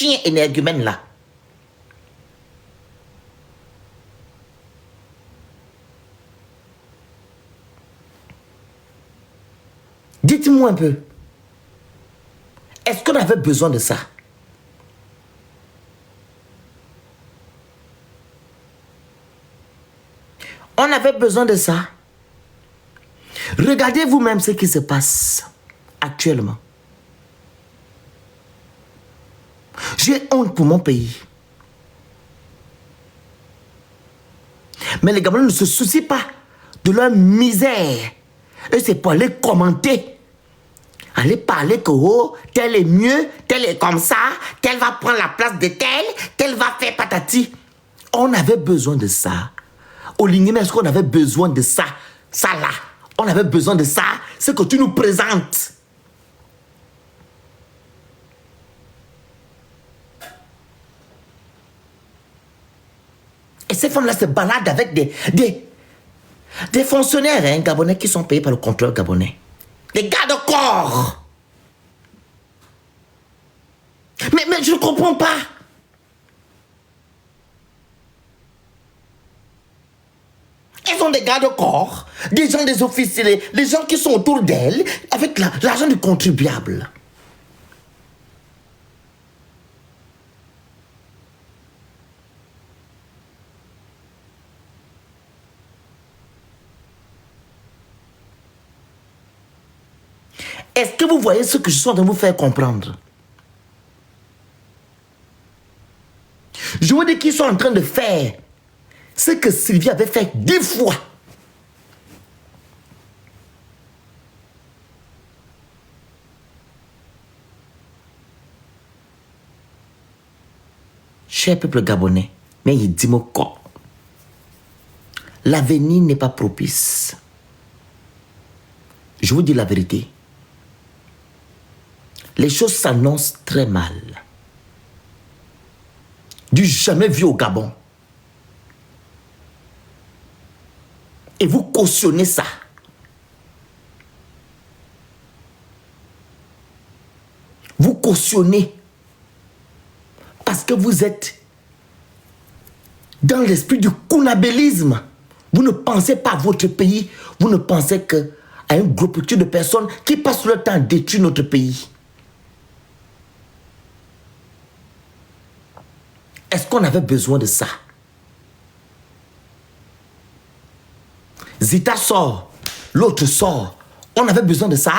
chiens énergumènes là. Dites-moi un peu. Est-ce qu'on avait besoin de ça? On avait besoin de ça. Regardez vous-même ce qui se passe actuellement. J'ai honte pour mon pays. Mais les Gabonais ne se soucient pas de leur misère. Et c'est pour aller commenter. Aller parler que oh, tel est mieux, tel est comme ça, tel va prendre la place de tel va faire patati. On avait besoin de ça. Au Lingimé, est-ce qu'on avait besoin de ça? Ça là. On avait besoin de ça. Ce que tu nous présentes. Et ces femmes-là se baladent avec des fonctionnaires hein, gabonais qui sont payés par le contrôleur gabonais. Des gardes-corps. Mais je ne comprends pas. Elles ont des gardes-corps, des gens, des officiers, les gens qui sont autour d'elles, avec l'argent du contribuable. Est-ce que vous voyez ce que je suis en train de vous faire comprendre? Je vous dis qu'ils sont en train de faire ce que Sylvie avait fait 10 fois. Cher peuple gabonais, mais il dit mon corps. L'avenir n'est pas propice. Je vous dis la vérité. Les choses s'annoncent très mal. Du jamais vu au Gabon. Et vous cautionnez ça. Vous cautionnez. Parce que vous êtes dans l'esprit du kounabélisme. Vous ne pensez pas à votre pays. Vous ne pensez qu'à un groupe de personnes qui passent leur temps à détruire notre pays. Est-ce qu'on avait besoin de ça? Zita sort, l'autre sort. On avait besoin de ça?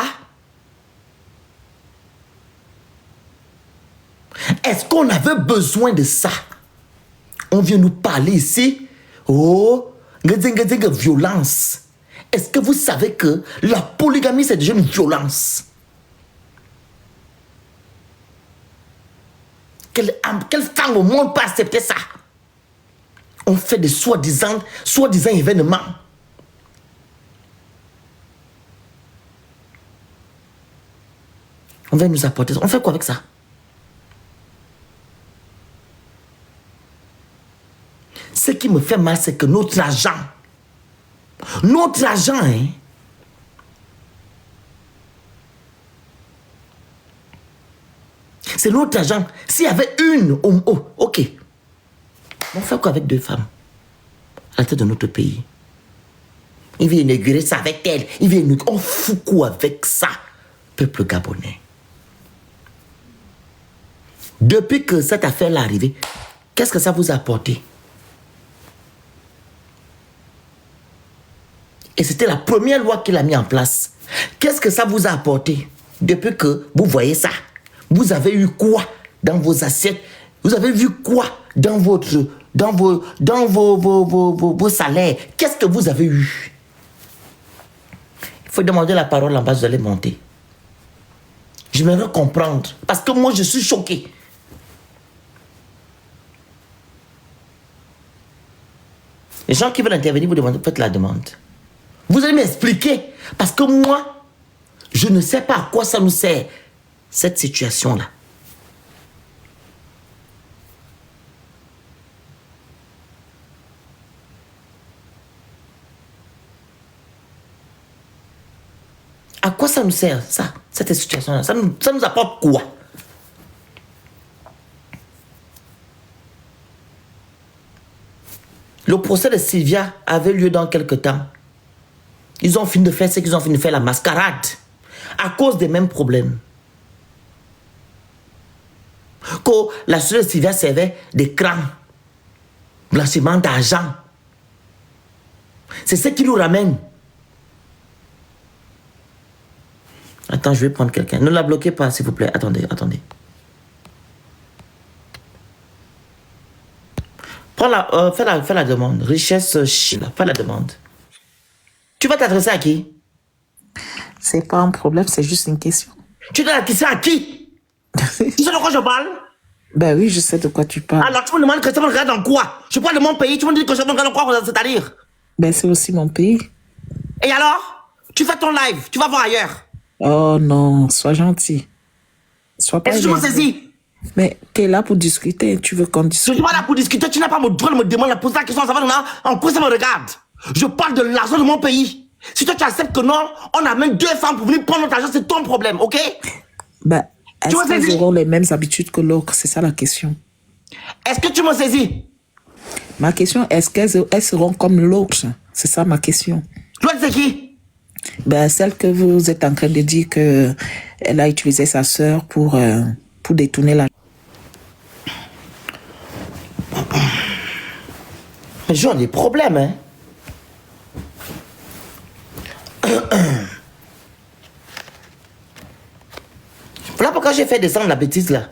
Est-ce qu'on avait besoin de ça? On vient nous parler ici. Oh, violence. Est-ce que vous savez que la polygamie, c'est déjà une violence? Quelle femme au monde peut accepter ça? On fait des soi-disant événements. On va nous apporter ça. On fait quoi avec ça? Ce qui me fait mal, c'est que notre argent, hein, c'est notre argent. S'il y avait une, ok. On fait quoi avec 2 femmes à la tête de notre pays? Il vient inaugurer ça avec elle. On fout quoi avec ça, peuple gabonais? Depuis que cette affaire est arrivée, qu'est-ce que ça vous a apporté? Et c'était la première loi qu'il a mis en place. Qu'est-ce que ça vous a apporté? Depuis que vous voyez ça, vous avez eu quoi dans vos assiettes? Vous avez vu quoi dans vos salaires? Qu'est-ce que vous avez eu? Il faut demander la parole en bas, vous allez monter. J'aimerais comprendre. Parce que moi, je suis choqué. Les gens qui veulent intervenir, vous demandez, faites la demande. Vous allez m'expliquer. Parce que moi, je ne sais pas à quoi ça nous sert, cette situation-là. À quoi ça nous sert, ça, cette situation-là? Ça nous apporte quoi? Le procès de Sylvia avait lieu dans quelques temps. Ils ont fini de faire ce qu'ils ont fini de faire, la mascarade. À cause des mêmes problèmes. Que la société de Sylvia servait des crans. Blanchiment d'argent. C'est ce qui nous ramène. Attends, je vais prendre quelqu'un. Ne la bloquez pas, s'il vous plaît. Attendez, attendez. Fais la demande. Richesse Chine. Fais la demande. Tu vas t'adresser à qui? C'est pas un problème, c'est juste une question. Tu dois t'adresser à qui? Tu sais de quoi je parle? Ben oui, je sais de quoi tu parles. Alors tu me demandes que ça me regarde dans quoi? Je parle de mon pays, tu me dis que ça me regarde dans quoi, c'est-à-dire? Ben c'est aussi mon pays. Et alors? Tu fais ton live, tu vas voir ailleurs. Oh non, sois gentil. Sois pas Est-ce que tu me gentil. saisis? Mais t'es là pour discuter, tu veux qu'on Je discute. suis pas là pour discuter, tu n'as pas mon droit de me demander, de poser la question, ça va maintenant, en quoi ça me regarde? Je parle de l'argent de mon pays. Si toi tu acceptes que non, on amène 2 femmes pour venir prendre notre argent, c'est ton problème, ok? Ben, Tu est-ce me qu'elles saisis? auront les mêmes habitudes que l'autre? C'est ça la question. Est-ce que tu me saisis? Ma question, est-ce qu'elles seront comme l'autre? C'est ça ma question. L'autre c'est qui? Ben, celle que vous êtes en train de dire que elle a utilisé sa sœur pour détourner la... Mais j'ai des problèmes, hein? Voilà pourquoi j'ai fait descendre la bêtise là.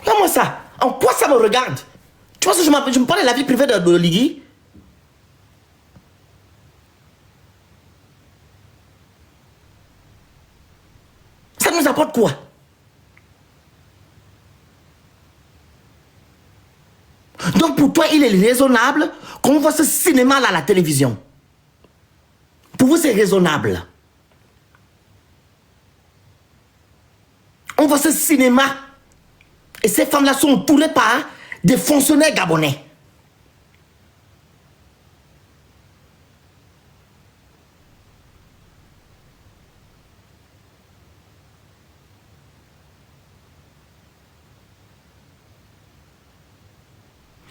Regarde-moi ça. En quoi ça me regarde? Tu vois, si je me parle de la vie privée de Ligui. Ça nous apporte quoi? Donc pour toi, il est raisonnable qu'on voit ce cinéma-là à la télévision. Pour vous, c'est raisonnable. On voit ce cinéma. Et ces femmes-là sont entourées par des fonctionnaires gabonais.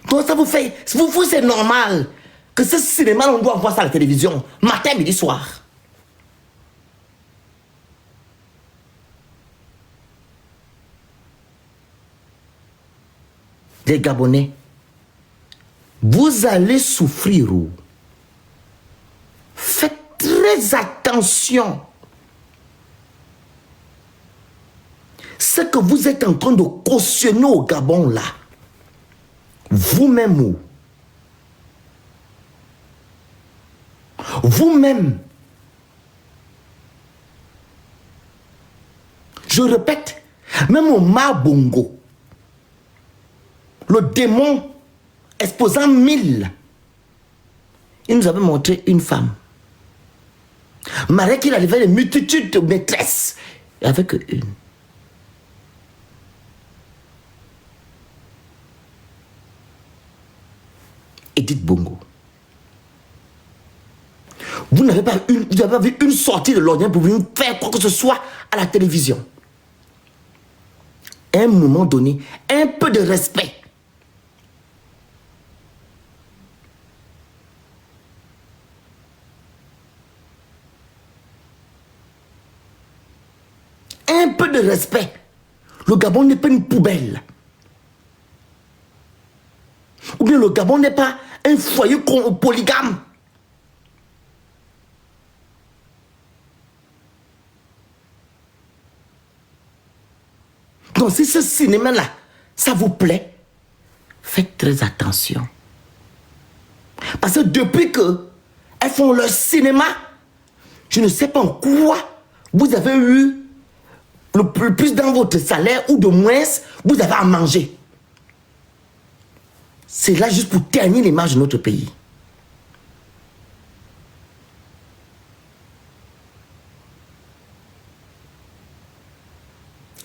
Donc ça vous fait... Vous, c'est normal que ce cinéma, on doit voir ça à la télévision. Matin, midi, soir. Les Gabonais, vous allez souffrir. Faites très attention. Ce que vous êtes en train de cautionner au Gabon là, vous-même, je répète, même au Mabongo, le démon exposant 1000, il nous avait montré une femme. Malgré qu'il avait des multitudes de maîtresses, il n'y avait qu'une. Edith Bongo. Vous n'avez pas vu une sortie de l'ordinaire pour venir faire quoi que ce soit à la télévision. À un moment donné, un peu de respect. Un peu de respect. Le Gabon n'est pas une poubelle. Ou bien le Gabon n'est pas un foyer polygame. Donc si ce cinéma-là, ça vous plaît, faites très attention. Parce que depuis que elles font leur cinéma, je ne sais pas en quoi vous avez eu le plus dans votre salaire ou de moins vous avez à manger. C'est là juste pour ternir l'image de notre pays.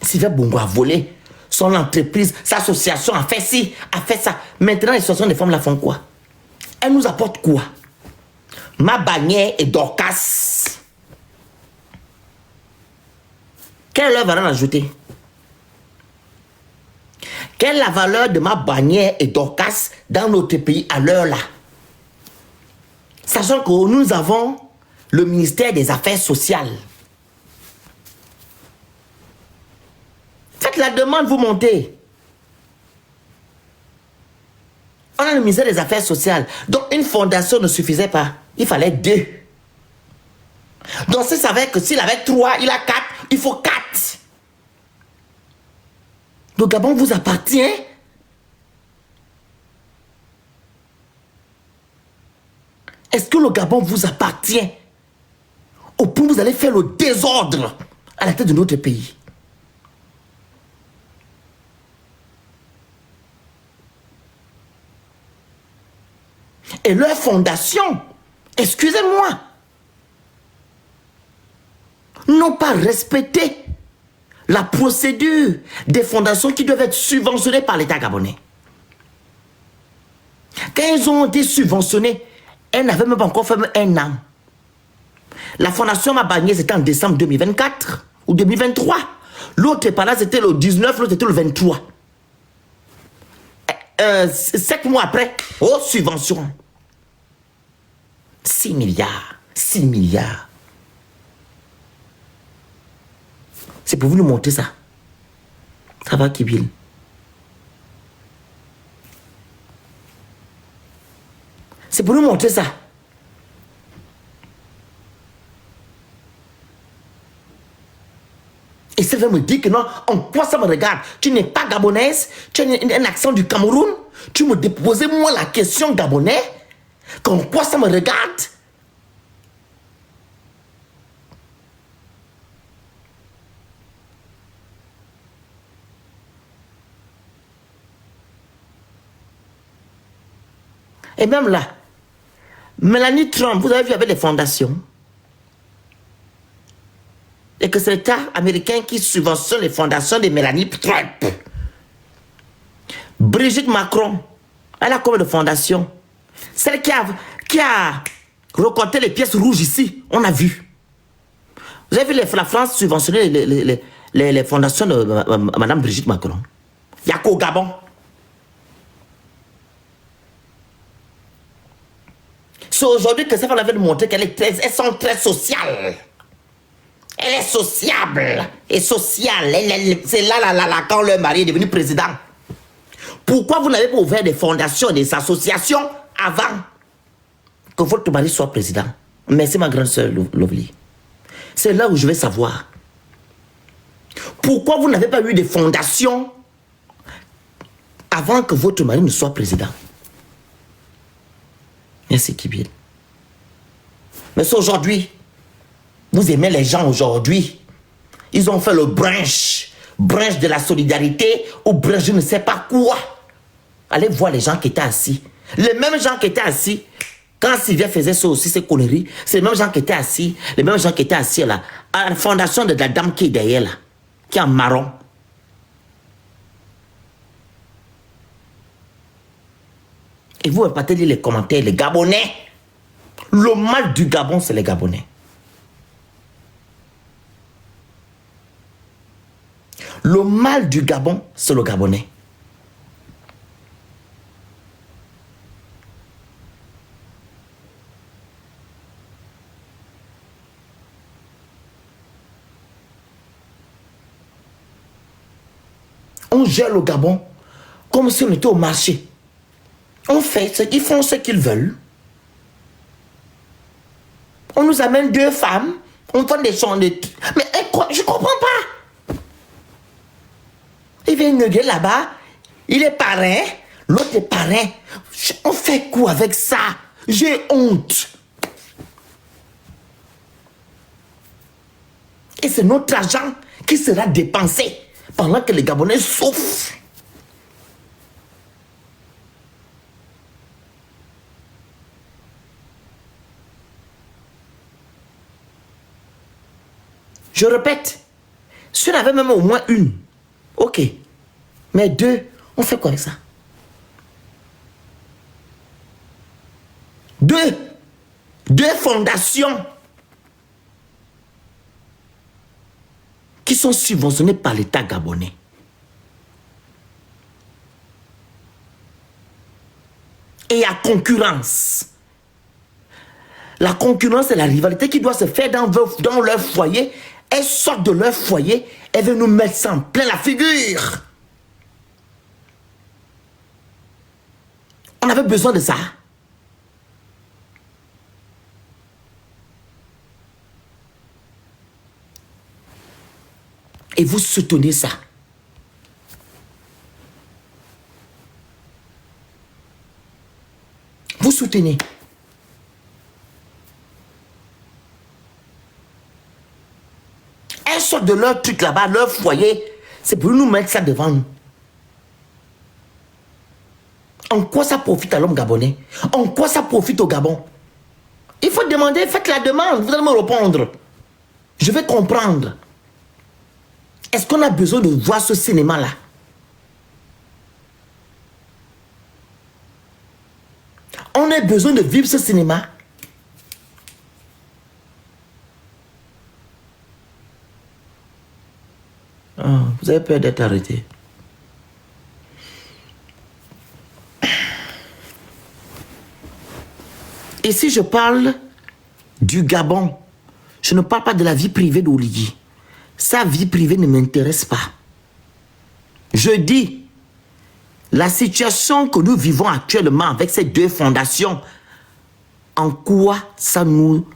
Sylvia Bongo a volé son entreprise, sa association a fait ci, a fait ça. Maintenant, les associations des femmes la font quoi? Elles nous apportent quoi? Ma bannière et Dorcas. Quelle est leur valeur ajoutée? Quelle est la valeur de ma bannière et Dorcas dans notre pays à l'heure là? Sachant que nous avons le ministère des Affaires sociales. Faites la demande, vous montez. On a le ministère des Affaires sociales. Donc une fondation ne suffisait pas. Il fallait 2. Donc c'est savait que s'il avait 3, il a 4, il faut 4. Le Gabon vous appartient. Est-ce que le Gabon vous appartient? Au point où vous allez faire le désordre à la tête de notre pays. Et leur fondation, excusez-moi, n'ont pas respecté la procédure des fondations qui doivent être subventionnées par l'État gabonais. Quand ils ont été subventionnés, elles n'avaient même pas encore fait un an. La fondation Mabagné, c'était en décembre 2024 ou 2023. L'autre par là, c'était le 19, l'autre c'était le 23. 7 mois après, oh, subvention. 6 milliards. 6 milliards. C'est pour vous nous montrer ça. Ça va, Kibil? C'est pour nous montrer ça. Et c'est vrai me dire que non, en quoi ça me regarde? Tu n'es pas gabonaise, tu as un accent du Cameroun, tu me déposais moi la question gabonais, qu'en quoi ça me regarde? Et même là, Mélanie Trump, vous avez vu avec les fondations, et que c'est l'État américain qui subventionne les fondations de Mélanie Trump. Brigitte Macron, elle a combien de fondations? Celle qui a recorté les pièces rouges ici, on a vu. Vous avez vu la France subventionner les fondations de Madame Brigitte Macron. Il n'y a qu'au Gabon. C'est aujourd'hui que ça va leur montrer qu'elles sont très sociales. Elle est sociable et sociale. C'est là, quand leur mari est devenu président. Pourquoi vous n'avez pas ouvert des fondations, des associations avant que votre mari soit président? Merci ma grande sœur Lovely. C'est là où je vais savoir. Pourquoi vous n'avez pas eu de fondations avant que votre mari ne soit président? Merci Kibil. Mais c'est aujourd'hui. Vous aimez les gens aujourd'hui. Ils ont fait le branche de la solidarité ou branche je ne sais pas quoi. Allez voir les gens qui étaient assis. Les mêmes gens qui étaient assis, quand Sylvia faisait ça aussi, ces conneries, c'est les mêmes gens qui étaient assis, les mêmes gens qui étaient assis là, à la fondation de la dame qui est derrière là, qui est en marron. Et vous partez lire les commentaires, les Gabonais. Le mal du Gabon, c'est les Gabonais. Le mal du Gabon, c'est le Gabonais. On gère le Gabon comme si on était au marché. Ils font ce qu'ils veulent. On nous amène 2 femmes, on fait des chants de... Mais je ne comprends pas. Il vient inaugurer là-bas, il est parrain, l'autre est parrain. On fait quoi avec ça? J'ai honte. Et c'est notre argent qui sera dépensé pendant que les Gabonais souffrent. Je répète, si on avait même au moins une, ok. Mais 2, on fait quoi avec ça? 2 fondations qui sont subventionnées par l'État gabonais. Et il y a concurrence. La concurrence et la rivalité qui doit se faire dans leur foyer. Elles sortent de leur foyer, elles veulent nous mettre ça en plein la figure. On avait besoin de ça. Et vous soutenez ça. Vous soutenez. Elles sortent de leur truc là-bas, leur foyer. C'est pour nous mettre ça devant nous. En quoi ça profite à l'homme gabonais? En quoi ça profite au Gabon? Il faut demander, faites la demande, vous allez me répondre. Je vais comprendre. Est-ce qu'on a besoin de voir ce cinéma-là? On a besoin de vivre ce cinéma? Ah, vous avez peur d'être arrêté. Et si je parle du Gabon, je ne parle pas de la vie privée d'Oligui. Sa vie privée ne m'intéresse pas. Je dis, la situation que nous vivons actuellement avec ces deux fondations, en quoi ça nous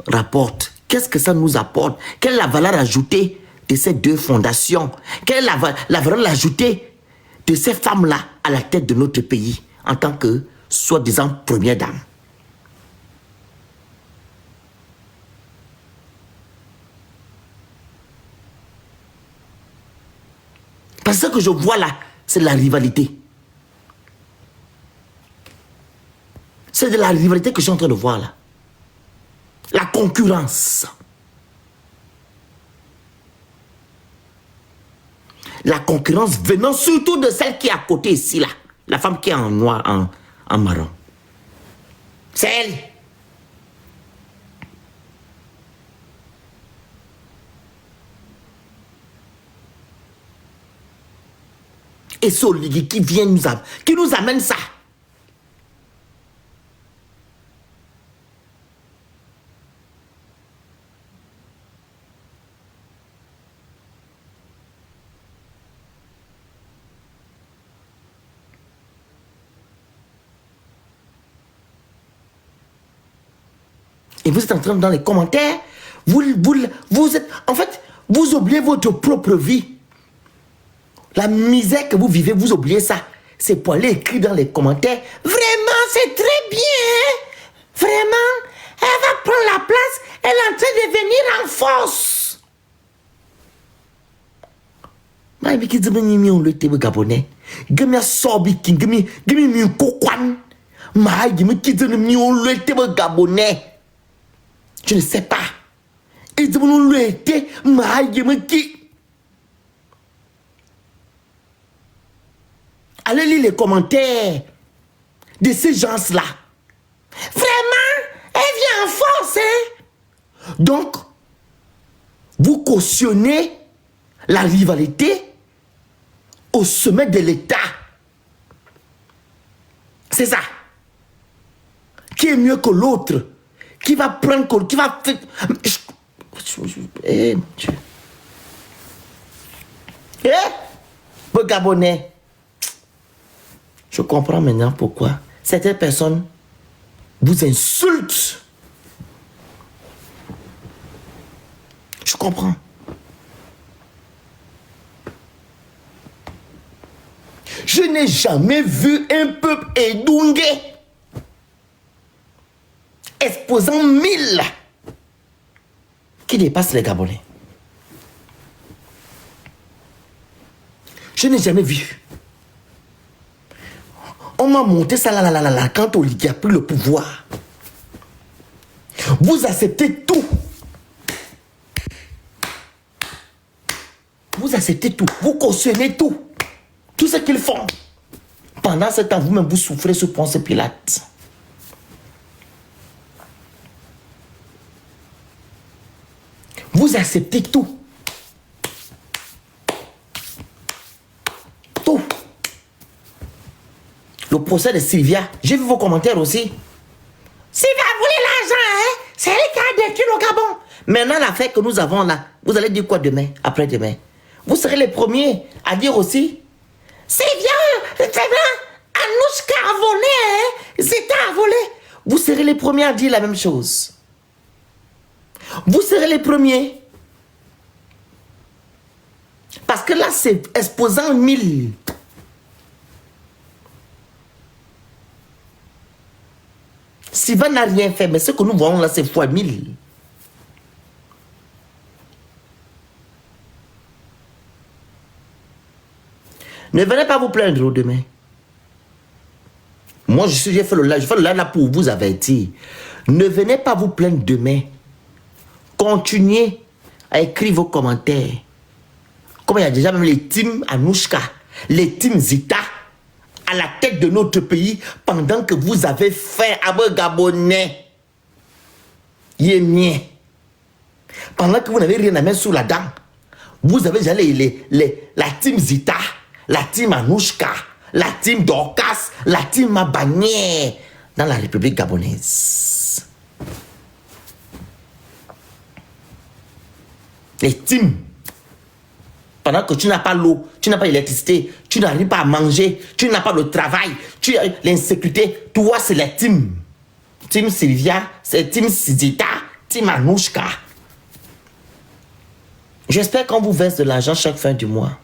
rapporte? Qu'est-ce que ça nous apporte? Quelle est la valeur ajoutée de ces deux fondations? Quelle est la valeur ajoutée de ces femmes-là à la tête de notre pays en tant que soi-disant première dame? Parce que ce que je vois là, c'est de la rivalité. C'est de la rivalité que je suis en train de voir là. La concurrence. La concurrence venant surtout de celle qui est à côté ici là. La femme qui est en noir, en marron. C'est elle. Et c'est Oligui qui vient qui nous amène ça. Et vous êtes en train dans les commentaires, vous êtes, en fait, vous oubliez votre propre vie. La misère que vous vivez, vous oubliez ça. C'est pour aller écrire dans les commentaires. Vraiment, c'est très bien. Vraiment, elle va prendre la place. Elle est en train de venir en force. Mais qui dit que on le tebe gabonais. Gami sobi king, gami mi kokwan. Mais qui dit que on le tebe gabonais. Je ne sais pas. Et dit on le tebe, mais qui. Allez lire les commentaires de ces gens-là. Vraiment, elle vient en force. Hein? Donc, vous cautionnez la rivalité au sommet de l'État. C'est ça. Qui est mieux que l'autre? Qui va prendre... Qui va faire... Eh, Dieu. Eh, le Gabonais. Je comprends maintenant pourquoi certaines personnes vous insultent. Je comprends. Je n'ai jamais vu un peuple édounger exposant 1000 qui dépasse les Gabonais. Je n'ai jamais vu. On m'a monté ça là, quand Oligui a pris le pouvoir. Vous acceptez tout. Vous acceptez tout. Vous cautionnez tout. Tout ce qu'ils font. Pendant ce temps, vous-même, vous souffrez sur Ponce Pilate. Vous acceptez tout. Tout. Le le procès de Sylvia. J'ai vu vos commentaires aussi. Sylvia voulait l'argent, hein? C'est elle qui a détruit le Gabon. Maintenant, l'affaire que nous avons là, vous allez dire quoi demain, après-demain? Vous serez les premiers à dire aussi, Sylvia, Anouchka a volé, hein? Zeta a volé. Vous serez les premiers à dire la même chose. Vous serez les premiers. Parce que là, c'est exposant 1000. Sylvain n'a rien fait, mais ce que nous voyons là, c'est fois 1000. Ne venez pas vous plaindre demain. Moi, j'ai fait le live là pour vous avertir. Ne venez pas vous plaindre demain. Continuez à écrire vos commentaires. Comme il y a déjà même les teams Anouchka, les teams Zita, à la tête de notre pays, pendant que vous avez fait un Gabonais. Yémien. Pendant que vous n'avez rien à mettre sous la dent, vous avez déjà la team Zita, la team Anouchka, la team Dorcas, la team Mabanière dans la République gabonaise. Les teams. Pendant que tu n'as pas l'eau, tu n'as pas l'électricité, tu n'arrives pas à manger, tu n'as pas le travail, tu as l'insécurité, toi c'est la team. Team Sylvia, c'est team Zita, team Anouchka. J'espère qu'on vous verse de l'argent chaque fin du mois.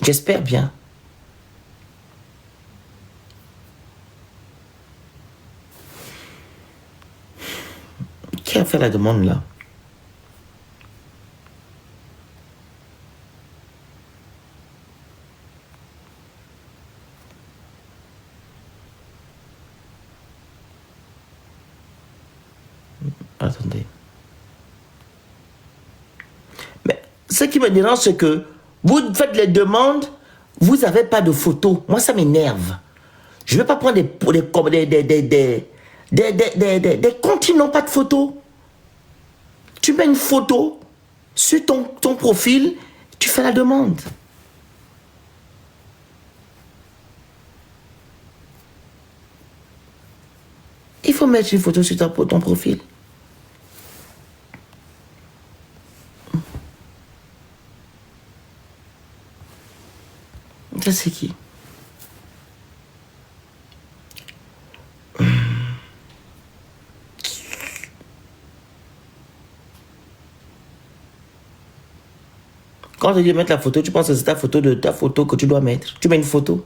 J'espère bien. Qui a fait la demande là? Attendez. Mais ce qui me dérange, c'est que vous faites les demandes, vous n'avez pas de photos. Moi, ça m'énerve. Je ne vais pas prendre des comptes qui n'ont pas de photos. Tu mets une photo sur ton profil, tu fais la demande. Il faut mettre une photo sur ton profil. Ça, c'est qui? Quand tu dis mettre la photo, tu penses que c'est ta photo que tu dois mettre. Tu mets une photo.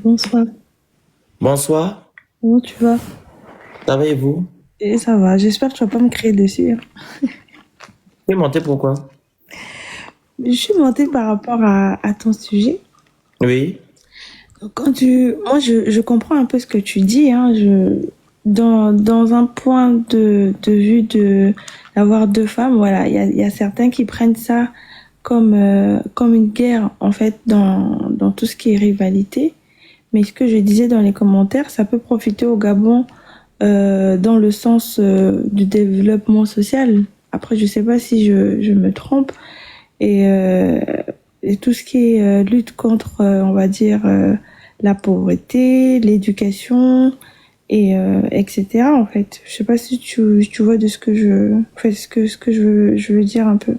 Bonsoir. Bonsoir. Comment tu vas? Ça va et vous? Et ça va. J'espère que tu vas pas me créer dessus, hein. Tu es monté pourquoi? Je suis montée par rapport à ton sujet. Oui. Donc, moi, je comprends un peu ce que tu dis, hein. Dans un point de vue d'avoir deux femmes, voilà, il y a certains qui prennent ça comme une guerre, en fait, dans tout ce qui est rivalité. Mais ce que je disais dans les commentaires, ça peut profiter au Gabon dans le sens du développement social. Après, je sais pas si je me trompe. Et tout ce qui est lutte contre, on va dire, la pauvreté, l'éducation, et etc. En fait, je sais pas si tu vois de ce que je veux dire un peu.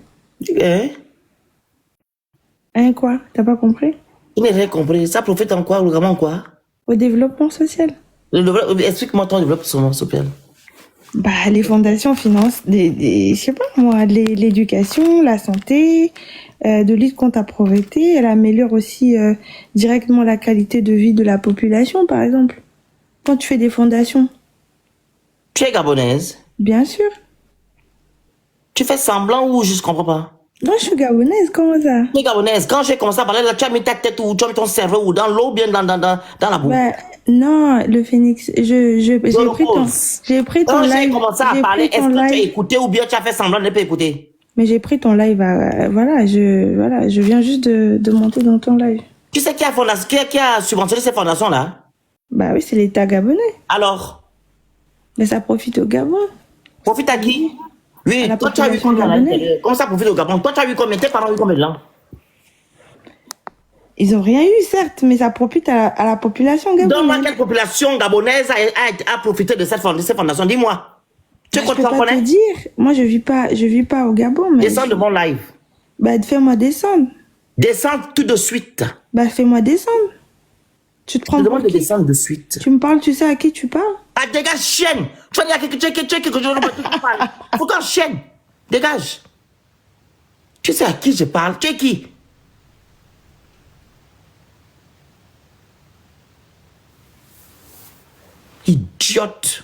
Hein, quoi? T'as pas compris? Je n'ai rien compris. Ça profite en quoi, le Gabon en quoi? Au développement social. Explique-moi ton développement social. Bah, les fondations financent je sais pas moi, l'éducation, la santé, de lutte contre la pauvreté. Elle améliore aussi directement la qualité de vie de la population, par exemple. Quand tu fais des fondations. Tu es gabonaise? Bien sûr. Tu fais semblant ou je ne comprends pas? Non, je suis gabonaise, comment ça? Tu es gabonaise. Quand j'ai commencé à parler, là, tu as mis ta tête ou tu as mis ton cerveau ou dans l'eau ou bien dans la boue? Bah, non, le phénix, j'ai pris ton live. Quand j'ai commencé à parler, est-ce que tu as écouté ou bien tu as fait semblant de ne pas écouter? Mais j'ai pris ton live, voilà, je viens juste de monter dans ton live. Tu sais qui a subventionné ces fondations-là? Bah oui, c'est l'État gabonais. Alors, Mais ça profite au Gabon. profite à qui? Oui, À la toi tu as eu population combien à gabonaise. l'intérieur? Comment ça profite au Gabon? Toi tu as eu combien? Tes parents ont eu combien de langues? Ils ont rien eu, certes, mais ça profite à la population Donne-moi gabonaise. quelle population gabonaise a profité de cette fondation. Dis-moi. Tu Bah, sais je peux quoi, tu en pas te connais? dire. Moi, je vis pas au Gabon, mais Descends de mon live. bah fais-moi descendre. Descends tout de suite. Bah fais-moi descendre. Tu te Je prends te pour demande de qui? descendre de suite. Tu me parles, tu sais à qui tu parles? Ah, dégage, chienne! Tu vas dire que tu es quelque chose de faut qu'on chienne. Dégage. Tu sais à qui je parle? Tu es qui? Idiote.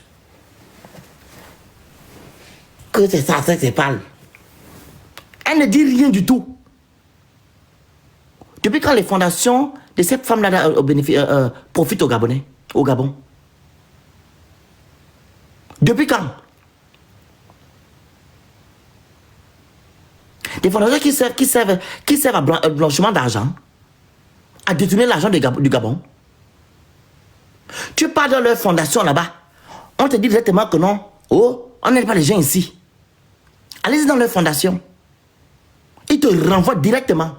Que c'est ça, c'est parle. Elle ne dit rien du tout. Depuis quand les fondations de cette femme-là profitent au Gabonais, au Gabon? Depuis quand? Des fondations qui servent à blanchiment d'argent, à détourner l'argent du Gabon. Tu pars dans leur fondation là-bas, on te dit directement que non, oh, on n'aide pas les gens ici. Allez-y dans leur fondation. Ils te renvoient directement.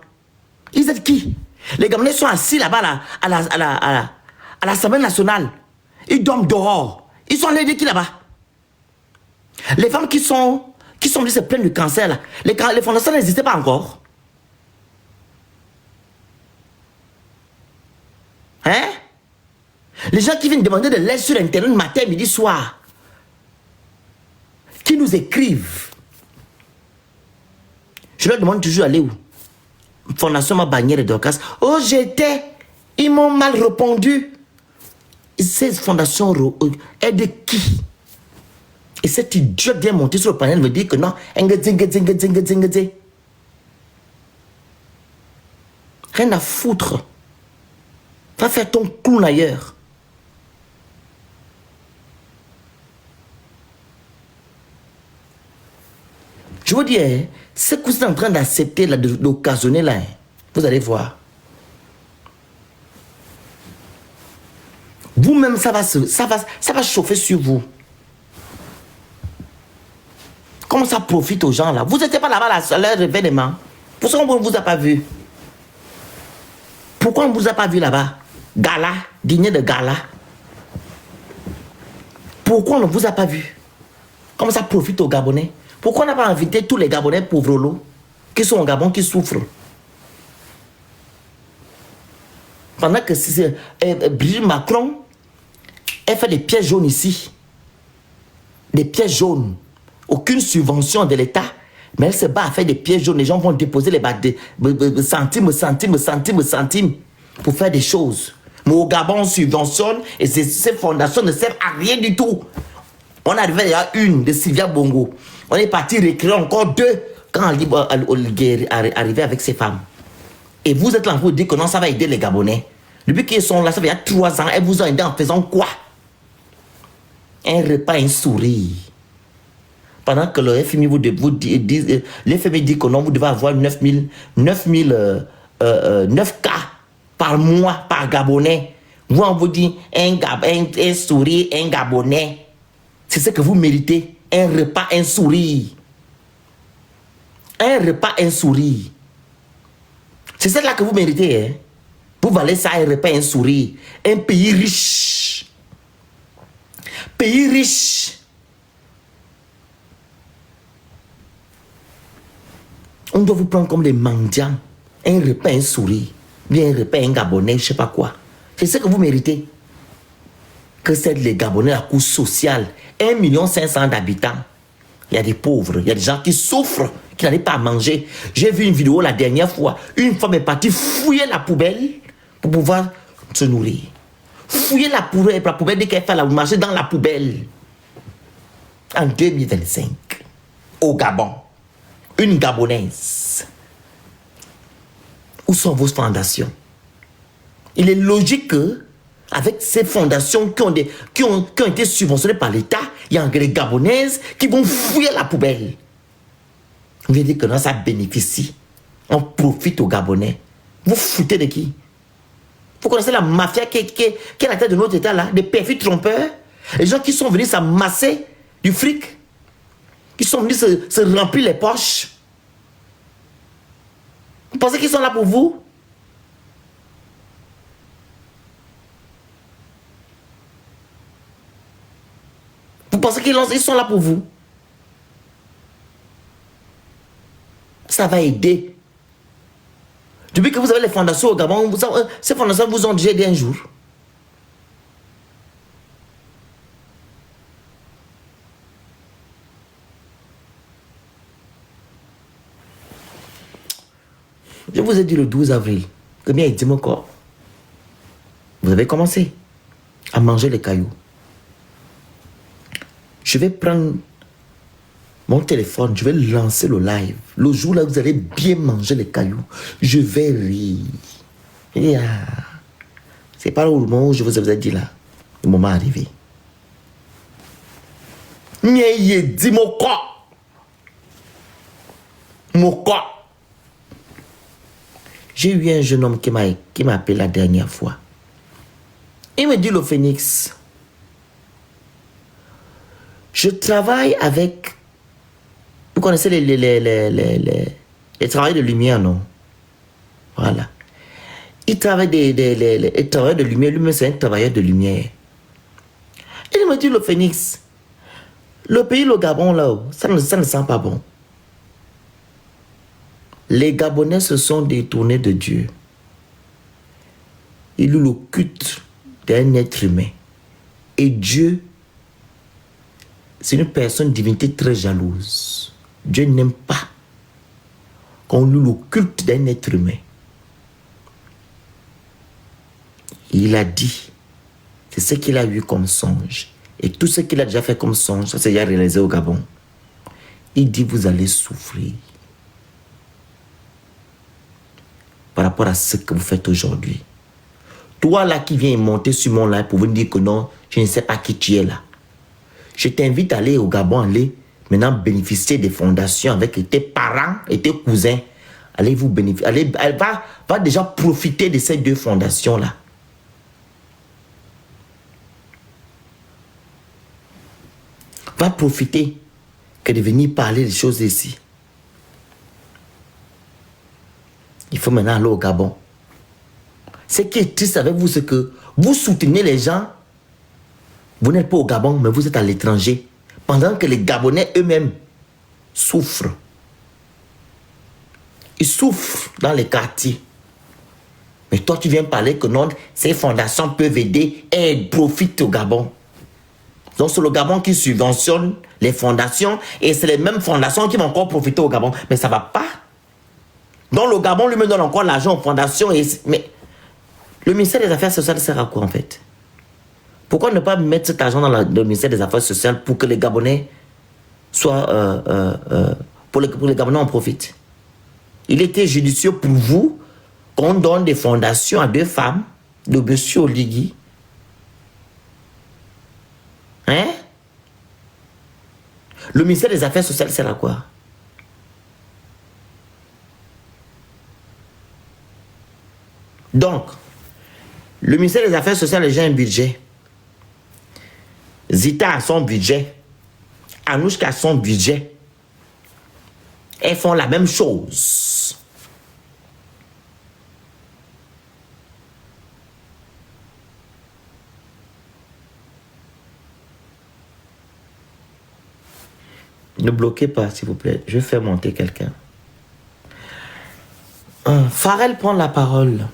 Ils êtes qui? Les Gabonais sont assis là-bas là, à l'Assemblée nationale. Ils dorment dehors. Ils sont allés de qui là-bas? Les femmes qui sont venues se plaindre du cancer là, les fondations n'existaient pas encore. Hein? Les gens qui viennent demander de l'aide sur Internet matin, midi, soir, qui nous écrivent. Je leur demande toujours aller où? Fondation Ma Bannière et Dorcas. Oh, j'étais. Ils m'ont mal répondu. Ces fondations aident qui? Et cet idiote vient monter sur le panel me dire que non. Rien à foutre. Va faire ton clown ailleurs. Je vous dis, hein, ce que vous êtes en train d'accepter, d'occasionner là, hein, vous allez voir. Vous-même, ça va chauffer sur vous. Comment ça profite aux gens là? Vous n'étiez pas là-bas à leur événement. Pourquoi on ne vous a pas vu? Pourquoi on ne vous a pas vu là-bas? Gala, dîner de gala. Pourquoi on ne vous a pas vu? Comment ça profite aux Gabonais? Pourquoi on n'a pas invité tous les Gabonais pauvres lots qui sont au Gabon, qui souffrent? Pendant que Brigitte Macron, elle fait des pièces jaunes ici. Des pièces jaunes. Aucune subvention de l'État. Mais elle se bat à faire des pièces jaunes. Les gens vont déposer les centimes pour faire des choses. Mais au Gabon, on subventionne et ces fondations ne servent à rien du tout. On arrivait à une de Sylvia Bongo. On est parti recréer encore deux quand Ali Olguer arrivait avec ses femmes. Et vous êtes là pour dire que non, ça va aider les Gabonais. Depuis qu'ils sont là, ça fait il y a 3 ans, elles vous ont aidé en faisant quoi? Un repas, un sourire. Pendant que le FMI vous dit que non, vous devez avoir 9 cas par mois par Gabonais. Vous, on vous dit un sourire, un Gabonais. C'est ce que vous méritez. Un repas, un sourire. Un repas, un sourire. C'est ça là que vous méritez. Hein? Vous valez ça, un repas, un sourire. Un pays riche. Pays riche. On doit vous prendre comme des mendiants. Un repas, un sourire. Bien un repas, un Gabonais, je ne sais pas quoi. C'est ce que vous méritez. Que c'est les Gabonais à coût social. 1,5 million d'habitants. Il y a des pauvres, il y a des gens qui souffrent, qui n'arrivent pas à manger. J'ai vu une vidéo la dernière fois. Une femme est partie fouiller la poubelle pour pouvoir se nourrir. Fouiller la poubelle dès qu'elle fait la marcher dans la poubelle. En 2025, au Gabon, une Gabonaise. Où sont vos fondations? Il est logique que avec ces fondations qui ont été subventionnées par l'État, il y a des Gabonaises qui vont fouiller la poubelle. Vous voulez dire que non, ça bénéficie. On profite aux Gabonais. Vous foutez de qui? Vous connaissez la mafia qui est à la tête de notre État là, des perfides trompeurs, les gens qui sont venus s'amasser du fric, qui sont venus se remplir les poches. Vous pensez qu'ils sont là pour vous? Vous pensez qu'ils sont là pour vous? Ça va aider. Depuis que vous avez les fondations au Gabon, ces fondations vous ont déjà aidé un jour. Je vous ai dit le 12 avril, que bien dit mon corps. Vous avez commencé à manger les cailloux. Je vais prendre mon téléphone, je vais lancer le live. Le jour là, vous allez bien manger les cailloux. Je vais rire. C'est pas le moment où je vous ai dit là. Le moment est arrivé. Mais dit mon corps. Mon corps. J'ai eu un jeune homme qui m'a appelé la dernière fois. Il me dit, le Phénix, je travaille avec... Vous connaissez les travailleurs de lumière, non? Voilà. Il travaille les travailleurs de lumière. Lui-même, c'est un travailleur de lumière. Il me dit, le Phénix, le pays, le Gabon, là, ça ne sent pas bon. Les Gabonais se sont détournés de Dieu. Ils louent le culte d'un être humain. Et Dieu, c'est une personne, une divinité très jalouse. Dieu n'aime pas qu'on loue le culte d'un être humain. Il a dit, c'est ce qu'il a eu comme songe. Et tout ce qu'il a déjà fait comme songe, ça s'est déjà réalisé au Gabon. Il dit, vous allez souffrir. Par rapport à ce que vous faites aujourd'hui. Toi là qui viens monter sur mon live pour vous dire que non, je ne sais pas qui tu es là. Je t'invite à aller au Gabon, aller maintenant bénéficier des fondations avec tes parents et tes cousins. Allez vous bénéficier. Allez, va déjà profiter de ces deux fondations là. Va profiter que de venir parler des choses ici. Il faut maintenant aller au Gabon. Ce qui est triste avec vous, c'est que vous soutenez les gens. Vous n'êtes pas au Gabon, mais vous êtes à l'étranger. Pendant que les Gabonais eux-mêmes souffrent. Ils souffrent dans les quartiers. Mais toi, tu viens parler que non, ces fondations peuvent aider et elles profitent au Gabon. Donc, c'est le Gabon qui subventionne les fondations et c'est les mêmes fondations qui vont encore profiter au Gabon. Mais ça ne va pas. Donc, le Gabon lui-même donne encore l'argent aux fondations. Mais le ministère des Affaires sociales sert à quoi, en fait? Pourquoi ne pas mettre cet argent dans le ministère des Affaires sociales pour que les Gabonais soient... pour les Gabonais en profitent? Il était judicieux pour vous qu'on donne des fondations à deux femmes, de M. Oligui. Hein? Le ministère des Affaires sociales sert à quoi? Donc, le ministère des Affaires sociales a déjà un budget. Zita a son budget. Anouchka a son budget. Elles font la même chose. Ne bloquez pas, s'il vous plaît. Je vais faire monter quelqu'un. Pharrell prend la parole.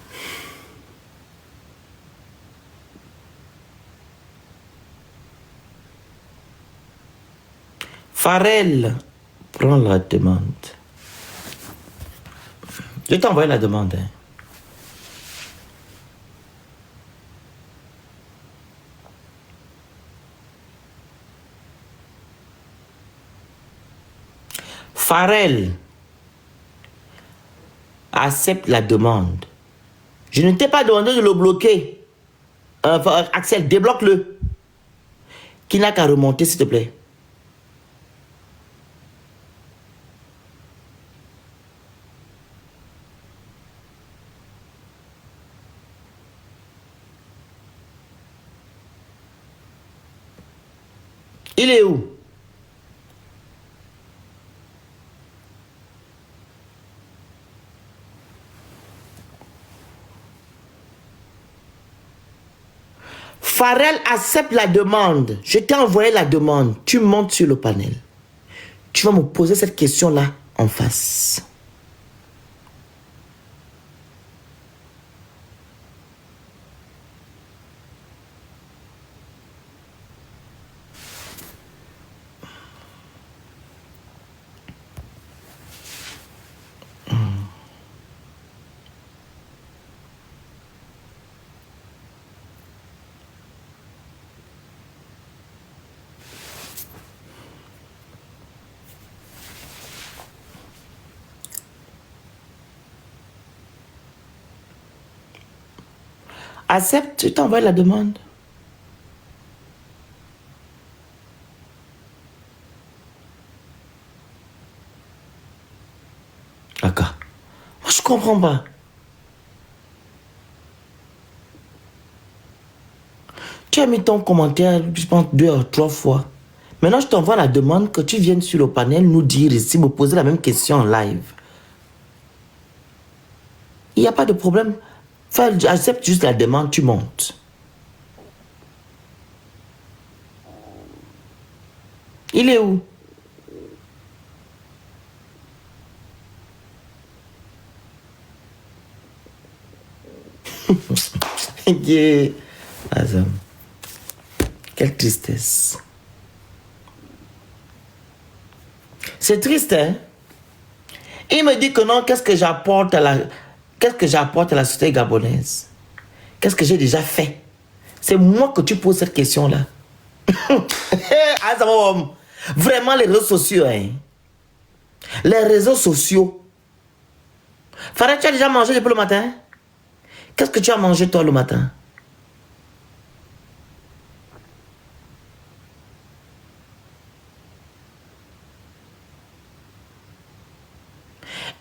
Pharrell prend la demande. Je t'ai envoyé la demande. Hein. Pharrell accepte la demande. Je ne t'ai pas demandé de le bloquer. Axel, débloque-le. Qui n'a qu'à remonter, s'il te plaît. Il est où? Pharrell accepte la demande. Je t'ai envoyé la demande. Tu montes sur le panel. Tu vas me poser cette question-là en face. Accepte, tu t'envoies la demande. D'accord. Moi, je comprends pas. Tu as mis ton commentaire, je pense, 2 ou 3 fois. Maintenant, je t'envoie la demande que tu viennes sur le panel nous dire ici, me poser la même question en live. Il n'y a pas de problème. Enfin, accepte juste la demande, tu montes. Il est où? Yeah. Azam. Quelle tristesse. C'est triste, hein? Il me dit que non, qu'est-ce que j'apporte à la société gabonaise? Qu'est-ce que j'ai déjà fait? C'est moi que tu poses cette question-là. Azam, vraiment, les réseaux sociaux, hein? Les réseaux sociaux. Farah, tu as déjà mangé depuis le matin? Qu'est-ce que tu as mangé toi le matin?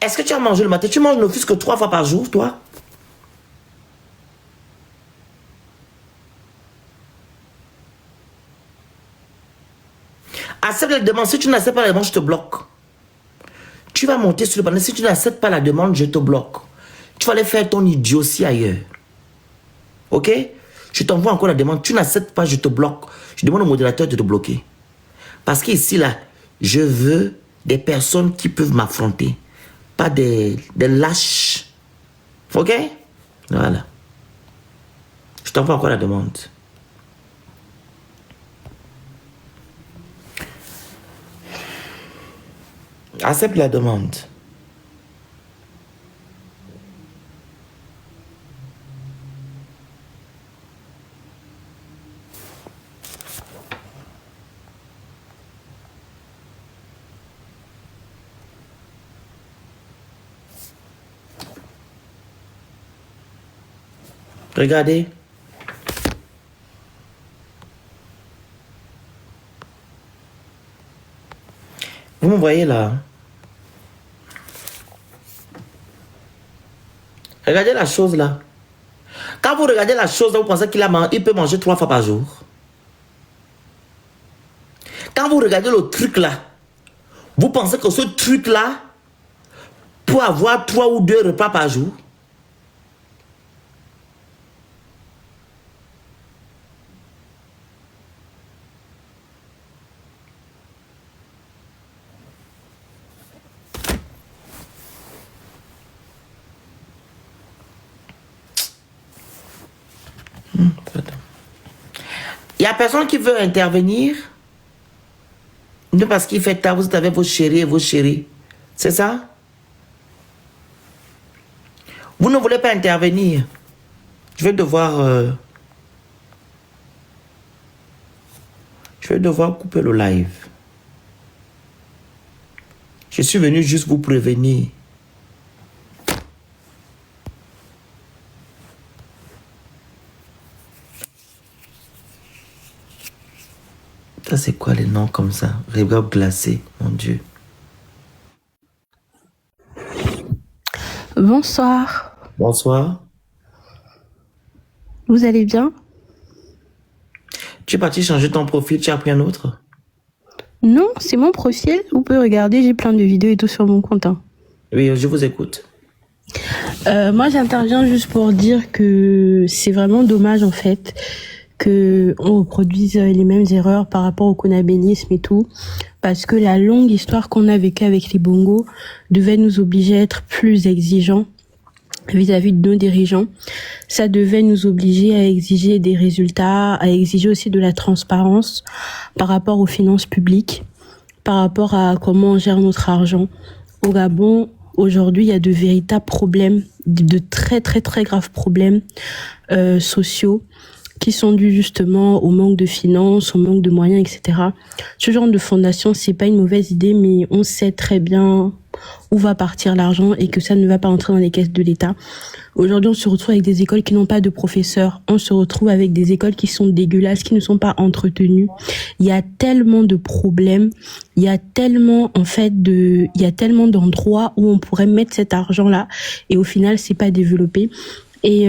Est-ce que tu as mangé le matin? Tu manges ne fût-ce que 3 fois par jour, toi? Accepte la demande. Si tu n'acceptes pas la demande, je te bloque. Tu vas monter sur le panel. Si tu n'acceptes pas la demande, je te bloque. Tu vas aller faire ton idiotie ailleurs. Ok? Je t'envoie encore la demande. Tu n'acceptes pas, je te bloque. Je demande au modérateur de te bloquer. Parce qu'ici, là, je veux des personnes qui peuvent m'affronter. Pas des lâches. Ok? Voilà. Je t'envoie encore la demande. Accepte la demande. Regardez. Vous me voyez là? Regardez la chose là. Quand vous regardez la chose là, vous pensez qu'il peut manger 3 fois par jour. Quand vous regardez le truc là, vous pensez que ce truc là peut avoir 3 ou 2 repas par jour. Il n'y a personne qui veut intervenir. Non, parce qu'il fait tard, vous êtes avec vos chéris et vos chéris. C'est ça? Vous ne voulez pas intervenir. Je vais devoir couper le live. Je suis venu juste vous prévenir. Ça, c'est quoi les noms comme ça? Regarde glacé, mon Dieu. Bonsoir, Bonsoir. vous allez bien? Tu es parti changer ton profil, tu as pris un autre? Non, c'est mon profil. Vous pouvez regarder, j'ai plein de vidéos et tout sur mon compte. Hein. Oui, je vous écoute. Moi, j'interviens juste pour dire que c'est vraiment dommage, en fait, que on reproduise les mêmes erreurs par rapport au connabélisme et tout, parce que la longue histoire qu'on a vécue avec les bongos devait nous obliger à être plus exigeants vis-à-vis de nos dirigeants. Ça devait nous obliger à exiger des résultats, à exiger aussi de la transparence par rapport aux finances publiques, par rapport à comment on gère notre argent. Au Gabon, aujourd'hui, il y a de véritables problèmes, de très très très graves problèmes sociaux qui sont dus justement au manque de finances, au manque de moyens, etc. Ce genre de fondation, c'est pas une mauvaise idée, mais on sait très bien où va partir l'argent et que ça ne va pas entrer dans les caisses de l'État. Aujourd'hui, on se retrouve avec des écoles qui n'ont pas de professeurs. On se retrouve avec des écoles qui sont dégueulasses, qui ne sont pas entretenues. Il y a tellement de problèmes. Il y a tellement, en fait, il y a tellement d'endroits où on pourrait mettre cet argent-là et au final, c'est pas développé. Et,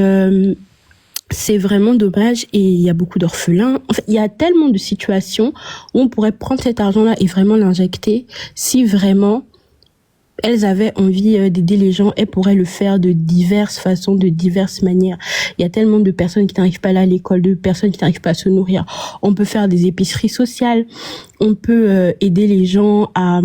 c'est vraiment dommage et il y a beaucoup d'orphelins. En fait, il y a tellement de situations où on pourrait prendre cet argent-là et vraiment l'injecter si vraiment elles avaient envie d'aider les gens, elles pourraient le faire de diverses façons, de diverses manières. Il y a tellement de personnes qui n'arrivent pas à aller à l'école, de personnes qui n'arrivent pas à se nourrir. On peut faire des épiceries sociales, on peut aider les gens à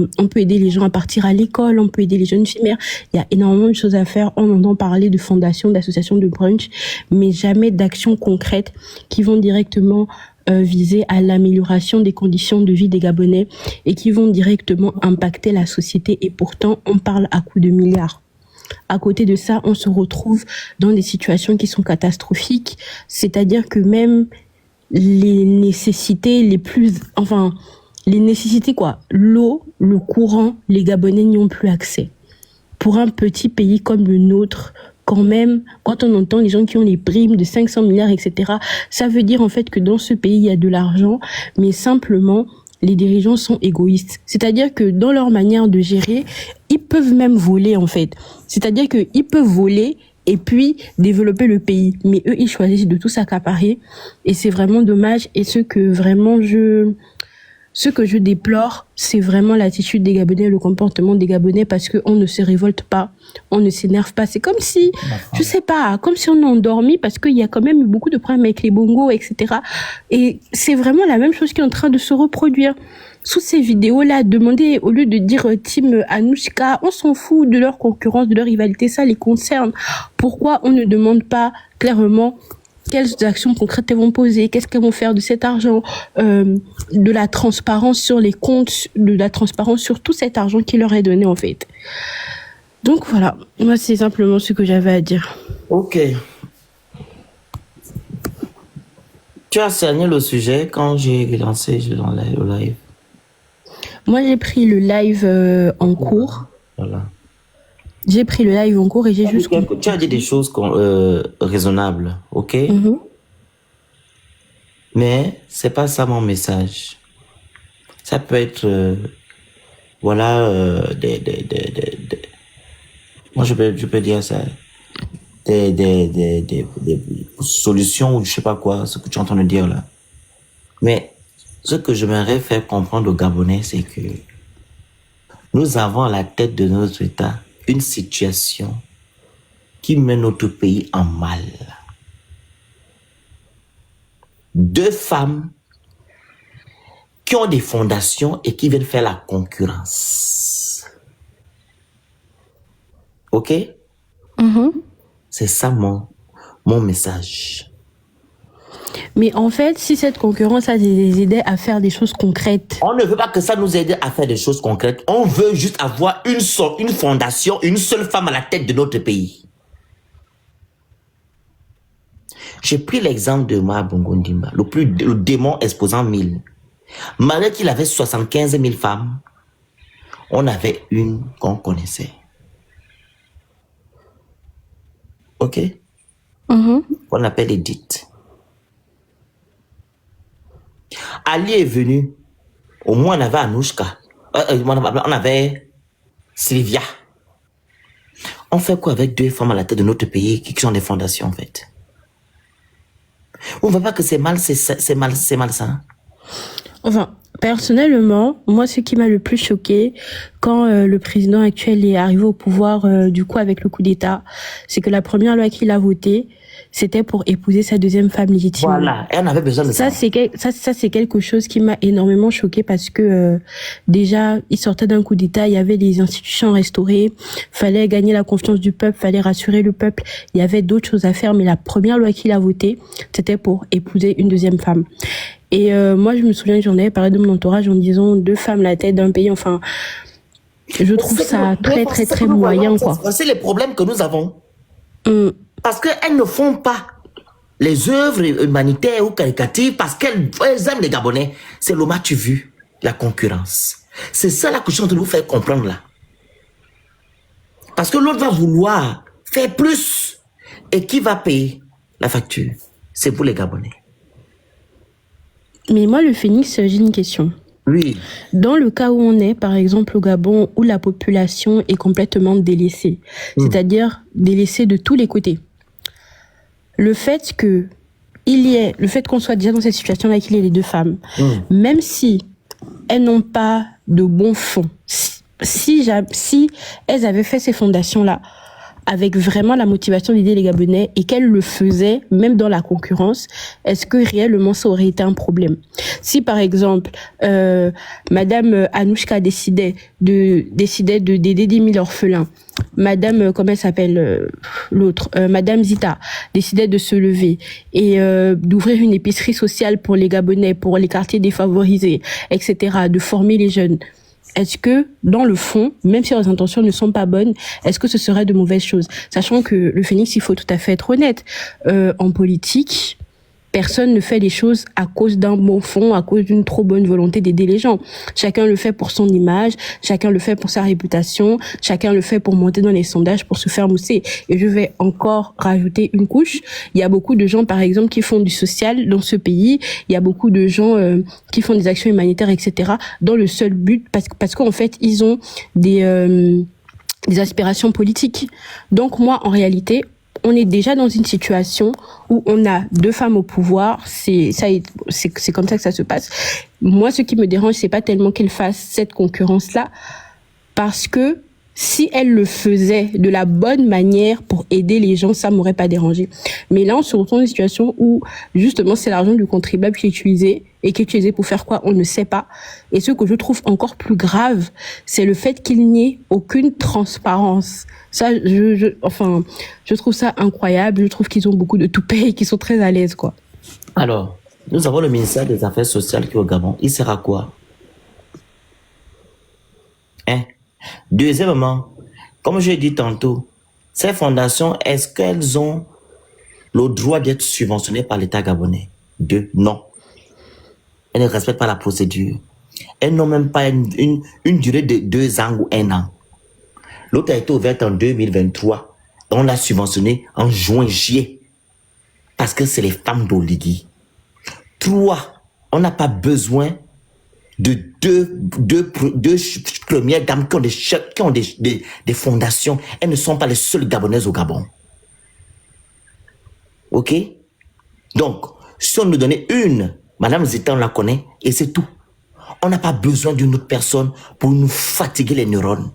partir à l'école, on peut aider les jeunes filles. Il y a énormément de choses à faire. On entend parler de fondations, d'associations de brunch, mais jamais d'actions concrètes qui vont directement viser à l'amélioration des conditions de vie des Gabonais et qui vont directement impacter la société. Et pourtant, on parle à coups de milliards. À côté de ça, on se retrouve dans des situations qui sont catastrophiques, c'est-à-dire que même les nécessités l'eau, le courant, les Gabonais n'y ont plus accès. Pour un petit pays comme le nôtre, quand même, quand on entend les gens qui ont les primes de 500 milliards, etc., ça veut dire en fait que dans ce pays, il y a de l'argent, mais simplement, les dirigeants sont égoïstes. C'est-à-dire que dans leur manière de gérer, ils peuvent même voler en fait. C'est-à-dire qu'ils peuvent voler et puis développer le pays. Mais eux, ils choisissent de tout s'accaparer et c'est vraiment dommage. Et ce que je déplore, c'est vraiment l'attitude des Gabonais, le comportement des Gabonais, parce qu'on ne se révolte pas, on ne s'énerve pas. C'est comme si, je sais pas, comme si on est endormi, parce qu'il y a quand même eu beaucoup de problèmes avec les bongos, etc. Et c'est vraiment la même chose qui est en train de se reproduire. Sous ces vidéos-là, demandez, au lieu de dire Team Anouchka, on s'en fout de leur concurrence, de leur rivalité, ça les concerne. Pourquoi on ne demande pas clairement quelles actions concrètes elles vont poser, qu'est-ce qu'elles vont faire de cet argent, de la transparence sur les comptes, de la transparence sur tout cet argent qui leur est donné en fait. Donc voilà, moi c'est simplement ce que j'avais à dire. Ok. Tu as cerné le sujet quand j'ai lancé le live. Moi j'ai pris le live en cours. Voilà. J'ai pris le live en cours et j'ai juste... Tu as dit des choses raisonnables, ok? Mais c'est pas ça mon message. Ça peut être, moi je peux dire ça, des solutions ou je sais pas quoi, ce que tu es en train de dire là. Mais ce que j'aimerais faire comprendre aux Gabonais, c'est que nous avons à la tête de notre État une situation qui met notre pays en mal. 2 femmes qui ont des fondations et qui viennent faire la concurrence. Ok? C'est ça mon message. Mais en fait, si cette concurrence a des idées à faire des choses concrètes... On ne veut pas que ça nous aide à faire des choses concrètes. On veut juste avoir une fondation, une seule femme à la tête de notre pays. J'ai pris l'exemple de Ma Bongo Ndimba, le démon exposant 1000. Malgré qu'il avait 75 000 femmes, on avait une qu'on connaissait. Ok? On appelle Edith. Ali est venu. Au moins, on avait Anouchka. On avait Sylvia. On fait quoi avec 2 femmes à la tête de notre pays qui sont des fondations, en fait? On ne voit pas que c'est mal, c'est malsain. Enfin, Personnellement, moi, ce qui m'a le plus choqué quand le président actuel est arrivé au pouvoir, du coup, avec le coup d'État, c'est que la première loi qu'il a votée, c'était pour épouser sa deuxième femme légitime. Voilà, elle avait besoin de ça. Ça, c'est quelque chose qui m'a énormément choqué parce que déjà, il sortait d'un coup d'État, il y avait des institutions restaurées, fallait gagner la confiance du peuple, fallait rassurer le peuple. Il y avait d'autres choses à faire, mais la première loi qu'il a votée, c'était pour épouser une deuxième femme. Et moi, je me souviens que j'en avais parlé de mon entourage en disant 2 femmes à la tête d'un pays. Enfin, je trouve ça très moyen, quoi. C'est les problèmes que nous avons. Hum. Parce qu'elles ne font pas les œuvres humanitaires ou caritatives parce qu'elles aiment les Gabonais. C'est le match vu, la concurrence. C'est ça la question de nous faire comprendre là. Parce que l'autre va vouloir faire plus. Et qui va payer la facture? C'est pour les Gabonais. Mais moi, le Phénix, j'ai une question. Oui. Dans le cas où on est, par exemple, au Gabon, où la population est complètement délaissée, c'est-à-dire délaissée de tous les côtés, le fait qu'on soit déjà dans cette situation-là, qu'il y ait les 2 femmes, même si elles n'ont pas de bon fond, si elles avaient fait ces fondations-là, avec vraiment la motivation d'aider les Gabonais et qu'elle le faisait même dans la concurrence, est-ce que réellement ça aurait été un problème? Si par exemple Madame Anouchka décidait d'aider 10 000 orphelins, Madame comment elle s'appelle l'autre, Madame Zita décidait de se lever et d'ouvrir une épicerie sociale pour les Gabonais, pour les quartiers défavorisés, etc., de former les jeunes. Est-ce que, dans le fond, même si leurs intentions ne sont pas bonnes, est-ce que ce serait de mauvaises choses? Sachant que le Phénix, il faut tout à fait être honnête. En politique, personne ne fait les choses à cause d'un bon fond, à cause d'une trop bonne volonté d'aider les gens. Chacun le fait pour son image, chacun le fait pour sa réputation, chacun le fait pour monter dans les sondages, pour se faire mousser. Et je vais encore rajouter une couche. Il y a beaucoup de gens, par exemple, qui font du social dans ce pays. Il y a beaucoup de gens qui font des actions humanitaires, etc., dans le seul but, parce qu'en fait, ils ont des aspirations politiques. Donc moi, en réalité, on est déjà dans une situation où on a 2 femmes au pouvoir, c'est comme ça que ça se passe. Moi, ce qui me dérange, c'est pas tellement qu'elles fassent cette concurrence-là, parce que si elles le faisaient de la bonne manière pour aider les gens, ça m'aurait pas dérangé. Mais là, on se retrouve dans une situation où, justement, c'est l'argent du contribuable qui est utilisé, et qui est utilisé pour faire quoi, on ne sait pas. Et ce que je trouve encore plus grave, c'est le fait qu'il n'y ait aucune transparence. Ça, je trouve ça incroyable. Je trouve qu'ils ont beaucoup de toupets et qu'ils sont très à l'aise, quoi. Alors, nous avons le ministère des Affaires sociales qui est au Gabon. Il sert à quoi? Deuxièmement, comme je l'ai dit tantôt, ces fondations, est-ce qu'elles ont le droit d'être subventionnées par l'État gabonais? 2, non. Elles ne respectent pas la procédure. Elles n'ont même pas une durée de 2 ans ou 1 an. L'autre a été ouverte en 2023. On l'a subventionné en juillet. Parce que c'est les femmes d'Oligui. 3, on n'a pas besoin de deux premières dames qui ont des fondations. Elles ne sont pas les seules Gabonaises au Gabon. Ok? Donc, si on nous donnait une, Madame Zita, on la connaît, et c'est tout. On n'a pas besoin d'une autre personne pour nous fatiguer les neurones.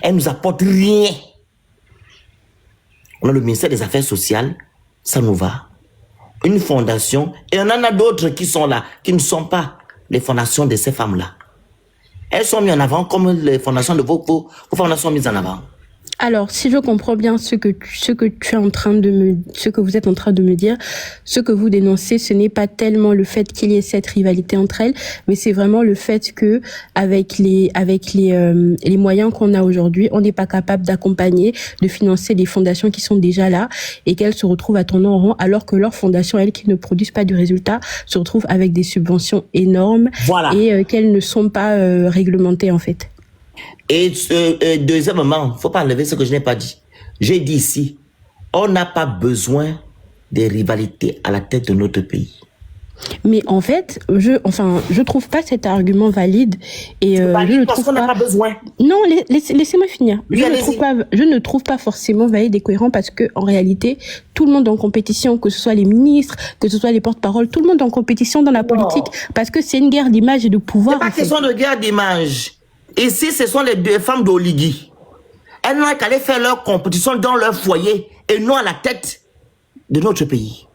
Elle nous apporte rien. On a le ministère des Affaires sociales, ça nous va. Une fondation, et on en a d'autres qui sont là, qui ne sont pas les fondations de ces femmes-là. Elles sont mises en avant comme les fondations de vos fondations sont mises en avant. Alors, si je comprends bien ce que vous êtes en train de me dire, ce que vous dénoncez, ce n'est pas tellement le fait qu'il y ait cette rivalité entre elles, mais c'est vraiment le fait que, avec les moyens qu'on a aujourd'hui, on n'est pas capable d'accompagner, de financer des fondations qui sont déjà là, et qu'elles se retrouvent à tourner en rond, alors que leurs fondations, elles, qui ne produisent pas du résultat, se retrouvent avec des subventions énormes, voilà. Et qu'elles ne sont pas réglementées, en fait. Et deuxièmement, il ne faut pas enlever ce que je n'ai pas dit. J'ai dit ici, on n'a pas besoin des rivalités à la tête de notre pays. Mais en fait, je trouve pas cet argument valide et je ne parce trouve qu'on n'a pas. pas besoin. Non, laissez-moi finir. Oui, allez-y. Je ne trouve pas forcément valide et cohérent parce que en réalité, tout le monde est en compétition, que ce soit les ministres, que ce soit les porte-paroles, tout le monde est en compétition dans la politique parce que c'est une guerre d'image et de pouvoir. C'est pas en fait. question de guerre d'image. Ici, ce sont les deux femmes d'Oligui. Elles n'ont qu'à aller faire leur compétition dans leur foyer et non à la tête de notre pays.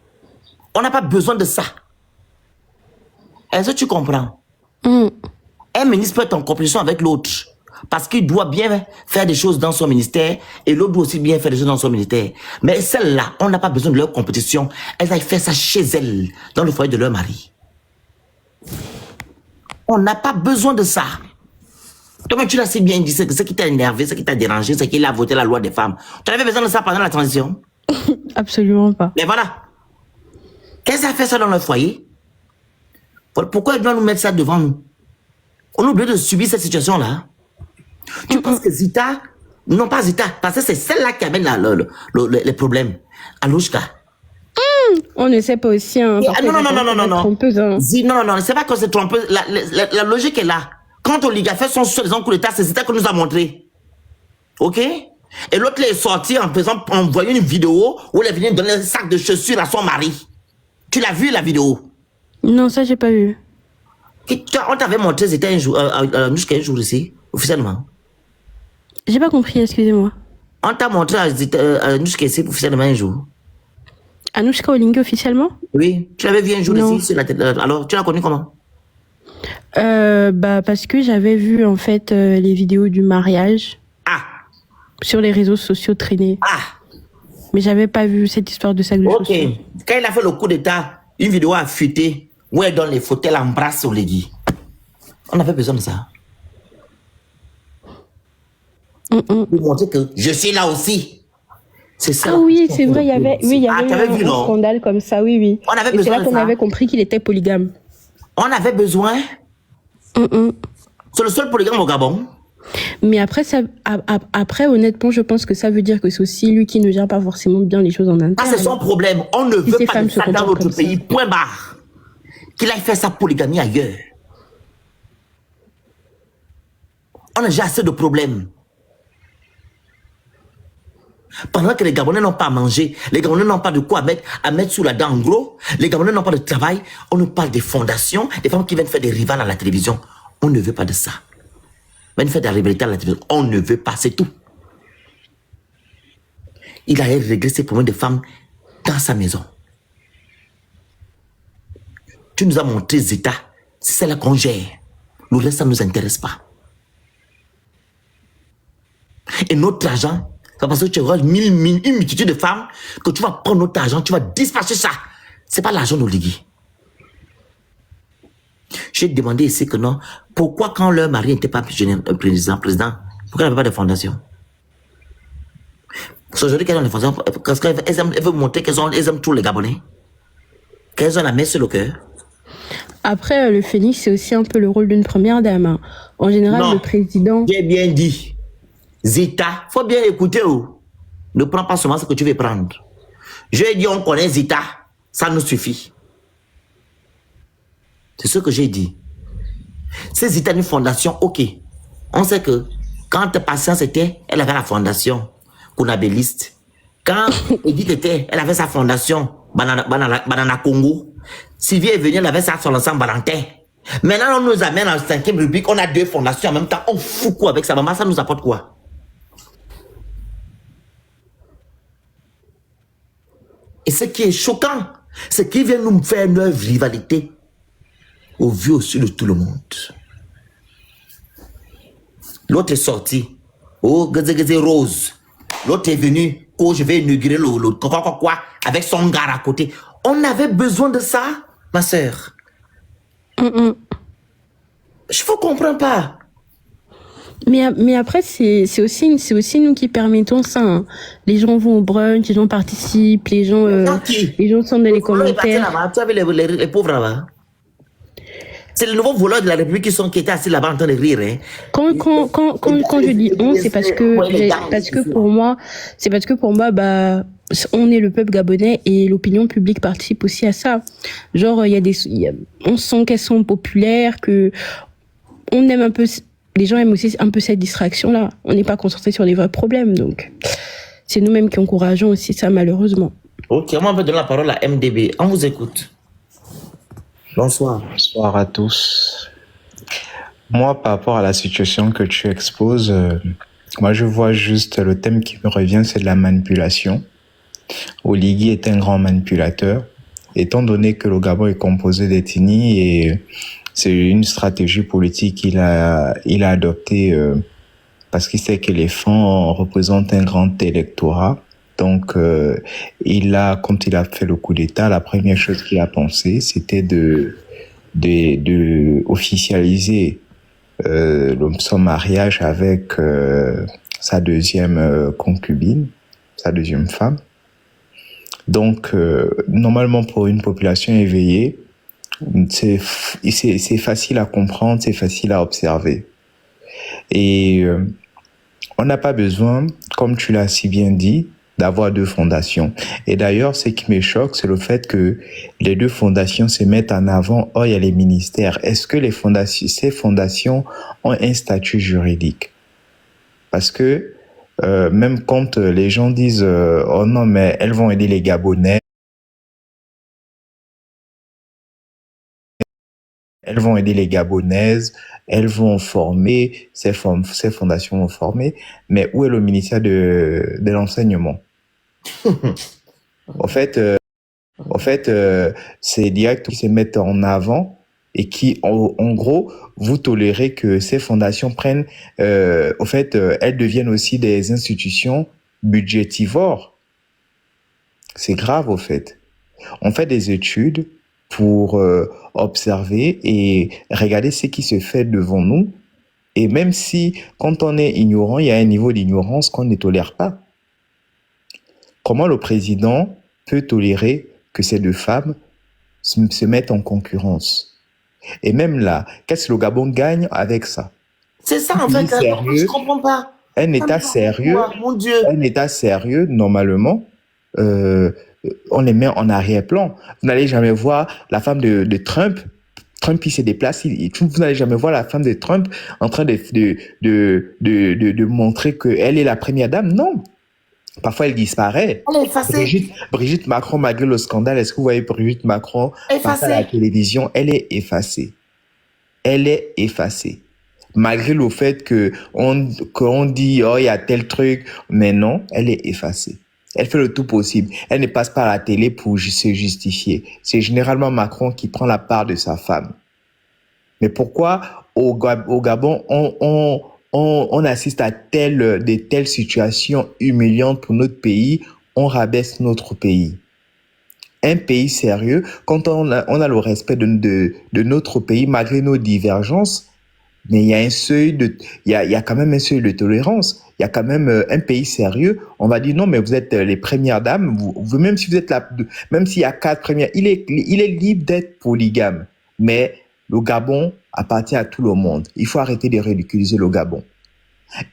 On n'a pas besoin de ça. Est-ce que tu comprends? Un ministre peut être en compétition avec l'autre parce qu'il doit bien faire des choses dans son ministère et l'autre doit aussi bien faire des choses dans son ministère. Mais celles-là, on n'a pas besoin de leur compétition. Elles aillent faire ça chez elles, dans le foyer de leur mari. On n'a pas besoin de ça. Toi-même, tu l'as si bien dit, c'est ce qui t'a énervé, ce qui t'a dérangé, c'est qu'il a voté la loi des femmes. Tu avais besoin de ça pendant la transition? Absolument pas. Mais voilà. Qu'est-ce que ça fait ça dans le foyer? Pourquoi ils doivent nous mettre ça devant nous? On oublie de subir cette situation-là. Tu penses que Zita, non pas Zita, parce que c'est celle-là qui amène les problèmes. Alouchka. On ne sait pas aussi. Hein, non. Trompeuse, hein. Non, c'est pas que c'est trompeuse. La logique est là. Quand Oliga fait son soi-disant coup d'état, c'est Zita qui nous a montré. Ok? Et l'autre est sorti en voyant une vidéo où elle est venue donner un sac de chaussures à son mari. Tu l'as vu la vidéo? Non, ça j'ai pas vu. On t'avait montré Zita un jour, jusqu'à un jour ici, officiellement. J'ai pas compris, excusez-moi. On t'a montré jusqu'à ici, officiellement un jour. Anouchka Olingue officiellement? Oui, tu l'avais vu un jour Non. ici sur la télé. Alors, tu l'as connu comment? Parce que j'avais vu en fait les vidéos du mariage sur les réseaux sociaux traîner. Mais j'avais pas vu cette histoire de sac de chaussures. Ok. Quand il a fait le coup d'état, une vidéo a fuité où elle donne les photos, elle embrasse Oligui. On avait besoin de ça. Pour montrer que je suis là aussi. C'est ça. Ah oui, c'est vrai, il y avait eu un scandale comme ça, oui. On avait Et c'est besoin là de qu'on ça. avait compris qu'il était polygame. On avait besoin. C'est le seul polygame au Gabon. Mais après, après, honnêtement, je pense que ça veut dire que c'est aussi lui qui ne gère pas forcément bien les choses en interne. Ah, c'est son problème. On ne Si veut ces pas femmes de ça se dans comportent notre comme pays. ça. Point barre. Qu'il aille faire sa polygamie ailleurs. On a déjà assez de problèmes. Pendant que les Gabonais n'ont pas à manger, les Gabonais n'ont pas de quoi à mettre sous la dent en gros, les Gabonais n'ont pas de travail, on nous parle des fondations, des femmes qui viennent faire des rivales à la télévision. On ne veut pas de ça. Viennent faire des rivalités à la télévision. On ne veut pas, c'est tout. Il a réglé ses problèmes de femmes dans sa maison. Tu nous as montré Zeta, c'est celle qu'on gère. Le reste, ça ne nous intéresse pas. Et notre argent, c'est parce que tu auras une multitude de femmes que tu vas prendre notre argent, tu vas dispatcher ça. C'est pas l'argent d'Oligui. J'ai demandé ici que non. Pourquoi quand leur mari n'était pas président, pourquoi il n'y avait pas de fondation? Parce qu'aujourd'hui, qu'elles ont des fondations, parce qu'elles veulent montrer qu'elles aiment tous les Gabonais. Qu'elles ont la main sur le cœur. Après, le Phénix, c'est aussi un peu le rôle d'une première dame. Hein. En général, Non. le président... J'ai bien dit. Zita, faut bien écouter. Oh. Ne prends pas seulement ce que tu veux prendre. J'ai dit on connaît Zita, ça nous suffit. C'est ce que j'ai dit. C'est Zita une fondation, ok. On sait que quand Patience était, elle avait la fondation Kounabéliste. Quand Edith était, elle avait sa fondation Banana Congo. Sylvie est venue, elle avait sa fondation Valentin. Maintenant, on nous amène en 5e rubrique, on a 2 fondations en même temps. On fout quoi avec ça? Maman, ça nous apporte quoi? Et ce qui est choquant, c'est qu'ils viennent nous faire une rivalité au vu aussi de tout le monde. L'autre est sorti. Oh, Gazé Rose. L'autre est venu. Oh, je vais inaugurer quoi, avec son gars à côté. On avait besoin de ça, ma soeur. Je ne comprends pas. Mais après, c'est aussi nous qui permettons ça. Hein. Les gens vont au brunch, les gens participent, les gens sont dans les commentaires. Tu avais les pauvres là-bas. C'est les nouveaux voleurs de la République qui étaient assis là-bas en train de rire. Hein. Quand je dis on, c'est parce que pour moi, bah, on est le peuple gabonais et l'opinion publique participe aussi à ça. Genre, on sent qu'elles sont populaires, que on aime un peu, les gens aiment aussi un peu cette distraction-là. On n'est pas concentré sur les vrais problèmes, donc c'est nous-mêmes qui encourageons aussi ça, malheureusement. Ok, moi, on va donner la parole à MDB. On vous écoute. Bonsoir. Bonsoir à tous. Moi, par rapport à la situation que tu exposes, moi, je vois juste le thème qui me revient, c'est de la manipulation. Oligui est un grand manipulateur, étant donné que le Gabon est composé d'ethnies et c'est une stratégie politique qu'il a adoptée parce qu'il sait que les fonds représentent un grand électorat. Donc, quand il a fait le coup d'État, la première chose qu'il a pensé, c'était de officialiser son mariage avec sa deuxième concubine, sa deuxième femme. Donc, normalement, pour une population éveillée, c'est facile à comprendre, c'est facile à observer. Et on n'a pas besoin, comme tu l'as si bien dit, d'avoir deux fondations. Et d'ailleurs, ce qui me choque, c'est le fait que les deux fondations se mettent en avant. Oh, il y a les ministères. Est-ce que ces fondations ont un statut juridique? Parce que même quand les gens disent oh non, mais elles vont aider les Gabonais, elles vont aider les Gabonaises, elles vont former, ces fondations vont former, mais où est le ministère de l'enseignement? En fait, c'est les directs qui se mettent en avant et qui, en gros, vous tolérez que ces fondations prennent, elles deviennent aussi des institutions budgétivores. C'est grave, au fait. On fait des études pour observer et regarder ce qui se fait devant nous. Et même si, quand on est ignorant, il y a un niveau d'ignorance qu'on ne tolère pas. Comment le président peut tolérer que ces deux femmes se mettent en concurrence? Et même là, qu'est-ce que le Gabon gagne avec ça? C'est ça, en fait. Je ne comprends pas. Un État sérieux, mon Dieu. Un État sérieux, normalement, on les met en arrière-plan. Vous n'allez jamais voir la femme de Trump. Trump, il se déplace. Vous n'allez jamais voir la femme de Trump en train de montrer qu'elle est la première dame. Non. Parfois, elle disparaît. Elle est effacée. Brigitte Macron, malgré le scandale, est-ce que vous voyez Brigitte Macron passer à la télévision? Elle est effacée. Elle est effacée. Malgré le fait qu'on dit, oh, il y a tel truc. Mais non, elle est effacée. Elle fait le tout possible. Elle ne passe pas à la télé pour se justifier. C'est généralement Macron qui prend la part de sa femme. Mais pourquoi au Gabon, on assiste à de telles situations humiliantes pour notre pays, on rabaisse notre pays. Un pays sérieux, quand on a le respect de notre pays, malgré nos divergences, mais il y a il y a quand même un seuil de tolérance. Il y a quand même un pays sérieux. On va dire non, mais vous êtes les premières dames. Même si vous êtes même s'il y a 4 premières, il est libre d'être polygame. Mais le Gabon appartient à tout le monde. Il faut arrêter de ridiculiser le Gabon.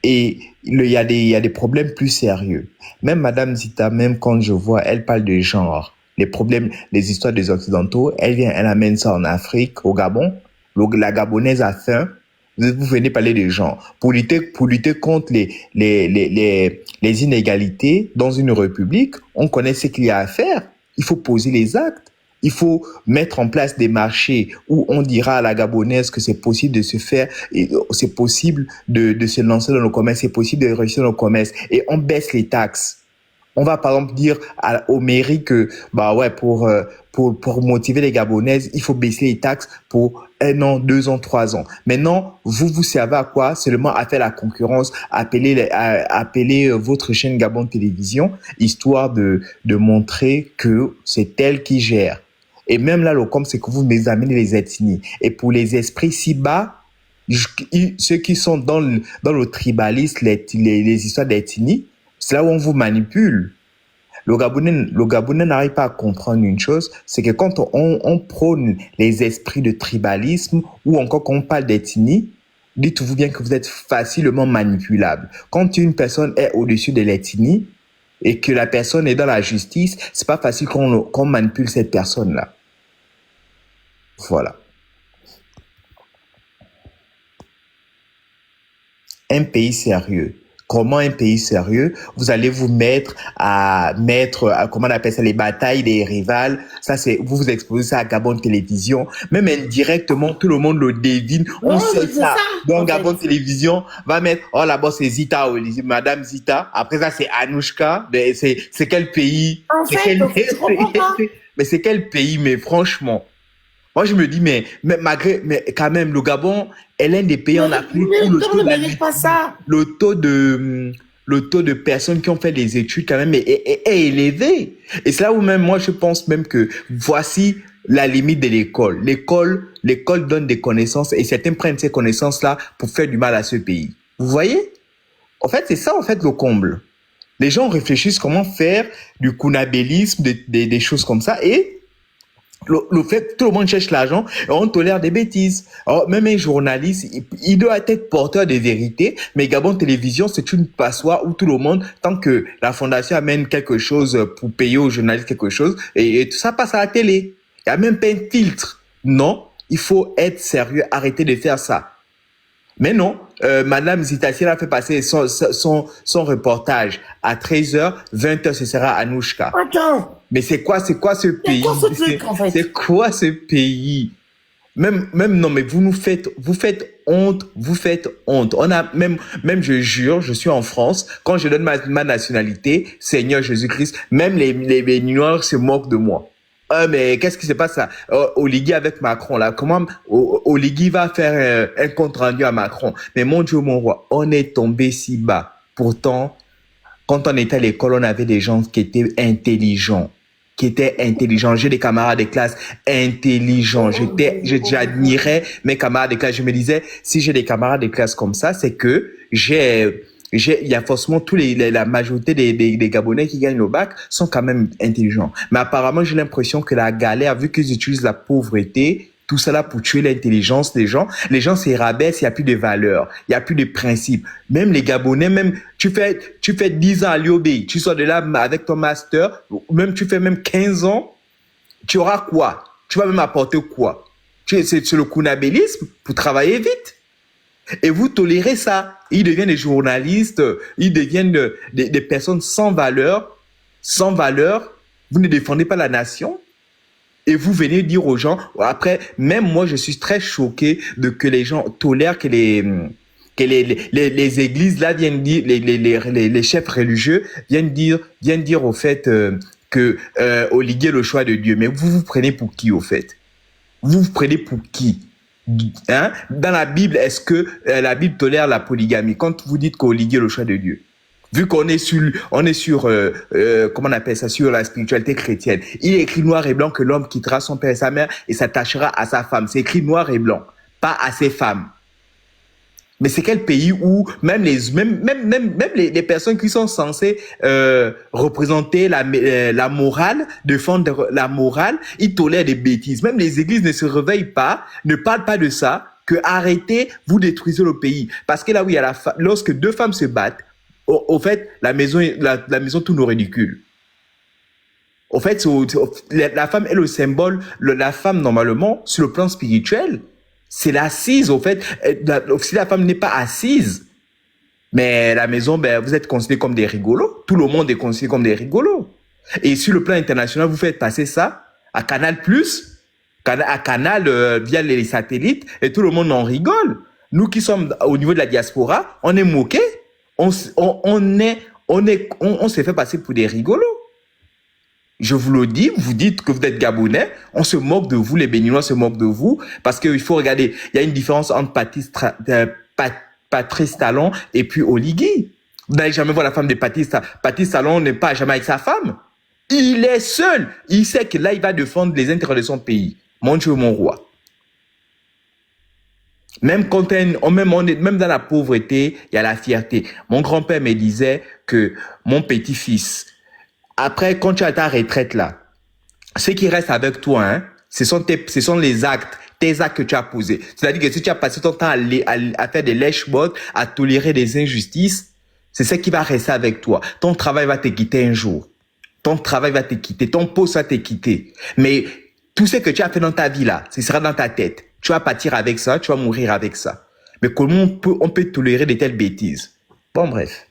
Et il y a des problèmes plus sérieux. Même Madame Zita, même quand je vois, elle parle de genre. Les problèmes, les histoires des Occidentaux, elle amène ça en Afrique, au Gabon. La Gabonaise a faim. Vous venez parler de genre. Pour lutter contre les inégalités dans une république, on connaît ce qu'il y a à faire. Il faut poser les actes. Il faut mettre en place des marchés où on dira à la Gabonaise que c'est possible de se faire, c'est possible de se lancer dans le commerce, c'est possible de réussir dans le commerce. Et on baisse les taxes. On va par exemple dire aux mairies que pour motiver les Gabonaises, il faut baisser les taxes pour 1 an, 2 ans, 3 ans. Maintenant, vous servez à quoi? Seulement à faire la concurrence, appeler votre chaîne Gabon Télévision, histoire de montrer que c'est elle qui gère. Et même là, le com, c'est que vous amenez les ethnies. Et pour les esprits si bas, ceux qui sont dans le tribalisme, les histoires d'ethnie, c'est là où on vous manipule. Le Gabonais n'arrive pas à comprendre une chose, c'est que quand on prône les esprits de tribalisme ou encore quand on parle d'ethnie, dites-vous bien que vous êtes facilement manipulable. Quand une personne est au-dessus de l'ethnie et que la personne est dans la justice, c'est pas facile qu'on manipule cette personne-là. Voilà. Un pays sérieux. Comment un pays sérieux, vous allez vous mettre à comment on appelle ça, les batailles des rivales. Ça, c'est, vous exposez ça à Gabon Télévision. Même indirectement, tout le monde le devine. On sait ça. Donc, Gabon Télévision va mettre, oh, là-bas, c'est Zita, Madame Zita. Après ça, c'est Anouchka. C'est quel pays? Mais c'est quel pays, mais franchement. Moi, je me dis, mais quand même, le Gabon est l'un des pays en Afrique où le taux de personnes qui ont fait des études quand même est élevé. Et c'est là où même, moi, je pense même que voici la limite de l'école. L'école donne des connaissances et certains prennent ces connaissances-là pour faire du mal à ce pays. Vous voyez? En fait, c'est ça, en fait, le comble. Les gens réfléchissent comment faire du kunabélisme, des choses comme ça et le fait que tout le monde cherche l'argent et on tolère des bêtises. Alors, même un journaliste, il doit être porteur de vérité, mais Gabon Télévision, c'est une passoire où tout le monde, tant que la fondation amène quelque chose pour payer aux journalistes quelque chose, et tout ça passe à la télé. Il n'y a même pas un filtre. Non, il faut être sérieux, arrêter de faire ça. Mais non, Madame Zitassi a fait passer son reportage à 13h, 20h, ce sera Anouchka. Attends. Mais c'est quoi ce pays? C'est quoi ce pays? Même, non, mais vous faites honte. Même, je jure, je suis en France. Quand je donne ma nationalité, Seigneur Jésus-Christ, même les Béninois se moquent de moi. Mais qu'est-ce qui se passe là? Oligui avec Macron, là. Comment Oligui va faire un compte rendu à Macron? Mais mon Dieu, mon roi, on est tombé si bas. Pourtant, quand on était à l'école, on avait des gens qui étaient intelligents. J'ai des camarades de classe intelligents. J'admirais mes camarades de classe. Je me disais, si j'ai des camarades de classe comme ça, c'est que il y a forcément la majorité des Gabonais qui gagnent le bac sont quand même intelligents. Mais apparemment, j'ai l'impression que la galère, vu qu'ils utilisent la pauvreté, tout ça là pour tuer l'intelligence des gens, les gens se rabaissent, il n'y a plus de valeurs, il n'y a plus de principes. Même les Gabonais, même, tu fais 10 ans à l'UOB, tu sors de là avec ton master, même tu fais même 15 ans, tu auras quoi? Tu vas même apporter quoi? C'est le kunabélisme pour travailler vite. Et vous tolérez ça. Ils deviennent des journalistes, ils deviennent des personnes sans valeur. Vous ne défendez pas la nation. Et vous venez dire aux gens, après, même moi, je suis très choqué de que les gens tolèrent que les églises là viennent dire, les chefs religieux viennent dire au fait que Oligui est le choix de Dieu. Mais vous prenez pour qui au fait? Vous prenez pour qui? Hein? Dans la Bible, est-ce que la Bible tolère la polygamie? Quand vous dites qu'Oligui est le choix de Dieu, vu qu'on est sur comment on appelle ça, sur la spiritualité chrétienne, il est écrit noir et blanc que l'homme quittera son père et sa mère et s'attachera à sa femme. C'est écrit noir et blanc, pas à ses femmes. Mais c'est quel pays où même les personnes qui sont censées représenter la morale, défendre la morale, ils tolèrent des bêtises. Même les églises ne se réveillent pas, ne parlent pas de ça, que arrêtez, vous détruisez le pays. Parce que là où il y a lorsque deux femmes se battent, au fait, la maison tourne au ridicule. Au fait, la femme est le symbole, la femme normalement, sur le plan spirituel, c'est l'assise, au fait. Si la femme n'est pas assise, mais la maison, vous êtes considérés comme des rigolos. Tout le monde est considéré comme des rigolos. Et sur le plan international, vous faites passer ça à Canal+, à Canal via les satellites, et tout le monde en rigole. Nous qui sommes au niveau de la diaspora, on est moqués. On s'est fait passer pour des rigolos. Je vous le dis, vous dites que vous êtes Gabonais, on se moque de vous, les Béninois se moquent de vous, parce qu'il faut regarder, il y a une différence entre Patrice Talon et puis Oligui. Vous n'allez jamais voir la femme de Patrice Talon n'est pas jamais avec sa femme. Il est seul. Il sait que là, il va défendre les intérêts de son pays. Mon Dieu, mon roi. Même même dans la pauvreté, il y a la fierté. Mon grand-père me disait que mon petit-fils, Après, quand tu as ta retraite là, ce qui reste avec toi, hein, ce sont les actes, tes actes que tu as posés. C'est-à-dire que si tu as passé ton temps à faire des lèche-bottes, à tolérer des injustices, c'est ce qui va rester avec toi. Ton travail va te quitter un jour. Ton travail va te quitter, ton poste va te quitter. Mais tout ce que tu as fait dans ta vie là, ce sera dans ta tête. Tu vas partir avec ça, tu vas mourir avec ça. Mais comment on peut tolérer de telles bêtises? Bon, bref.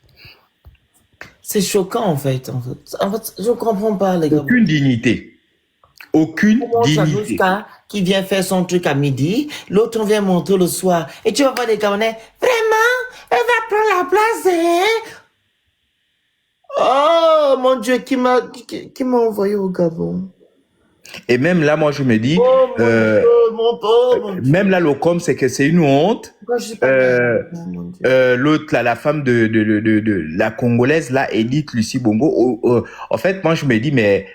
C'est choquant, en fait. En fait, je comprends pas, les gars. Aucune dignité. Aucune dignité. Chalouska qui vient faire son truc à midi, l'autre vient monter le soir. Et tu vas voir les Gabonais, vraiment, elle va prendre la place, hein? Oh, mon Dieu, qui m'a envoyé au Gabon? Et même là, moi, je me dis, Oh, mon Dieu, mon Dieu. même là, le com, c'est que c'est une honte. Pourquoi je suis pas bien? Oh, mon Dieu. L'autre, là, la femme de la Congolaise, là, Edith Lucie Bongo, en fait, moi, je me dis, mais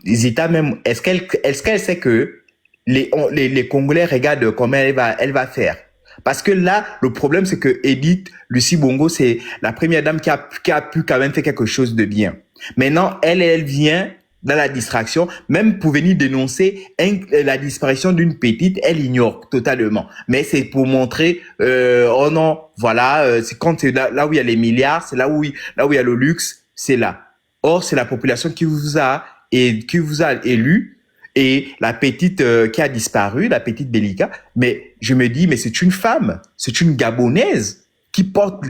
Zita, même, est-ce qu'elle sait que les Congolais regardent comment elle va faire? Parce que là, le problème, c'est que Edith Lucie Bongo, c'est la première dame qui a pu quand même faire quelque chose de bien. Maintenant, elle vient dans la distraction, même pour venir dénoncer la disparition d'une petite, elle ignore totalement. Mais c'est pour montrer, oh non, voilà, c'est quand c'est là où il y a les milliards, c'est là où il y a le luxe, c'est là. Or, c'est la population qui vous a élu. Et la petite qui a disparu, la petite Belika, mais je me dis, mais c'est une femme, c'est une Gabonaise qui porte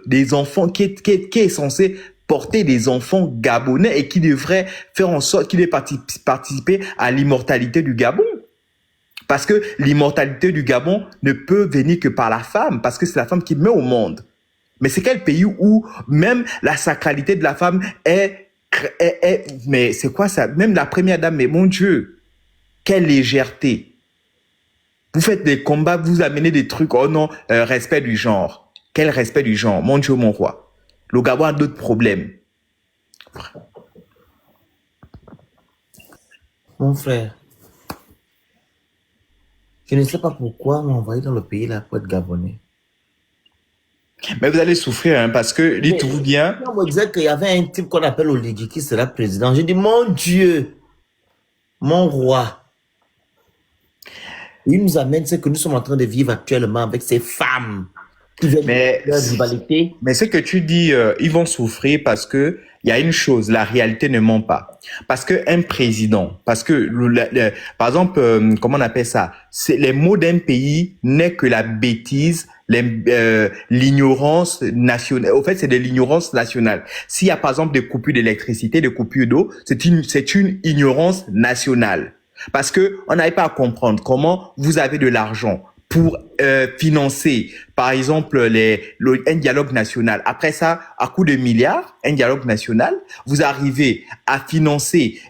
des enfants, qui est censée porter des enfants gabonais et qui devrait faire en sorte qu'il ait participer à l'immortalité du Gabon. Parce que l'immortalité du Gabon ne peut venir que par la femme, parce que c'est la femme qui met au monde. Mais c'est quel pays où même la sacralité de la femme mais c'est quoi ça? Même la première dame, mais mon Dieu, quelle légèreté. Vous faites des combats, vous amenez des trucs, oh non, respect du genre. Quel respect du genre? Mon Dieu, mon roi. Le Gabon a d'autres problèmes. Mon frère, je ne sais pas pourquoi on m'a envoyé dans le pays là pour être Gabonais. Mais vous allez souffrir, hein, parce que, dites-vous bien. On me disait qu'il y avait un type qu'on appelle Oligui qui sera président. J'ai dit, mon Dieu, mon roi. Il nous amène ce que nous sommes en train de vivre actuellement avec ces femmes qui viennent de leur rivalité. Mais ce que tu dis, ils vont souffrir parce que il y a une chose, la réalité ne ment pas. Parce que un président, parce que par exemple, comment on appelle ça? C'est les mots d'un pays n'est que la bêtise, l'ignorance nationale. Au fait, c'est de l'ignorance nationale. S'il y a par exemple des coupures d'électricité, des coupures d'eau, c'est une ignorance nationale. Parce que on n'arrive pas à comprendre comment vous avez de l'argent pour financer, par exemple, un dialogue national. Après ça, à coup de milliards, un dialogue national, vous arrivez à financer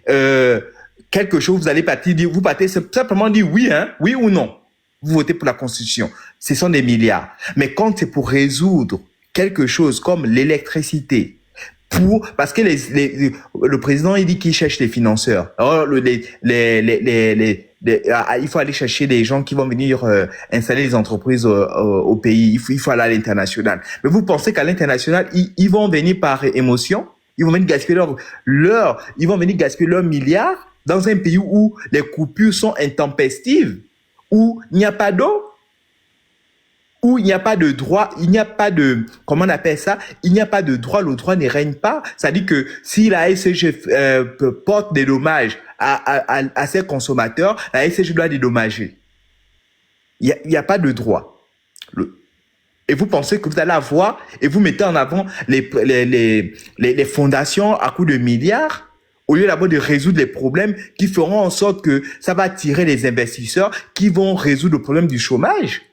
quelque chose, vous partez simplement dire oui, hein, oui ou non. Vous votez pour la Constitution. Ce sont des milliards. Mais quand c'est pour résoudre quelque chose comme l'électricité, parce que le président, il dit qu'il cherche les financeurs. Alors, il faut aller chercher des gens qui vont venir installer les entreprises au pays. Il faut aller à l'international. Mais vous pensez qu'à l'international, ils vont venir par émotion? Ils vont venir gaspiller ils vont venir gaspiller leurs milliards dans un pays où les coupures sont intempestives, où il n'y a pas d'eau, où il n'y a pas de droit, il n'y a pas de, comment on appelle ça, il n'y a pas de droit, le droit ne règne pas. Ça dit que si la SCG porte des dommages à ses consommateurs, la SCG doit dédommager. Il n'y a pas de droit. Et vous pensez que vous allez avoir, et vous mettez en avant les fondations à coups de milliards, au lieu d'abord de résoudre les problèmes qui feront en sorte que ça va attirer les investisseurs qui vont résoudre le problème du chômage.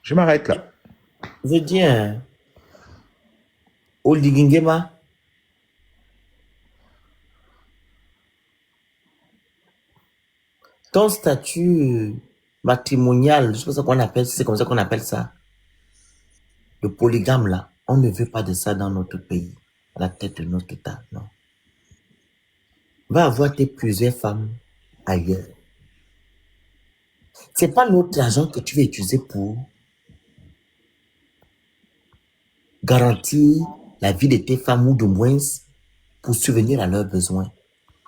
Je m'arrête là. Je dis, Oligingema, ton statut matrimonial, je sais pas qu'on appelle, c'est comme ça qu'on appelle ça, le polygame là, on ne veut pas de ça dans notre pays, à la tête de notre État, non. Va avoir tes plusieurs femmes ailleurs. C'est pas notre argent que tu vas utiliser pour garantir la vie de tes femmes ou de moins pour subvenir à leurs besoins.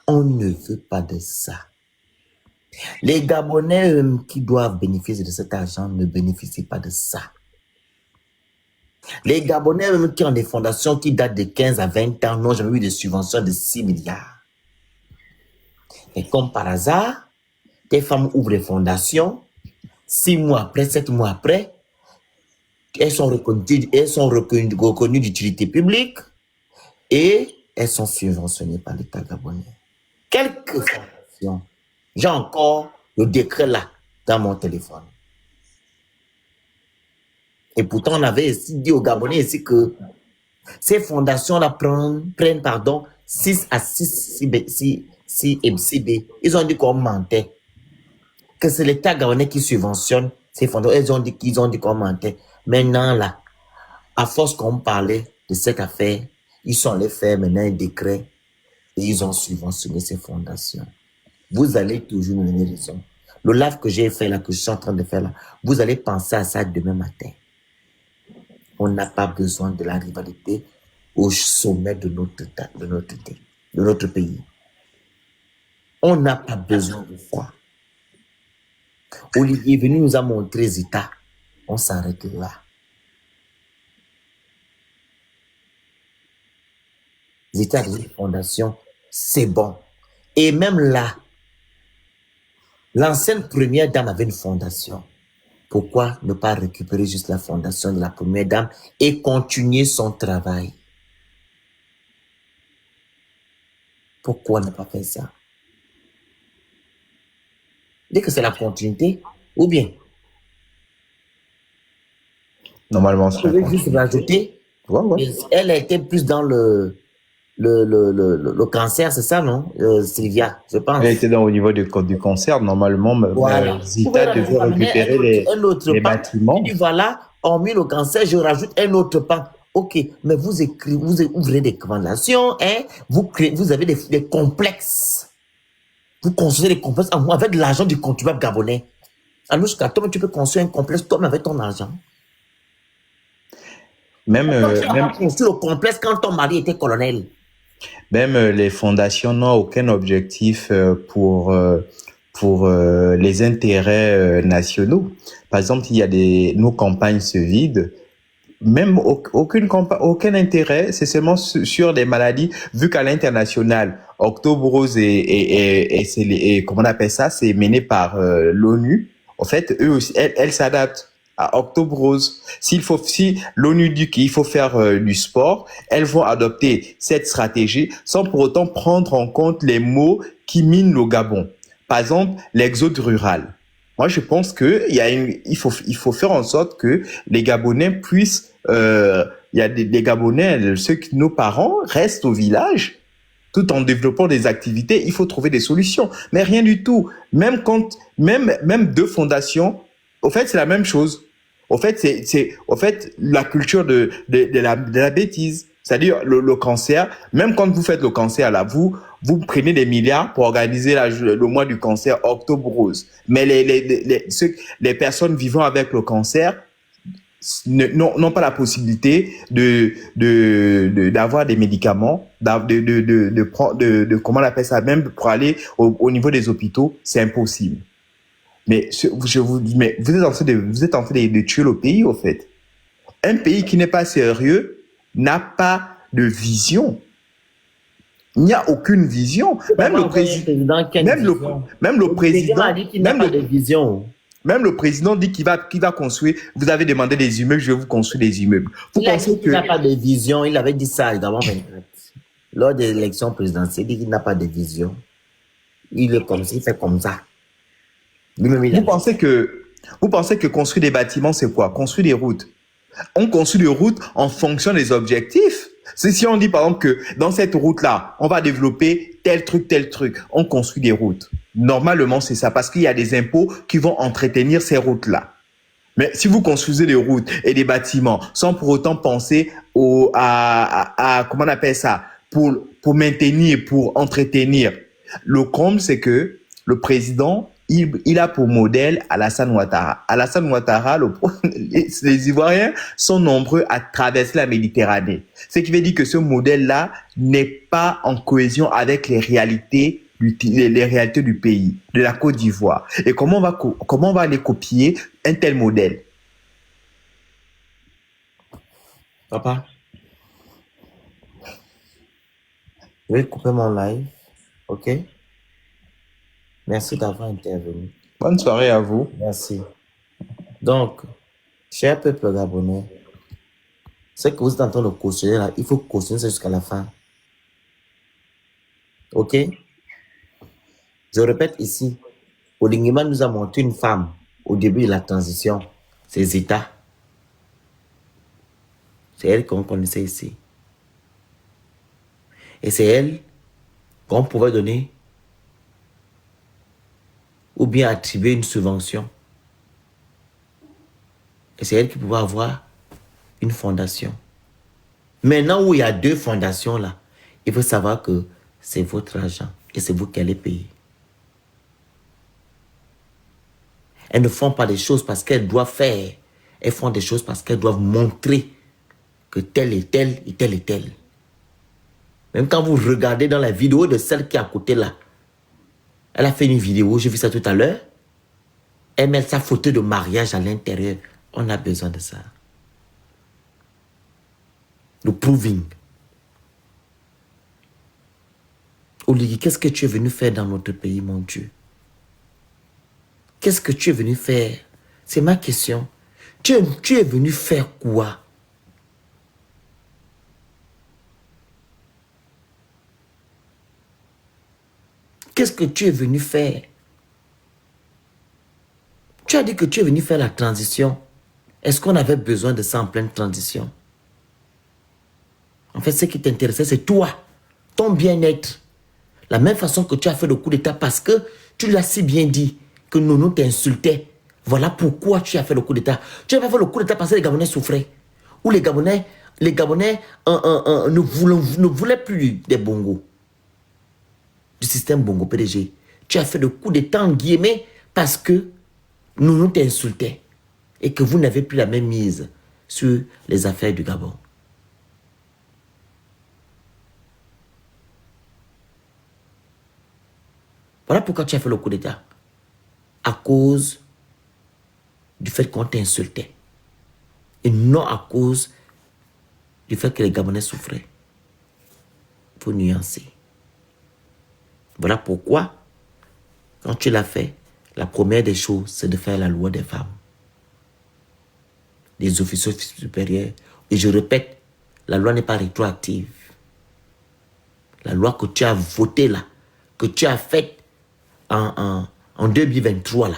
On ne veut pas de ça. Les Gabonais qui doivent bénéficier de cet argent ne bénéficient pas de ça. Les Gabonais qui ont des fondations qui datent de 15 à 20 ans n'ont jamais eu de subvention de 6 milliards. Et comme par hasard, des femmes ouvrent des fondations, 6 mois après, 7 mois après, elles sont reconnues d'utilité publique et elles sont subventionnées par l'État gabonais. Quelques fondations. J'ai encore le décret là, dans mon téléphone. Et pourtant, on avait dit aux Gabonais ici que ces fondations-là prennent 6 à 6 MCB. Ils ont dit qu'on mentait. Que c'est l'État gabonais qui subventionne ces fondations. Ils ont dit qu'on mentait. Maintenant, là, à force qu'on parlait de cette affaire, ils sont allés faire maintenant un décret et ils ont subventionné ces fondations. Vous allez toujours me donner raison. Le live que j'ai fait là, que je suis en train de faire là, vous allez penser à ça demain matin. On n'a pas besoin de la rivalité au sommet de notre pays. On n'a pas besoin de ça. Olivier est venu nous a montré les États. On s'arrête là. Les États de fondation, c'est bon. Et même là, l'ancienne première dame avait une fondation. Pourquoi ne pas récupérer juste la fondation de la première dame et continuer son travail? Pourquoi ne pas faire ça? Dès que c'est la continuité, ou bien? Normalement, Je vais juste rajouter, elle a été plus dans le cancer, c'est ça, non? Sylvia, je pense. Elle était au niveau du cancer, normalement, voilà. Zita devait récupérer les bâtiments. Et voilà, hormis le cancer, je rajoute un autre pan. Ok, mais vous ouvrez des fondations, hein, vous avez des complexes. Vous construisez des complexes avec de l'argent du contribuable gabonais. Alors jusqu'à toi, tu peux construire un complexe toi avec ton argent. Même construire le complexe quand ton mari était colonel. Même les fondations n'ont aucun objectif pour les intérêts nationaux. Par exemple, nos campagnes se vident. Même aucun intérêt, c'est seulement sur des maladies, vu qu'à l'international, Octobre Rose et comment on appelle ça, c'est mené par l'ONU. En fait, eux aussi, elles s'adaptent à Octobre Rose. Si l'ONU dit qu'il faut faire du sport, elles vont adopter cette stratégie sans pour autant prendre en compte les maux qui minent le Gabon. Par exemple, l'exode rural. Moi, je pense que il faut faire en sorte que les Gabonais puissent, il y a des Gabonais, nos parents restent au village, tout en développant des activités. Il faut trouver des solutions. Mais rien du tout. Même deux fondations, au fait, c'est la même chose. Au fait, c'est la culture de la bêtise. C'est-à-dire le cancer, même quand vous faites le cancer là, vous prenez des milliards pour organiser le mois du cancer Octobre Rose. Mais les personnes vivant avec le cancer n'ont pas la possibilité d'avoir des médicaments, de comment on appelle ça, même pour aller au niveau des hôpitaux, c'est impossible. Mais mais vous êtes en train de tuer le pays, au fait. Un pays qui n'est pas sérieux n'a pas de vision. Il n'y a aucune vision. Même le président dit qu'il va construire. Vous avez demandé des immeubles, je vais vous construire des immeubles. Il n'a pas de vision. Il avait dit ça avant 24. Lors de l'élection présidentielle, il dit qu'il n'a pas de vision. Il est comme ça, il fait comme ça. Vous pensez que construire des bâtiments, c'est quoi? Construire des routes. On construit des routes en fonction des objectifs. C'est si on dit par exemple que dans cette route-là, on va développer tel truc, on construit des routes. Normalement, c'est ça, parce qu'il y a des impôts qui vont entretenir ces routes-là. Mais si vous construisez des routes et des bâtiments sans pour autant penser comment on appelle ça, pour maintenir, pour entretenir, le comble, c'est que le président il a pour modèle Alassane Ouattara. Alassane Ouattara, les Ivoiriens sont nombreux à traverser la Méditerranée. Ce qui veut dire que ce modèle-là n'est pas en cohésion avec les réalités du pays, de la Côte d'Ivoire. Et comment on va aller copier un tel modèle? Papa, je vais couper mon live, ok? Merci d'avoir intervenu. Bonne soirée à vous. Merci. Donc, cher peuple gabonais, ce que vous êtes en train de cautionner là, il faut cautionner ça jusqu'à la fin. Ok? Je répète ici, Olinguema nous a montré une femme au début de la transition, ses états. C'est elle qu'on connaissait ici. Et c'est elle qu'on pouvait donner ou bien attribuer une subvention. Et c'est elle qui pouvait avoir une fondation. Maintenant où il y a 2 fondations là, il faut savoir que c'est votre argent et c'est vous qui allez payer. Elles ne font pas des choses parce qu'elles doivent faire. Elles font des choses parce qu'elles doivent montrer que tel et tel et tel et tel. Même quand vous regardez dans la vidéo de celle qui est à côté là, elle a fait une vidéo, j'ai vu ça tout à l'heure. Elle met sa photo de mariage à l'intérieur. On a besoin de ça. Le proving. Oligui, qu'est-ce que tu es venu faire dans notre pays, mon Dieu? Qu'est-ce que tu es venu faire? C'est ma question. Tu es venu faire quoi? Qu'est-ce que tu es venu faire? Tu as dit que tu es venu faire la transition. Est-ce qu'on avait besoin de ça en pleine transition? En fait, ce qui t'intéressait, c'est toi, ton bien-être. La même façon que tu as fait le coup d'État parce que tu lui as si bien dit que Nono t'insultait. Voilà pourquoi tu as fait le coup d'État. Tu n'as pas fait le coup d'État parce que les Gabonais souffraient. Ou les Gabonais ne voulaient plus des bongos. Du système bongo PDG. Tu as fait le coup d'État en guillemets parce que Nono t'insultait. Et que vous n'avez plus la même mise sur les affaires du Gabon. Voilà pourquoi tu as fait le coup d'État. À cause du fait qu'on t'insultait. Et non à cause du fait que les Gabonais souffraient. Il faut nuancer. Voilà pourquoi, quand tu l'as fait, la première des choses, c'est de faire la loi des femmes. Des officiers supérieurs. Et je répète, la loi n'est pas rétroactive. La loi que tu as votée là, que tu as faite en 2023 là,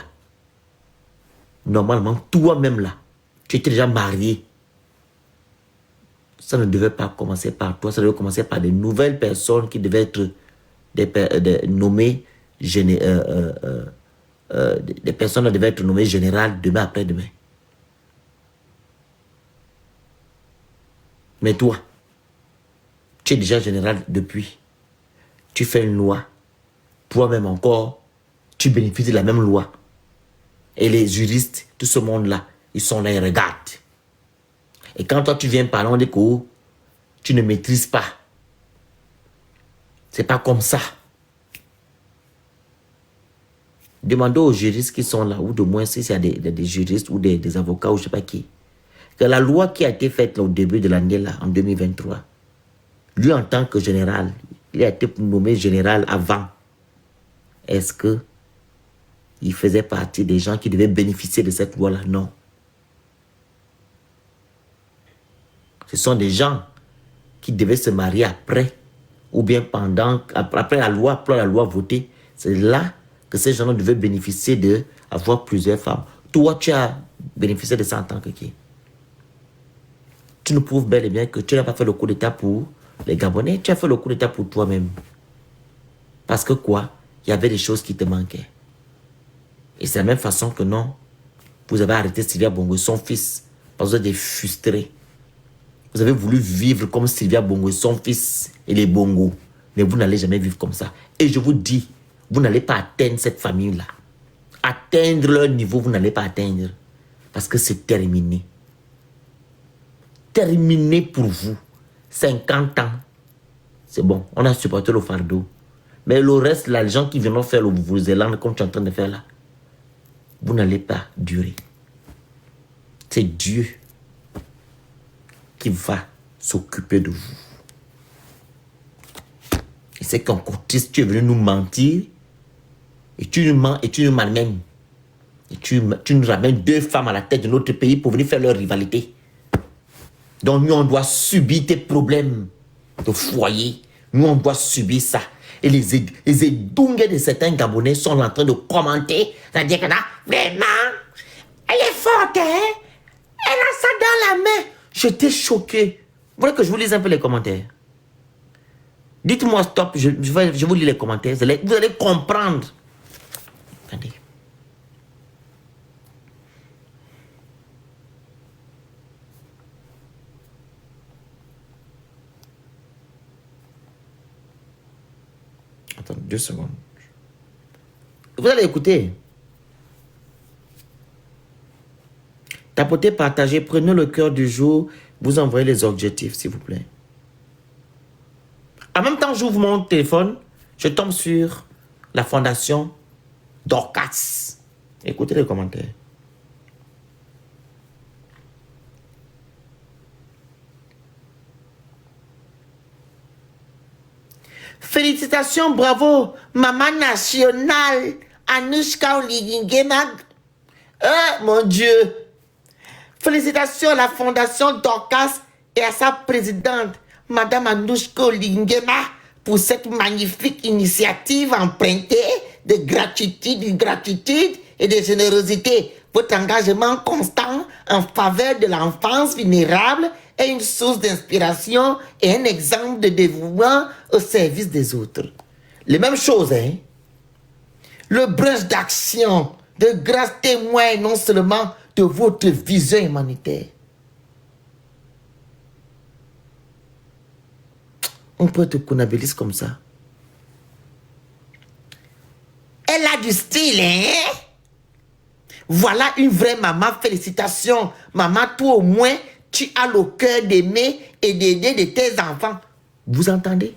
normalement, toi-même là, tu étais déjà marié. Ça ne devait pas commencer par toi, ça devait commencer par des nouvelles personnes qui devaient être nommées, des personnes devaient être nommées générales demain après-demain. Mais toi, tu es déjà général depuis. Tu fais une loi. Toi-même encore, tu bénéficies de la même loi. Et les juristes, tout ce monde-là, ils sont là, ils regardent. Et quand toi, tu viens parler, on dit que tu ne maîtrises pas. C'est pas comme ça. Demandez aux juristes qui sont là, ou de moins s'il y a des juristes ou des avocats ou je ne sais pas qui, que la loi qui a été faite là, au début de l'année, là, en 2023, lui en tant que général, il a été nommé général avant. Est-ce que il faisait partie des gens qui devaient bénéficier de cette loi-là? Non. Ce sont des gens qui devaient se marier après, ou bien pendant, après la loi votée. C'est là que ces gens-là devaient bénéficier d'avoir plusieurs femmes. Toi, tu as bénéficié de ça en tant que qui? Tu nous prouves bel et bien que tu n'as pas fait le coup d'État pour les Gabonais, tu as fait le coup d'État pour toi-même. Parce que quoi? Il y avait des choses qui te manquaient. Et c'est la même façon que non, vous avez arrêté Sylvia Bongo, son fils, parce que vous êtes des frustrés. Vous avez voulu vivre comme Sylvia Bongo, son fils et les Bongo. Mais vous n'allez jamais vivre comme ça. Et je vous dis, vous n'allez pas atteindre cette famille-là. atteindre leur niveau, vous n'allez pas atteindre. Parce que c'est terminé. Terminé pour vous. 50 ans. C'est bon, on a supporté le fardeau. Mais le reste, là, les gens qui viennent faire le Nouvelle-Zélande, comme tu es en train de faire là, vous n'allez pas durer. C'est Dieu qui va s'occuper de vous. Et c'est qu'encore triste, tu es venu nous mentir, et tu nous mens, et tu nous malmènes. Et tu nous ramènes 2 femmes à la tête de notre pays pour venir faire leur rivalité. Donc nous, on doit subir tes problèmes de foyer. Nous, on doit subir ça. Et les édungues de certains Gabonais sont en train de commenter. C'est-à-dire que là, vraiment, elle est forte, hein? Elle a ça dans la main. J'étais choqué. Vous voulez que je vous lise un peu les commentaires? Dites-moi stop, je vous lis les commentaires. Vous allez comprendre. Attendez. Attends, 2 secondes. Vous allez écouter. Tapotez, partagez, prenez le cœur du jour, vous envoyez les objectifs, s'il vous plaît. En même temps, j'ouvre mon téléphone, je tombe sur la fondation Dorcas. Écoutez les commentaires. Félicitations, bravo, maman nationale, Anushka Oligingema. Oh mon Dieu. Félicitations à la fondation Dorcas et à sa présidente, Madame Anushka Oligingema, pour cette magnifique initiative empruntée de gratitude et de générosité. Votre engagement constant en faveur de l'enfance vulnérable est une source d'inspiration et un exemple de dévouement au service des autres. Les mêmes choses, hein? Le brunch d'action, de grâce témoin non seulement de votre vision humanitaire. On peut être Konabilis comme ça. Elle a du style, hein? Voilà une vraie maman. Félicitations. Maman, toi au moins, tu as le cœur d'aimer et d'aider de tes enfants. Vous entendez?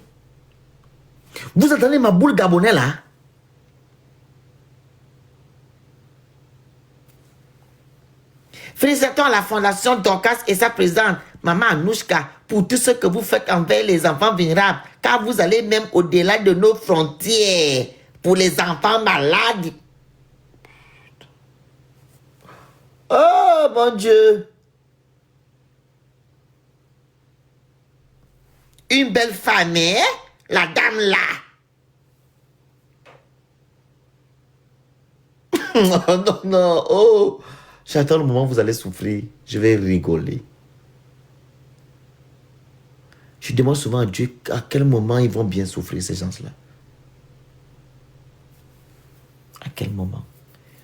Vous entendez ma boule gabonais là? Félicitations à la fondation Dorcas et sa présidente, Maman Anushka, pour tout ce que vous faites envers les enfants vulnérables, car vous allez même au-delà de nos frontières pour les enfants malades. Oh mon Dieu! Une belle femme, hein? La dame là. Oh non, non, oh! J'attends le moment où vous allez souffrir. Je vais rigoler. Je demande souvent à Dieu à quel moment ils vont bien souffrir, ces gens-là. À quel moment?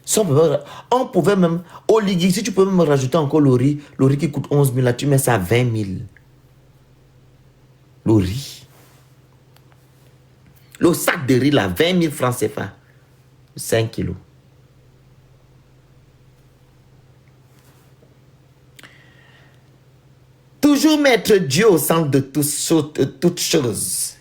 Si on pouvait même, au Ligi, si tu peux même rajouter encore le riz qui coûte 11 000, là, tu mets ça à 20 000. Le riz. Le sac de riz, là, 20 000 francs CFA. 5 kilos. Toujours mettre Dieu au centre de toutes choses.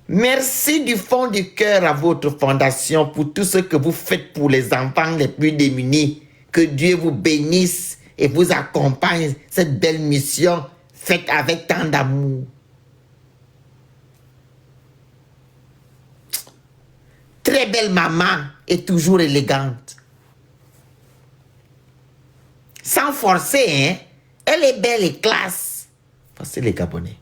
Merci du fond du cœur à votre fondation pour tout ce que vous faites pour les enfants les plus démunis. Que Dieu vous bénisse et vous accompagne cette belle mission faite avec tant d'amour. Très belle maman et toujours élégante. Sans forcer, hein? Elle est belle et classe. C'est les Gabonais.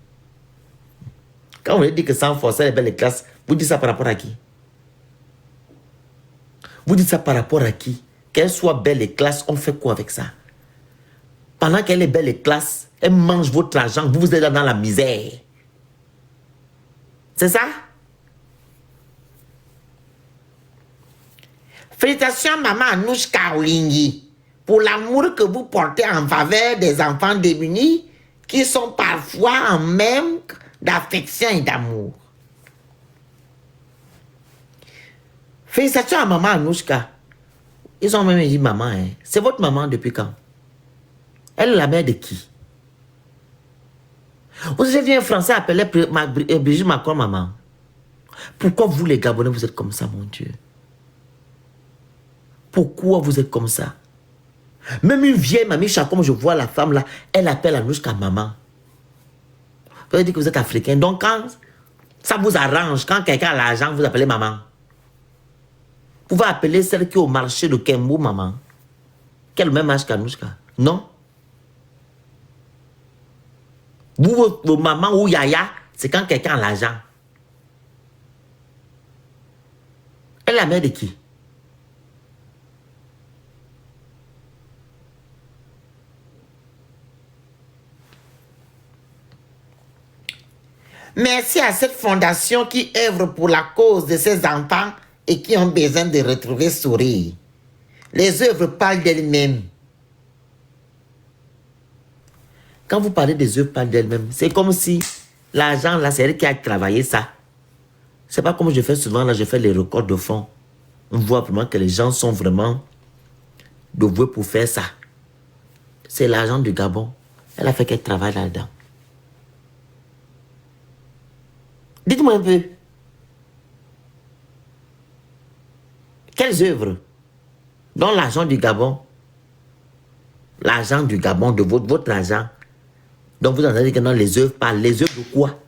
Quand vous dites que sans forcer, elle est belle et classe, vous dites ça par rapport à qui? Vous dites ça par rapport à qui? Qu'elle soit belle et classe, on fait quoi avec ça? Pendant qu'elle est belle et classe, elle mange votre argent, vous êtes là dans la misère. C'est ça? Félicitations, maman Anushka Olingi, pour l'amour que vous portez en faveur des enfants démunis qui sont parfois en manque d'affection et d'amour. Félicitations à maman Anouchka. Ils ont même dit maman. Hein. C'est votre maman depuis quand? Elle est la mère de qui? Vous avez vu un Français appeler Brigitte Macron maman. Pourquoi vous les Gabonais vous êtes comme ça, mon Dieu? Pourquoi vous êtes comme ça? Même une vieille mamie, comme je vois la femme là, elle appelle Anouchka maman. Vous avez dit que vous êtes africain. Donc quand ça vous arrange, quand quelqu'un a l'argent, vous appelez maman. Vous pouvez appeler celle qui est au marché de Kembo maman. Qui a le même âge qu'Anouchka. Non? Vous, vos mamans ou yaya, c'est quand quelqu'un a l'argent. Elle est la mère de qui? Merci à cette fondation qui œuvre pour la cause de ces enfants et qui ont besoin de retrouver sourire. Les œuvres parlent d'elles-mêmes. Quand vous parlez des œuvres parlent d'elles-mêmes, c'est comme si l'argent là, c'est elle qui a travaillé ça. C'est pas comme je fais souvent, là, je fais les records de fonds. On voit vraiment que les gens sont vraiment dévoués pour faire ça. C'est l'argent du Gabon. Elle a fait qu'elle travaille là-dedans. Dites-moi un peu. Quelles œuvres? Dans l'argent du Gabon. L'argent du Gabon, de votre argent. Donc vous entendez que dans les œuvres parlent. Les œuvres de quoi?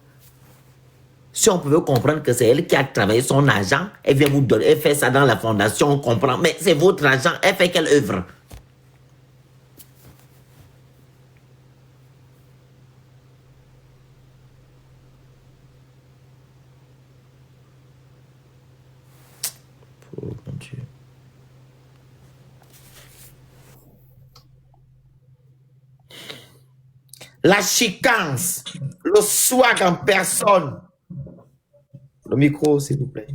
Si on pouvait comprendre que c'est elle qui a travaillé son argent, elle vient vous donner, elle fait ça dans la fondation, on comprend. Mais c'est votre argent, elle fait quelle œuvre? Oh mon Dieu. La chicance, le swag en personne. Le micro, s'il vous plaît.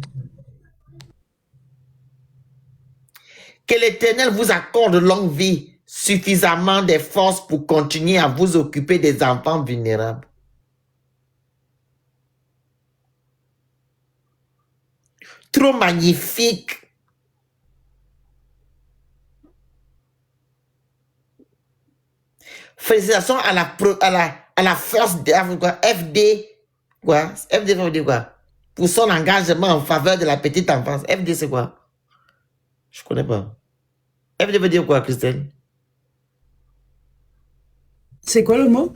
Que l'Éternel vous accorde longue vie, suffisamment de force pour continuer à vous occuper des enfants vulnérables. Trop magnifique. Félicitations à la First FD. Quoi? FD veut dire quoi? Pour son engagement en faveur de la petite enfance. FD, c'est quoi? Je connais pas. FD veut dire quoi, Christelle? C'est quoi le mot?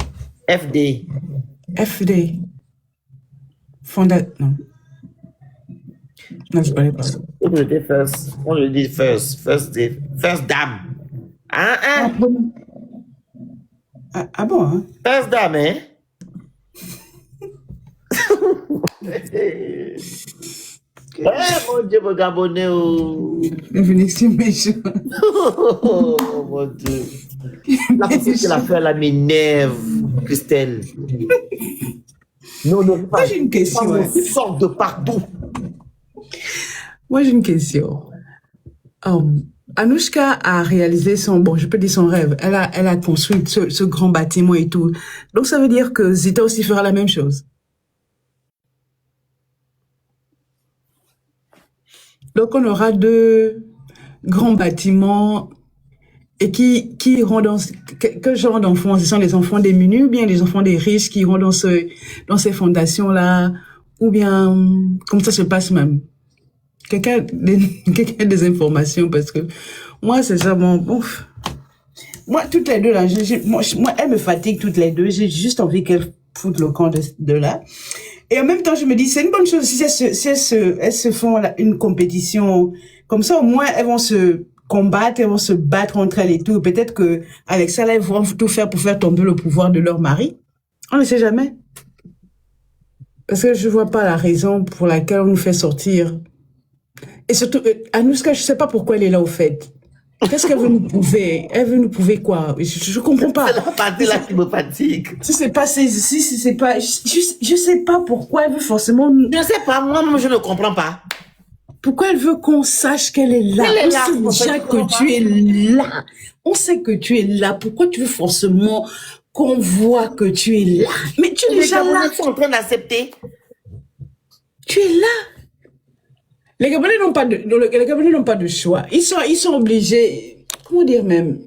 FD. FD. Non. Non, je ne connais pas. On le dit first. On le dit first. First dame. Hein? Ah bon, hein? First dame, hein? Mon Dieu, mon Gabonais. Bienvenue sur mes choses. Oh mon Dieu. La façon qu'elle a fait, elle m'énerve, Christelle. Non, pas. Moi, j'ai une question. Elle sort de partout. Moi, j'ai une question. Anouchka a réalisé son rêve. Elle a construit ce grand bâtiment et tout. Donc, ça veut dire que Zita aussi fera la même chose. Donc, on aura 2 grands bâtiments et qui iront quel genre d'enfants? Ce sont les enfants démunis ou bien les enfants des riches qui iront dans ces fondations-là? Ou bien, comment ça se passe même? Quelqu'un a des informations parce que moi, c'est ça, ouf. Moi, toutes les deux, là, moi, elle me fatigue toutes les deux. J'ai juste envie qu'elle foute le camp de là. Et en même temps, je me dis, c'est une bonne chose si elles se font une compétition comme ça. Au moins, elles vont se combattre, elles vont se battre entre elles et tout. Peut-être que avec ça, là, elles vont tout faire pour faire tomber le pouvoir de leur mari. On ne sait jamais. Parce que je vois pas la raison pour laquelle on nous fait sortir. Et surtout, Anouchka, je sais pas pourquoi elle est là au fait. Qu'est-ce qu'elle veut nous prouver? Elle veut nous prouver quoi? Je comprends pas. C'est la partie là qui me fatigue. Si c'est pas, je sais pas pourquoi elle veut forcément nous... Je sais pas, moi-même je ne comprends pas. Pourquoi elle veut qu'on sache qu'elle est là? Elle est là, on sait déjà que tu es là. On sait que tu es là. Pourquoi tu veux forcément qu'on voit que tu es là? Mais tu es déjà là. Les gens sont en train d'accepter. Tu es là. Les Gabonais n'ont pas de choix. Ils sont obligés, comment dire même,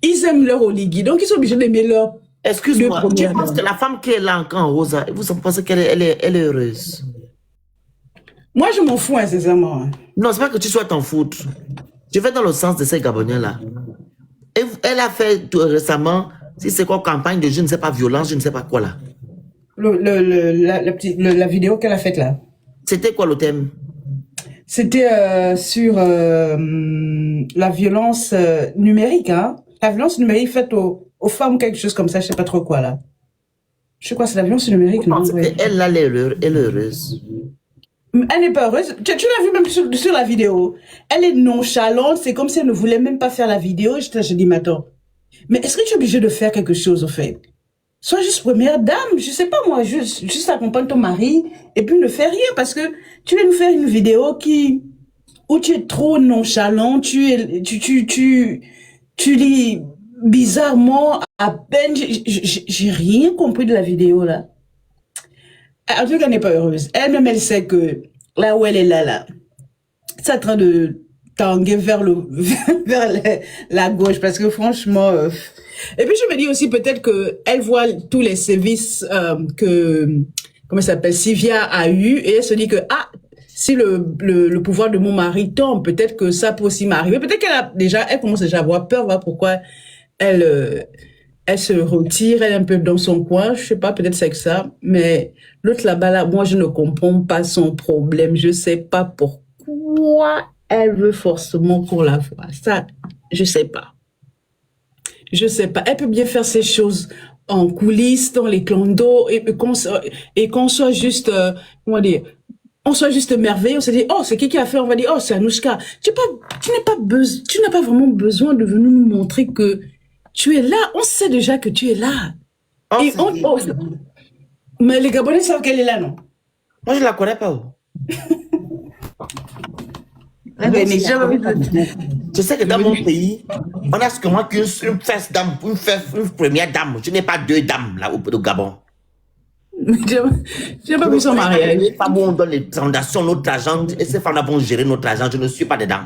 ils aiment leur oligui, donc ils sont obligés d'aimer leur. Excuse-moi, tu penses que la femme qui est là encore en rose, vous pensez qu'elle est heureuse? Moi, je m'en fous, sincèrement. Non, c'est pas que tu sois t'en foutre. Je vais dans le sens de ces Gabonais-là. Elle a fait récemment, si c'est quoi, campagne de je ne sais pas, violence, je ne sais pas quoi là. La vidéo qu'elle a faite là. C'était quoi le thème? C'était sur la violence numérique, hein. La violence numérique faite aux femmes, quelque chose comme ça, je sais pas trop quoi là. Je sais quoi, c'est la violence numérique, non? Ouais. Elle est heureuse. Elle n'est pas heureuse. Tu l'as vu même sur la vidéo. Elle est nonchalante, c'est comme si elle ne voulait même pas faire la vidéo. Je dis, mais attends, mais est-ce que tu es obligé de faire quelque chose au fait? Sois juste première dame, je sais pas moi, juste accompagne ton mari et puis ne fais rien parce que tu viens nous faire une vidéo où tu es trop nonchalant, tu lis bizarrement à peine, j'ai rien compris de la vidéo là. En tout cas, elle n'est pas heureuse. Elle-même, elle sait que là où elle est là, c'est en train de tanguer vers la gauche parce que franchement. Et puis je me dis aussi peut-être que elle voit tous les services comment ça s'appelle, Sylvia a eu et elle se dit que si le pouvoir de mon mari tombe, peut-être que ça peut aussi m'arriver. Peut-être elle commence déjà à avoir peur. Voilà pourquoi elle se retire, elle est un peu dans son coin, je sais pas, peut-être c'est que ça, mais l'autre là-bas, là, moi je ne comprends pas son problème, je sais pas pourquoi elle veut forcément qu'on la voie, ça, je sais pas. Je sais pas, elle peut bien faire ces choses en coulisses, dans les clandos, et qu'on soit juste, comment dire, on soit juste merveilleux, on se dit, oh, c'est qui a fait, on va dire, oh, c'est Anouchka. Tu n'as pas vraiment besoin de venir nous montrer que tu es là, on sait déjà que tu es là. Mais les Gabonais savent qu'elle est là, non? Moi, je ne la connais pas. Je sais que dans mon pays, on a ce que moi qu'une first dame, une première dame. Je n'ai pas deux dames là au Gabon. Je n'ai pas vu son mariage. Les femmes où on donne les fondations, notre argent, et ces femmes vont gérer notre argent. Je ne suis pas dedans.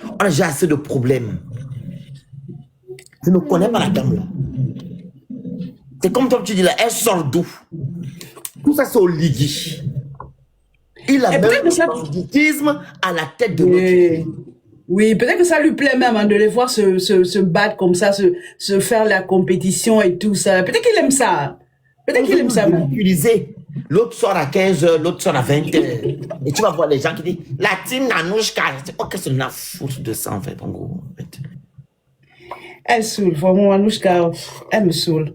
On a déjà assez de problèmes. Je ne connais pas la dame là. C'est comme toi tu dis là, elle sort d'où? Tout ça c'est au ligi. Il a même le banditisme à la tête de l'autre. Oui, peut-être que ça lui plaît même de les voir se battre comme ça, se faire la compétition et tout ça. Peut-être qu'il aime ça. Peut-être qu'il aime ça même. L'autre sort à 15h, l'autre sort à 20h. Et tu vas voir les gens qui disent la team Nanouchka. Oh, qu'est-ce qu'on a foutu de ça en fait, en gros. En fait. Elle saoule, vraiment, Anouchka, elle me saoule.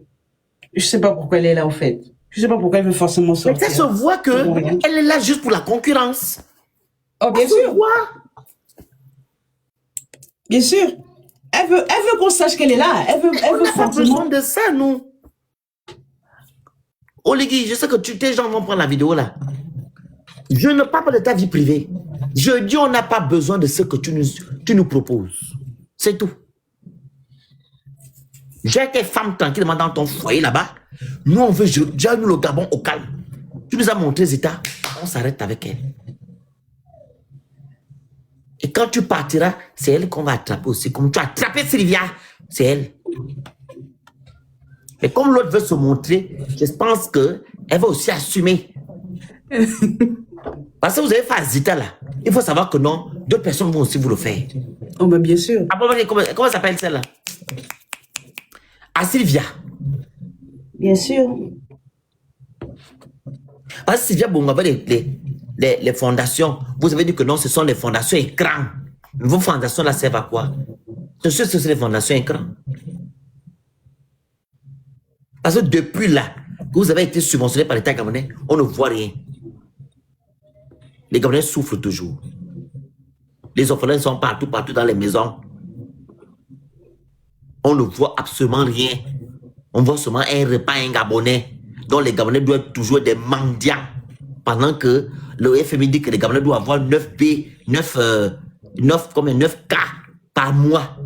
Je sais pas pourquoi elle est là, en fait. Je sais pas pourquoi elle veut forcément sortir. Mais ça se voit que elle est là juste pour la concurrence. Oh, bien sûr. Bien sûr. Elle veut qu'on sache qu'elle est là. Elle veut forcément. Besoin de ça, nous. Oligui, je sais que tes gens vont prendre la vidéo là. Je ne parle pas de ta vie privée. Je dis on n'a pas besoin de ce que tu nous proposes. C'est tout. J'ai tes femmes tranquillement dans ton foyer là-bas. Nous, on veut déjà nous le Gabon au calme. Tu nous as montré les états, on s'arrête avec elle. Et quand tu partiras, c'est elle qu'on va attraper aussi. Comme tu as attrapé Sylvia, c'est elle. Mais comme l'autre veut se montrer, je pense qu'elle va aussi assumer. Parce que vous avez fait Azita là. Il faut savoir que non, d'autres personnes vont aussi vous le faire. Oh, ben bien sûr. Ah, comment s'appelle celle-là? À Sylvia. Bien sûr. Parce que Sylvia Bongo, les fondations, vous avez dit que non, ce sont les fondations écran. Vos fondations là servent à quoi? Ce sont les fondations écran. Parce que depuis là, que vous avez été subventionné par l'État gabonais, on ne voit rien. Les Gabonais souffrent toujours. Les orphelins sont partout dans les maisons. On ne voit absolument rien. On voit seulement un repas, un Gabonais, dont les Gabonais doivent être toujours des mendiants. Pendant que le FMI dit que les Gabonais doivent avoir 9 K par mois.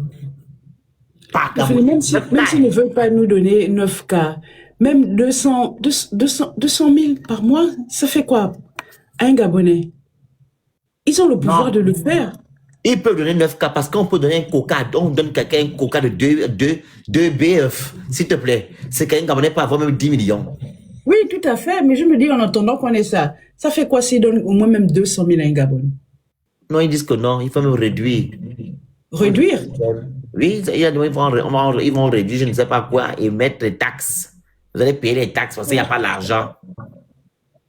Même s'ils ne veulent pas nous donner 9K, même 200 000 par mois, ça fait quoi? Un Gabonais. Ils ont le pouvoir Non. de le faire. Ils peuvent donner 9K parce qu'on peut donner un coca. On donne quelqu'un un coca de 2 BF, s'il te plaît. C'est quelqu'un qui peut avoir même 10 millions. Oui, tout à fait. Mais je me dis, en attendant qu'on ait ça, ça fait quoi s'ils donnent au moins même 200 000 à un Gabon? Non, ils disent que non, il faut même réduire. Réduire? Oui, ils vont réduire, je ne sais pas quoi, et mettre les taxes. Vous allez payer les taxes parce qu'il n'y a pas l'argent.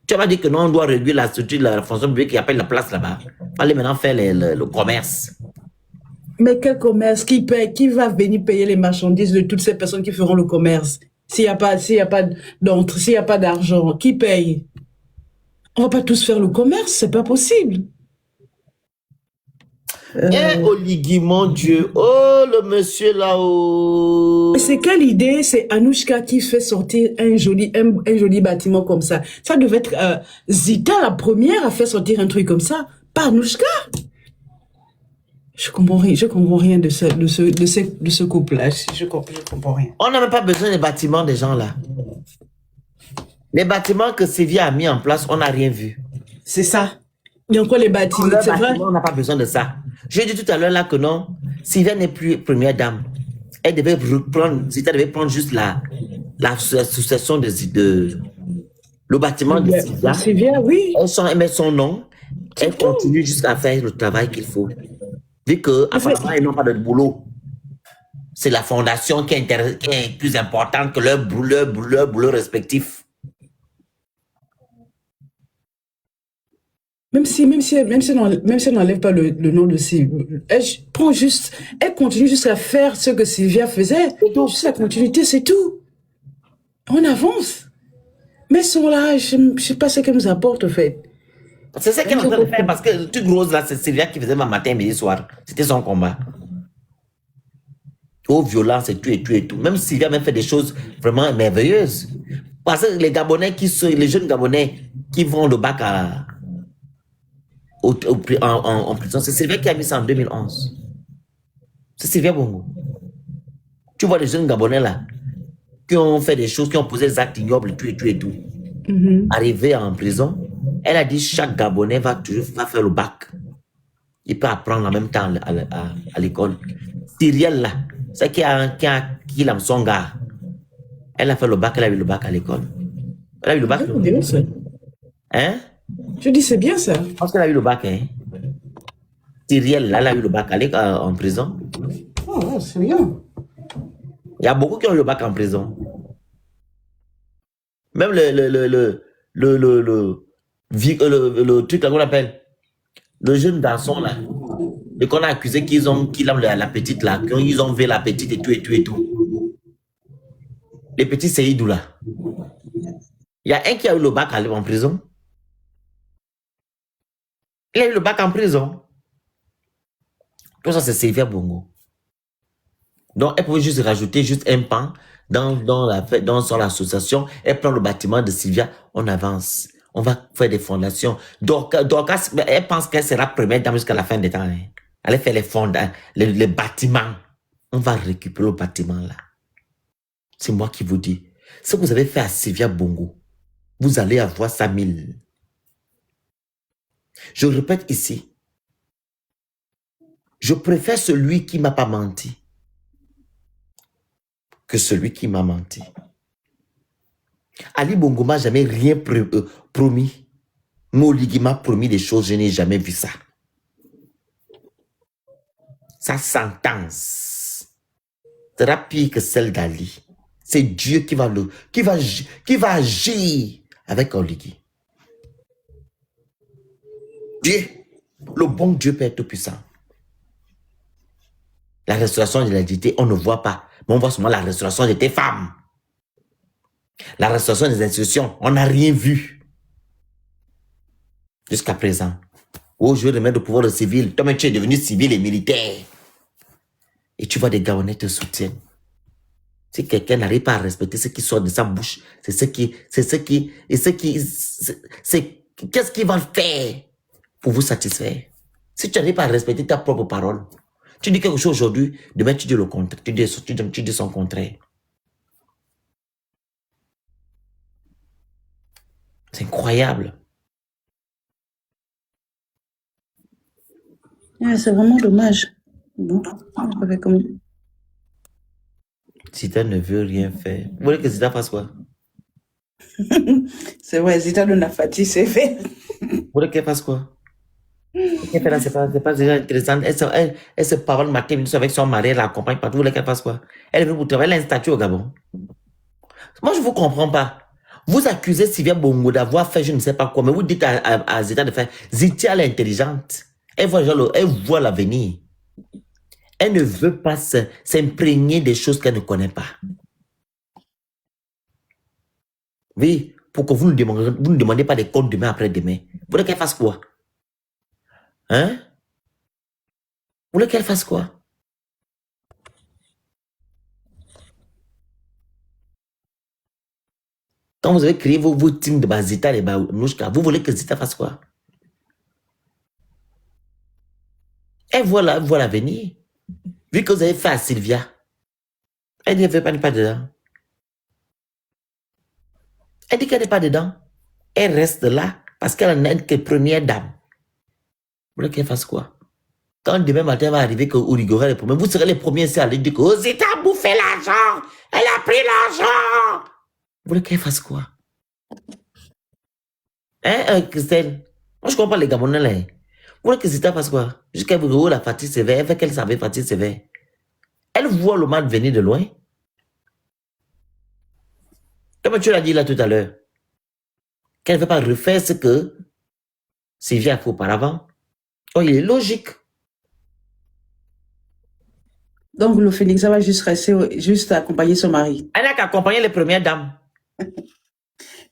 Tu vas dire que non, on doit réduire la structure de la fonction publique qui appelle la place là-bas. Il fallait maintenant faire le commerce. Mais quel commerce? Qui paye? Qui va venir payer les marchandises de toutes ces personnes qui feront le commerce? S'il n'y a pas d'entrée, s'il n'y a pas d'argent, qui paye? On va pas tous faire le commerce, c'est pas possible. Eh, Oligui, mon Dieu. Oh, le monsieur là-haut. C'est quelle idée? C'est Anouchka qui fait sortir un joli bâtiment comme ça. Ça devait être Zita la première à faire sortir un truc comme ça. Pas Anouchka. Je comprends rien de ce couple-là. Je comprends rien. On n'a même pas besoin des bâtiments des gens là. Les bâtiments que Sylvia a mis en place, on n'a rien vu. C'est ça. Il y a encore les bâtiments, c'est vrai. On n'a pas besoin de ça. J'ai dit tout à l'heure là que non, Sylvia n'est plus première dame. Elle devait prendre juste la succession de le bâtiment de Sylvia. Sylvia, oui. Elle met son nom. Elle continue jusqu'à faire le travail qu'il faut. Vu qu'apparemment, ils n'ont pas de boulot. C'est la fondation qui est plus importante que leur boulot respectif. Même si elle n'enlève pas le nom de Sylvia, elle continue juste à faire ce que Sylvia faisait. Juste la continuité, c'est tout. On avance. Mais ils sont là, je ne sais pas ce qu'elle nous apporte, en fait. C'est ça qu'elle est en train de faire parce que le truc rose là, c'est Sylvia qui faisait ma matin, midi, soir. C'était son combat. Oh, violence et tout et tout et tout. Même Sylvia même fait des choses vraiment merveilleuses. Parce que les jeunes Gabonais qui vont le bac en prison, c'est Sylvia qui a mis ça en 2011. C'est Sylvia Bongo. Tu vois les jeunes Gabonais là, qui ont fait des choses, qui ont posé des actes ignobles et tout et tout et tout. Arrivé en prison, elle a dit chaque Gabonais va faire le bac. Il peut apprendre en même temps à l'école. Cyrielle là, c'est qui a son gars. Elle a fait le bac, elle a eu le bac à l'école. Elle a eu le bac. C'est bien ça. Hein? Je dis c'est bien ça. Je pense qu'elle a eu le bac. Hein? Cyrielle là, elle a eu le bac en prison. Oh, c'est bien. Il y a beaucoup qui ont eu le bac en prison. Même le truc qu'on appelle le jeune garçon là, et qu'on a accusé qu'il a la petite là, qu'ils ont vu la petite et tout et tout et tout. Les petits Seydou là. Il y a un qui a eu le bac en prison. Il a eu le bac en prison. Tout ça, c'est Sylvia Bongo. Donc, elle pouvait juste rajouter juste un pan dans son association. Elle prend le bâtiment de Sylvia, on avance. On va faire des fondations. Donc, elle pense qu'elle sera première dame jusqu'à la fin des temps. Hein. Elle fait les bâtiments. On va récupérer le bâtiment là. C'est moi qui vous dis. Ce que vous avez fait à Sylvia Bongo, vous allez avoir 100 000. Je répète ici. Je préfère celui qui ne m'a pas menti que celui qui m'a menti. Ali Bongo m'a jamais rien promis. Oligui m'a promis des choses, je n'ai jamais vu ça. Sa sentence sera pire que celle d'Ali. C'est Dieu qui va agir avec Oligui. Dieu, le bon Dieu Père Tout-Puissant. La restauration de l'identité, on ne voit pas. Mais on voit seulement la restauration de tes femmes. La restauration des institutions, on n'a rien vu. Jusqu'à présent. Oh, je veux remettre le pouvoir au civil. Toi, tu es devenu civil et militaire. Et tu vois des Gabonais te soutiennent. Si quelqu'un n'arrive pas à respecter ce qui sort de sa bouche, qu'est-ce qu'il va faire pour vous satisfaire? Si tu n'arrives pas à respecter ta propre parole, tu dis quelque chose aujourd'hui, demain tu dis le contraire, tu dis son contraire. C'est incroyable. Ouais, c'est vraiment dommage. Bon, ça fait comme... Zita ne veut rien faire. Vous voulez que Zita fasse quoi? C'est vrai, Zita de Nafati, c'est fait. Vous voulez qu'elle fasse quoi? Qu'elle fait là, c'est pas déjà intéressant. Elle se parle matin, midi avec son mari, elle l'accompagne partout. Vous voulez qu'elle fasse quoi? Elle veut vous travailler, elle a un statut au Gabon. Moi, je ne vous comprends pas. Vous accusez Sylvia Bongo d'avoir fait je ne sais pas quoi, mais vous dites à Zita de faire. Zita, elle est intelligente. Elle voit l'avenir. Elle ne veut pas s'imprégner des choses qu'elle ne connaît pas. Oui, pour que vous ne demandez pas des comptes demain après-demain. Vous voulez qu'elle fasse quoi? Hein? Vous voulez qu'elle fasse quoi? Quand vous avez créé vos teams de Zita et Nouchka, vous voulez que Zita fasse quoi? Elle voit l'avenir. Vu que vous avez fait à Sylvia, elle ne veut pas dedans. Elle dit qu'elle n'est pas dedans. Elle reste là parce qu'elle n'est que première dame. Vous voulez qu'elle fasse quoi? Quand demain matin va arriver que Ourigo est le premier, vous serez les premiers à aller dire que oh, Zita a bouffé l'argent. Elle a pris l'argent. Vous voulez qu'elle fasse quoi? Hein, Christelle? Moi, je comprends les Gabonais là. Vous voulez que Zita fasse quoi? Jusqu'à vous la fatigue sévère, elle fait qu'elle savait fatigue sévère. Elle voit le mal venir de loin. Comme tu l'as dit là tout à l'heure, qu'elle ne veut pas refaire ce que Sylvia a fait auparavant. Oh, il est logique. Donc, le Phénix, ça va juste rester, juste accompagner son mari. Elle n'a qu'à accompagner les premières dames.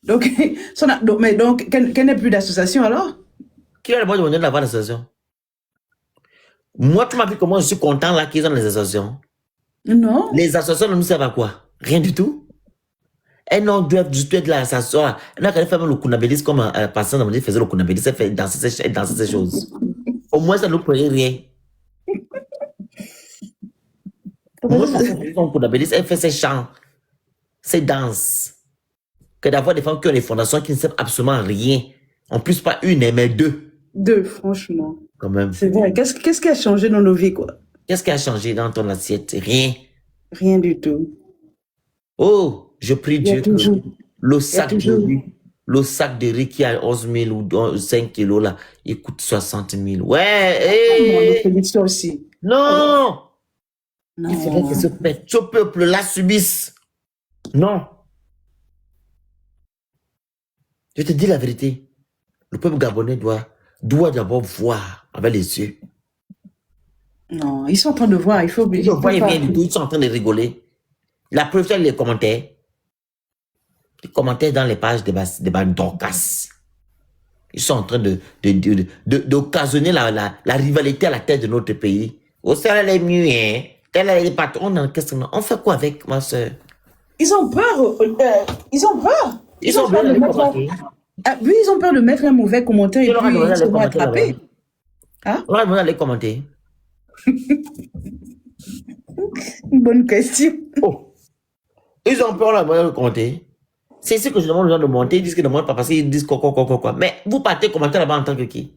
Donc, qu'elle n'ait plus d'association alors? Qui a le droit de donner d'avoir l'association? Moi, tu m'as vu comment je suis content là qu'ils ont les associations. Non. Les associations ne nous servent à quoi? Rien du tout. Elles n'ont dû juste être là, l'association. Elle n'a qu'à faire le kunabélis comme un patient dans le faisait le kunabélis, elle fait danser ces choses. Au moins, ça ne nous prenait rien. Moi, ça fait son kunabélis, elle fait ses chants, ses danses. Que d'avoir des femmes qui ont des fondations qui ne servent absolument à rien. En plus, pas une, mais deux. Deux, franchement. Quand même. C'est vrai. Qu'est-ce qui a changé dans nos vies, quoi? Qu'est-ce qui a changé dans ton assiette? Rien. Rien du tout. Oh, je prie Dieu que le sac de toujours... riz, le sac de riz qui a 11 000 ou 5 kilos là, il coûte 60 000. Ouais, Félix aussi. Non! Non. Il faudrait que ce peuple-là subisse. Non. Je te dis la vérité. Le peuple gabonais doit d'abord voir avec les yeux. Non, ils sont en train de voir. Il faut oublier. Ils sont en train de rigoler. La preuve, c'est les commentaires. Les commentaires dans les pages des Bandorcas. Ils sont en train d'occasionner la rivalité à la tête de notre pays. Oh, ça, elle est mieux, hein. Elle est patron. On fait quoi avec ma soeur? Ils ont peur. Ils ont peur. Ils ont peur de commenter. Oui, ils ont peur de mettre un mauvais commentaire et puis ils se vont attraper. Hein? On va aller commenter. Une bonne question. Oh. Ils ont peur de commenter. C'est ce que je demande aux gens de monter. Ils disent qu'ils ne montent pas parce qu'ils disent quoi. Mais vous partez commenter là-bas en tant que qui?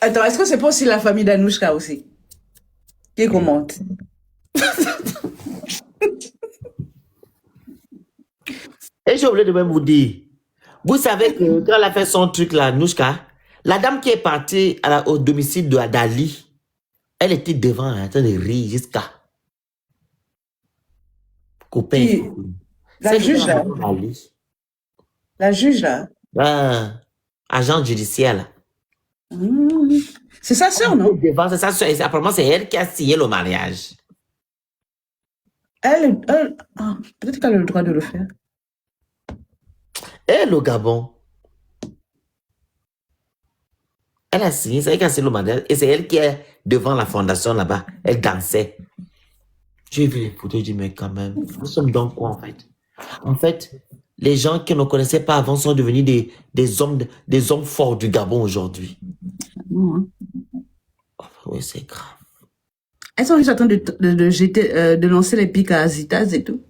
Attends, est-ce que c'est pas aussi la famille d'Anouchka aussi qui commente? Et j'ai oublié de même vous dire, vous savez que quand elle a fait son truc là, Nouchka, la dame qui est partie au domicile de Adali, elle était devant en train de rire jusqu'à copain. La juge là. La juge là. Ah, agent judiciaire là. C'est sa soeur, non? C'est sa soeur. Apparemment, c'est elle qui a signé le mariage. Peut-être qu'elle a le droit de le faire. Et le Gabon, elle a signé, c'est elle qui a signé le mariage. Et c'est elle qui est devant la fondation là-bas. Elle dansait. J'ai vu les photos, je dis, mais quand même, nous sommes donc quoi en fait? En fait, les gens qui ne connaissaient pas avant sont devenus des hommes forts du Gabon aujourd'hui. Oh, oui, c'est grave. Elles sont juste en train de lancer les pics à Zita et tout.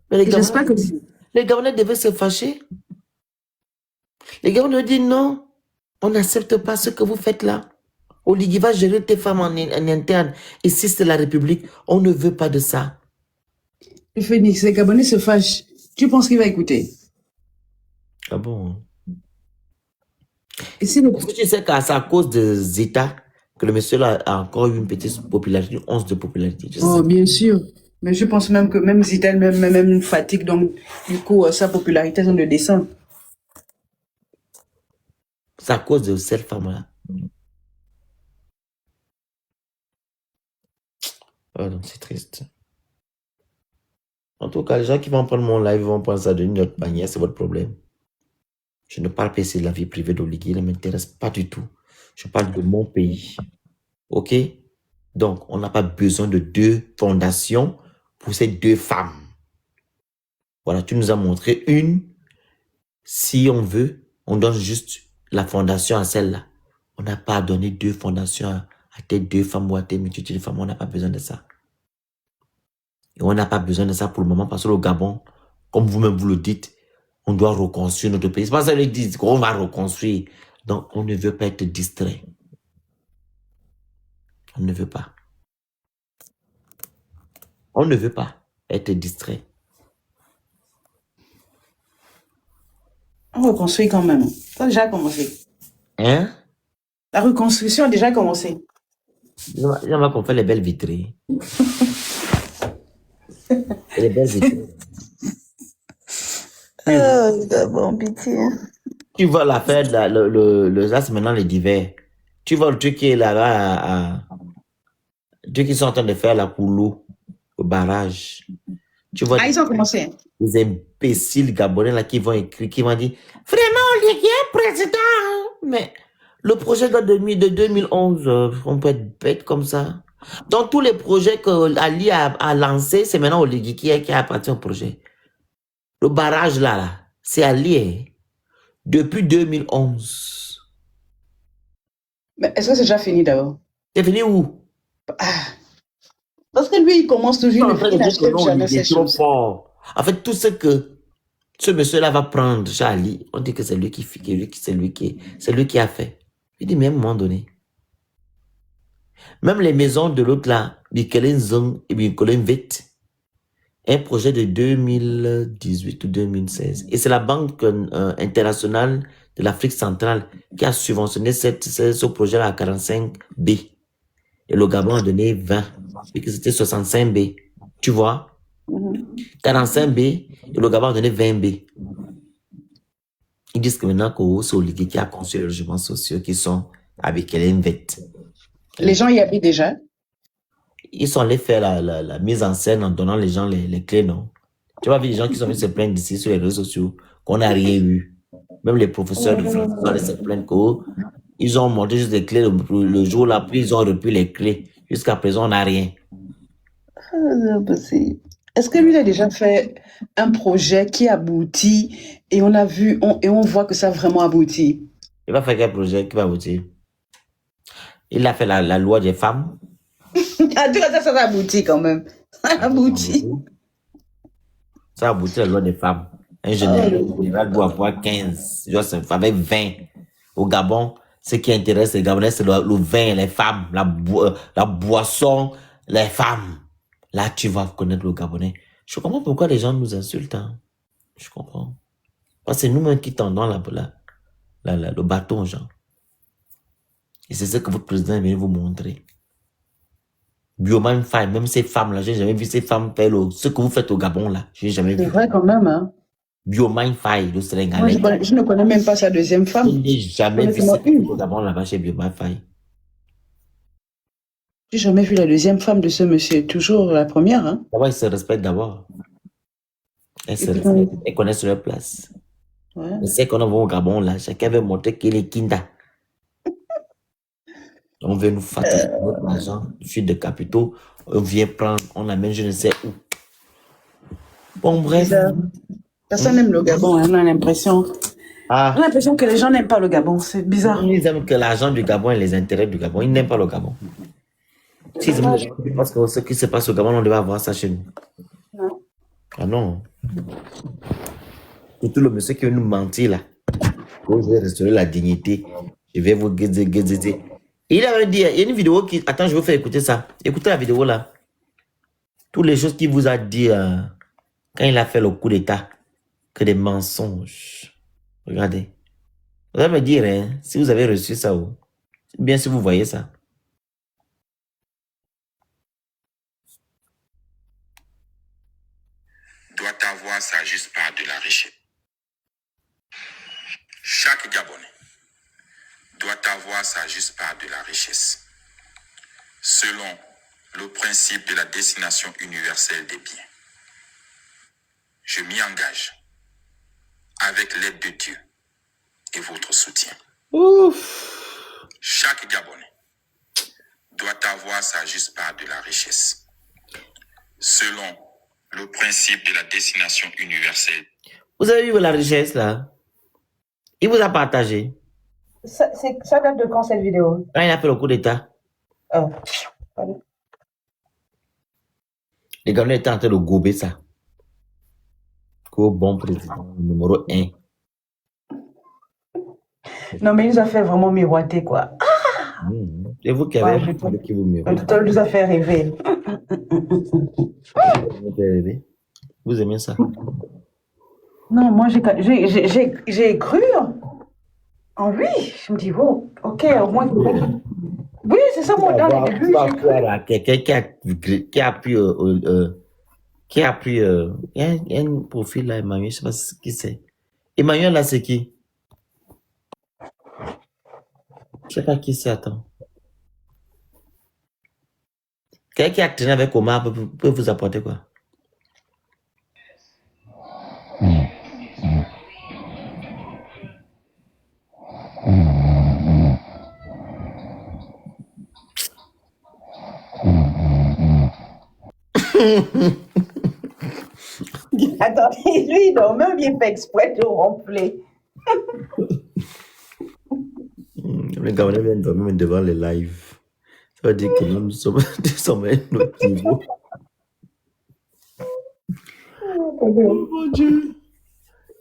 Mais les Gabonais devaient se fâcher. Les gars, on nous dit non, on n'accepte pas ce que vous faites là. Oligui va gérer tes femmes en interne. Ici, c'est la République. On ne veut pas de ça. Le Phénix, les Gabonais se fâchent. Tu penses qu'il va écouter? Ah bon? Et si le... Est-ce que tu sais qu'à c'est à cause de Zeta que le monsieur là a encore eu une petite popularité, une once de popularité? Oh, bien sûr. Mais je pense même que même Zita, même une fatigue, donc du coup, sa popularité est de descendre. C'est à cause de cette femme-là. Ah non, c'est triste. En tout cas, les gens qui vont prendre mon live vont prendre ça d'une autre manière, c'est votre problème. Je ne parle pas ici de la vie privée d'Oligui, il ne m'intéresse pas du tout. Je parle de mon pays. OK? Donc, on n'a pas besoin de 2 fondations pour ces 2 femmes. Voilà, tu nous as montré une. Si on veut, on donne juste la fondation à celle-là. On n'a pas donné 2 fondations à tes 2 femmes ou à tes multitudes de femmes. On n'a pas besoin de ça. Et on n'a pas besoin de ça pour le moment parce que le Gabon, comme vous-même vous le dites, on doit reconstruire notre pays. C'est pas ça qu'ils disent qu'on va reconstruire. Donc, on ne veut pas être distrait. On ne veut pas. On ne veut pas être distrait. On reconstruit quand même. Ça a déjà commencé. Hein? La reconstruction a déjà commencé. Il y en a qu'on fait les belles vitrées. Les belles vitrées. Bon, pitié. Tu vois l'affaire, là, c'est maintenant les divers. Tu vois le truc qui est là, le truc qu'ils sont en train de faire là pour l'eau, le barrage. Tu vois ils ont commencé. les imbéciles gabonais là qui vont écrire, qui vont dire, vraiment, Oligui est président. Mais le projet date de 2011, on peut être bête comme ça. Dans tous les projets que Ali a lancés, c'est maintenant Oligui qui appartient au projet. Le barrage là, c'est Ali, hein. Depuis 2011. Mais est-ce que c'est déjà fini d'abord? C'est fini où? Parce que lui, il commence toujours Il n'achète jamais ces est trop choses. fort. En fait, tout ce que ce monsieur-là va prendre, Charlie, on dit que c'est lui c'est lui qui a fait. Il dit, mais à un moment donné, même les maisons de l'autre là, Bikelen Zong et Bikelen Vite, un projet de 2018 ou 2016. Et c'est la Banque internationale de l'Afrique centrale qui a subventionné ce projet-là à 45B. Et le Gabon a donné 20. Et que c'était 65B. Tu vois? 45B et le Gabon a donné 20B. Ils disent que maintenant, c'est Oligui qui a conçu les logements sociaux qui sont avec LMVET. Les gens y habitent déjà. Ils sont allés faire la mise en scène en donnant les gens les clés, non? Tu vois, les gens qui sont venus se plaindre d'ici sur les réseaux sociaux, qu'on n'a rien eu. Même les professeurs de français sont allés se plaindre qu'ils ont monté juste les clés le jour là, puis ils ont repris les clés. Jusqu'à présent, on n'a rien. Est-ce que lui, il a déjà fait un projet qui aboutit et on a vu, et on voit que ça a vraiment abouti? Il va faire quel projet qui va aboutir? Il a fait la loi des femmes. Ah, tu vois, ça a abouti quand même. Ça a abouti. Ça a abouti la loi des femmes. Un général doit avoir 15, avec 20. Au Gabon, ce qui intéresse les Gabonais, c'est le vin, les femmes, la boisson, les femmes. Là, tu vas connaître le Gabonais. Je comprends pourquoi les gens nous insultent. Hein. Je comprends. Parce que c'est nous-mêmes qui tendons le bâton aux gens. Et c'est ce que votre président est venu vous montrer. Bioman Faye, même ces femmes-là, j'ai jamais vu ces femmes faire ce que vous faites au Gabon, là. J'ai jamais vu. C'est vrai quand même, hein. Bioman Faye, le Sénégalais. Moi, je ne connais même pas sa deuxième femme. Je n'ai jamais vu ça au Gabon, là-bas, chez Bioman Faye. J'ai jamais vu la deuxième femme de ce monsieur, toujours la première, hein. D'abord, ils se respectent d'abord. Elles se respectent, elles connaissent leur place. Ouais. Mais c'est qu'on va au Gabon, là, chacun veut montrer qu'il est Kinda. On veut nous fatiguer notre argent, fuite de capitaux, on vient prendre, on amène je ne sais où. Bon, bref. Personne n'aime le Gabon, hein, on a l'impression. On a l'impression que les gens n'aiment pas le Gabon, c'est bizarre. Ils aiment que l'argent du Gabon et les intérêts du Gabon, ils n'aiment pas le Gabon. Si c'est parce que ce qui se passe au Gabon, on devait avoir ça chez nous. Non. Ah non. Surtout le monsieur qui veut nous mentir là. je vais restaurer la dignité. Je vais vous guézer. Il avait dit, il y a une vidéo qui... Attends, je vais vous faire écouter ça. Écoutez la vidéo là. Toutes les choses qu'il vous a dit quand il a fait le coup d'état. Que des mensonges. Regardez. Vous allez me dire, hein, si vous avez reçu ça ou... Bien si vous voyez ça. Doit avoir sa juste part de la richesse. Chaque Gabonais doit avoir sa juste part de la richesse, selon le principe de la destination universelle des biens. Je m'y engage, avec l'aide de Dieu et votre soutien. Ouf. Chaque Gabonais doit avoir sa juste part de la richesse, selon le principe de la destination universelle. Vous avez vu la richesse là? Il vous a partagé. Ça date de quand cette vidéo? Quand il a fait le coup d'état. Oh, pardon. Les Gabonais étaient en train de gober ça. Qu'au bon président numéro 1. Non, mais il nous a fait vraiment miroiter, quoi. C'est vous qui avez qui vous miroitez. Il nous a fait rêver. Vous aimez ça? Non, moi, j'ai cru en lui. Je me dis, oh, ok, au moins. Oui, c'est ça, moi, dans les débuts. Quelqu'un qui a pris il y a un profil là, Emmanuel, je sais pas qui c'est. Emmanuel là, c'est qui? Je sais pas qui c'est, attends. Quelqu'un qui a traîné avec Omar peut vous apporter quoi? Attends, lui, il dort même bien fait exprès de ronfler. Les Gabonais viennent dormir devant les lives. Ça veut dire que nous sommes à un autre niveau. Oh mon Dieu.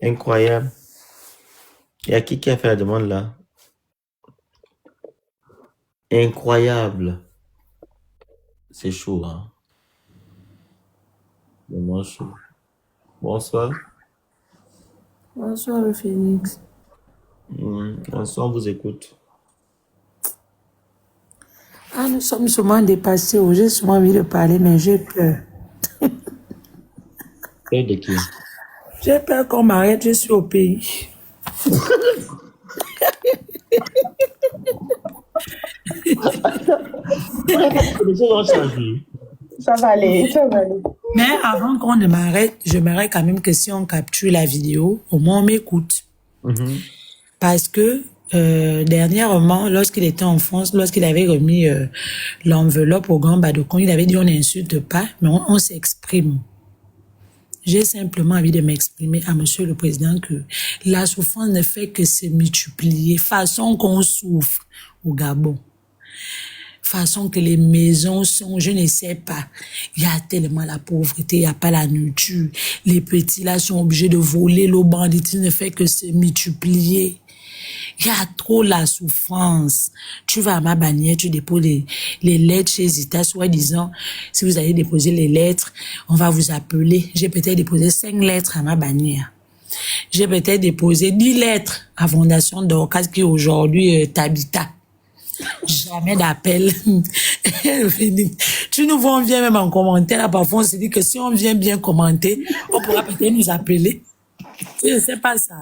Incroyable. Il y a qui a fait la demande là? Incroyable. C'est chaud, hein? Vraiment chaud. Bonsoir. Bonsoir, le Phoenix. Bonsoir, on vous écoute. Ah, nous sommes souvent dépassés. J'ai souvent envie de parler, mais j'ai peur. Peur de qui? J'ai peur qu'on m'arrête, je suis au pays. Les choses ont changé. Ça va aller, ça va aller. Mais avant qu'on ne m'arrête, j'aimerais quand même que si on capture la vidéo, au moins on m'écoute. Parce que dernièrement, lorsqu'il était en France, lorsqu'il avait remis l'enveloppe au grand Badocon, il avait dit on n'insulte pas, mais on s'exprime. J'ai simplement envie de m'exprimer à Monsieur le Président que la souffrance ne fait que se multiplier, façon qu'on souffre au Gabon. Façon que les maisons sont, je ne sais pas, il y a tellement la pauvreté, il n'y a pas la nourriture. Les petits là sont obligés de voler, le banditisme ne fait que se multiplier. Il y a trop la souffrance. Tu vas à ma bannière, tu déposes les lettres chez Zita, soi-disant, si vous allez déposer les lettres, on va vous appeler. J'ai peut-être déposé 5 lettres à ma bannière. J'ai peut-être déposé 10 lettres à Fondation Dorcas qui aujourd'hui Tabita. Jamais d'appel. Tu nous vois, on vient même en commentaire. Là, parfois, on se dit que si on vient bien commenter, on pourra peut-être nous appeler. Je ne sais pas ça.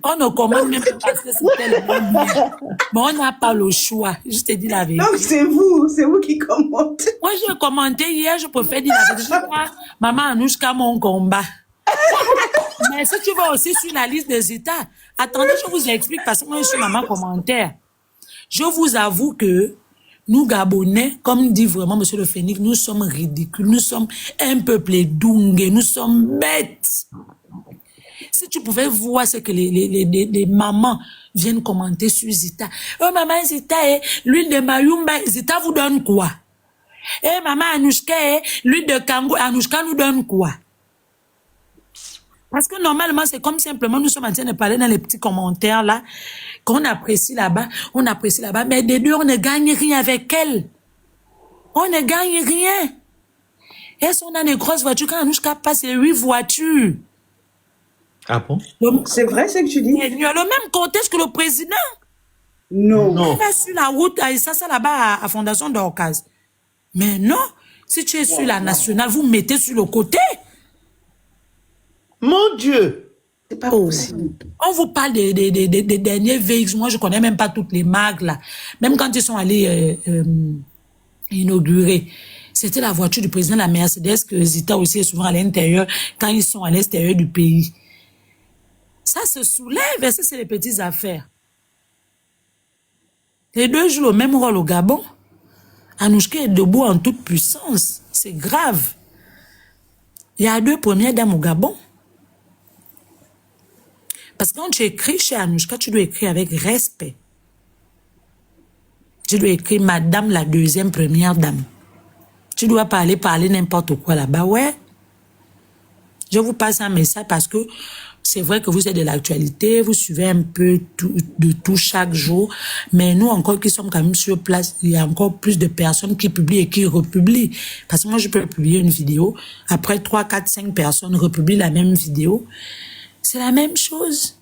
On ne commande même pas parce que c'est tellement bien. Mais on n'a pas le choix. Je te dis la vérité. Donc, c'est vous qui commentez. Moi, j'ai commenté hier, je préfère dire la vérité. Maman Anouchka, mon combat. Mais si tu vas aussi sur la liste des États, attendez, je vous explique parce que moi, je suis maman commentaire. Je vous avoue que nous, Gabonais, comme dit vraiment Monsieur le Phénix, nous sommes ridicules, nous sommes un peuple édounger, nous sommes bêtes. Si tu pouvais voir ce que les mamans viennent commenter sur Zita. Oh, maman Zita, l'huile de Mayumba, Zita vous donne quoi? Maman Anouchka, l'huile de Kango, Anouchka nous donne quoi? Parce que normalement, c'est comme simplement nous sommes en train de parler dans les petits commentaires là, qu'on apprécie là-bas, on apprécie là-bas, mais des deux, on ne gagne rien avec elle. On ne gagne rien. Elles sont dans des grosses voitures. Quand Anouchka passe, c'est 8 voitures. Ah bon? C'est vrai ce que tu dis? Il y a le même cortège que le président. Non. Il va sur la route, ça là-bas à Fondation d'Orcaz. Mais non, si tu es sur la nationale, vous mettez sur le côté. Mon Dieu! C'est pas possible. On vous parle des derniers véhicules. Moi, je connais même pas toutes les marques là. Même quand ils sont allés inaugurer, c'était la voiture du président, la Mercedes, que Zita aussi est souvent à l'intérieur, quand ils sont à l'extérieur du pays. Ça se soulève, et ça, c'est les petites affaires. Les deux jouent le même rôle au Gabon. Anouchka est debout en toute puissance. C'est grave. Il y a 2 premières dames au Gabon. Parce que quand tu écris chez Anouchka, tu dois écrire avec respect. Tu dois écrire Madame la 2e première dame. Tu dois parler n'importe quoi là-bas. Ouais. Je vous passe un message parce que c'est vrai que vous êtes de l'actualité, vous suivez un peu de tout chaque jour, mais nous encore qui sommes quand même sur place, il y a encore plus de personnes qui publient et qui republient. Parce que moi, je peux publier une vidéo, après 3, 4, 5 personnes republient la même vidéo. C'est la même chose.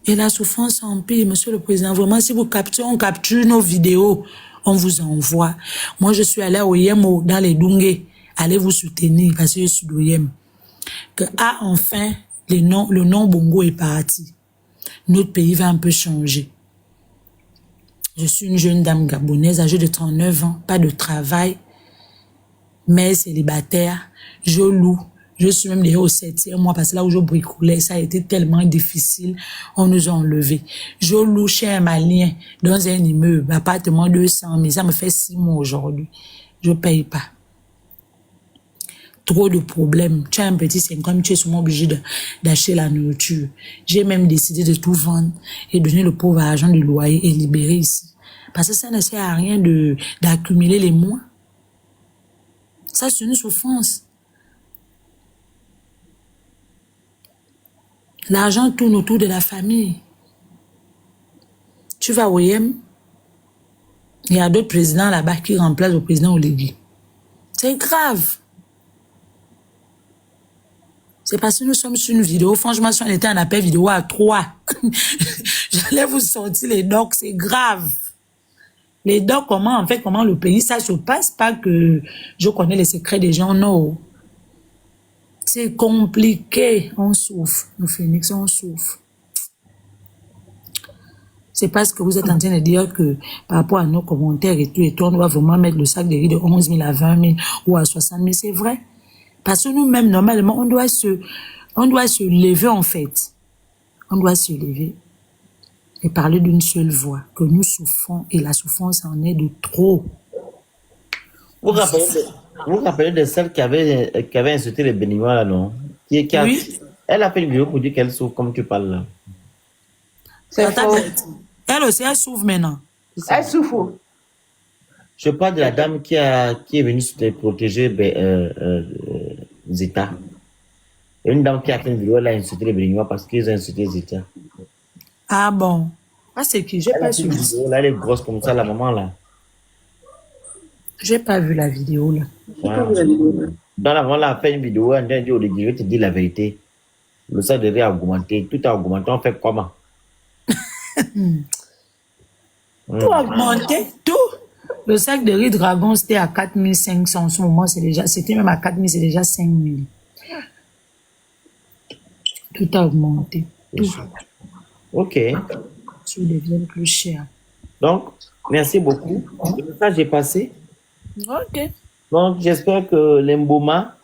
Et la souffrance empire, monsieur le président. Vraiment, si vous capturez, on capture nos vidéos, on vous envoie. Moi, je suis allée au Yemo, dans les Dungé. Allez vous soutenir, parce que je suis d'Oyem. Que, enfin, le nom Bongo est parti. Notre pays va un peu changer. Je suis une jeune dame gabonaise, âgée de 39 ans, pas de travail, mais célibataire. Je loue. Je suis même déjà au 7e mois parce que là où je bricolais, ça a été tellement difficile, on nous a enlevés. Je loue chez un Malien dans un immeuble, appartement 200 000, ça me fait 6 mois aujourd'hui. Je paye pas. Trop de problèmes. Tu as un petit 50, tu es souvent obligé d'acheter la nourriture. J'ai même décidé de tout vendre et donner le pauvre argent du loyer et libérer ici. Parce que ça ne sert à rien d'accumuler les mois. Ça, c'est une souffrance. L'argent tourne autour de la famille. Tu vas au Yem, il y a d'autres présidents là-bas qui remplacent le président Oligui. C'est grave. C'est parce que nous sommes sur une vidéo. Franchement, si on était en appel vidéo à 3, j'allais vous sortir les docs, c'est grave. Les docs, comment le pays, ça se passe, pas que je connais les secrets des gens, non. C'est compliqué, on souffre. Nous Phoenix, on souffre. C'est parce que vous êtes en train de dire que par rapport à nos commentaires et tout, on doit vraiment mettre le sac de riz de 11 000 à 20 000 ou à 60 000, c'est vrai. Parce que nous-mêmes, normalement, on doit se lever en fait. On doit se lever et parler d'une seule voix, que nous souffrons et la souffrance en est de trop. Vous vous rappelez de celle qui avait insulté les Béninois là, non? Oui. Elle a fait une vidéo pour dire qu'elle souffre comme tu parles là. C'est faux. Elle aussi, elle souffre maintenant. Elle souffre. Je parle de la dame qui est venue se protéger Zita. Une dame qui a fait une vidéo, elle a insulté les Béninois parce qu'ils ont insulté Zita. Ah bon? Ah, c'est qui? J'ai pas suivi. Là, elle est grosse comme ça, la maman là. J'ai pas vu la vidéo là. Wow. Dans la maman là, a fait une vidéo, elle a dit, Oligui te dit la vérité. Le sac de riz a augmenté, tout a augmenté, on fait comment? Tout a augmenté, tout. Le sac de riz Dragon, c'était à 4 500. En ce moment, c'était même à 4 000, c'est déjà 5 000. Tout a augmenté. Tout. Ok. Tout devient plus cher. Donc, merci beaucoup. Le message est passé. Ok. Donc, j'espère que l'Emboma...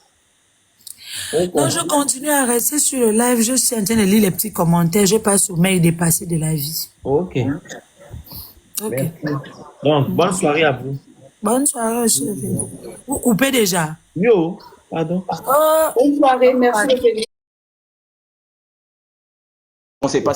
Non, je continue à rester sur le live. Je suis en train de lire les petits commentaires. Je passe au mail dépassé de la vie. Ok. Ok. Merci. Donc, bonne soirée à vous. Bonne soirée, monsieur. Vous coupez déjà? Yo, pardon. Bonne soirée, merci. On sait pas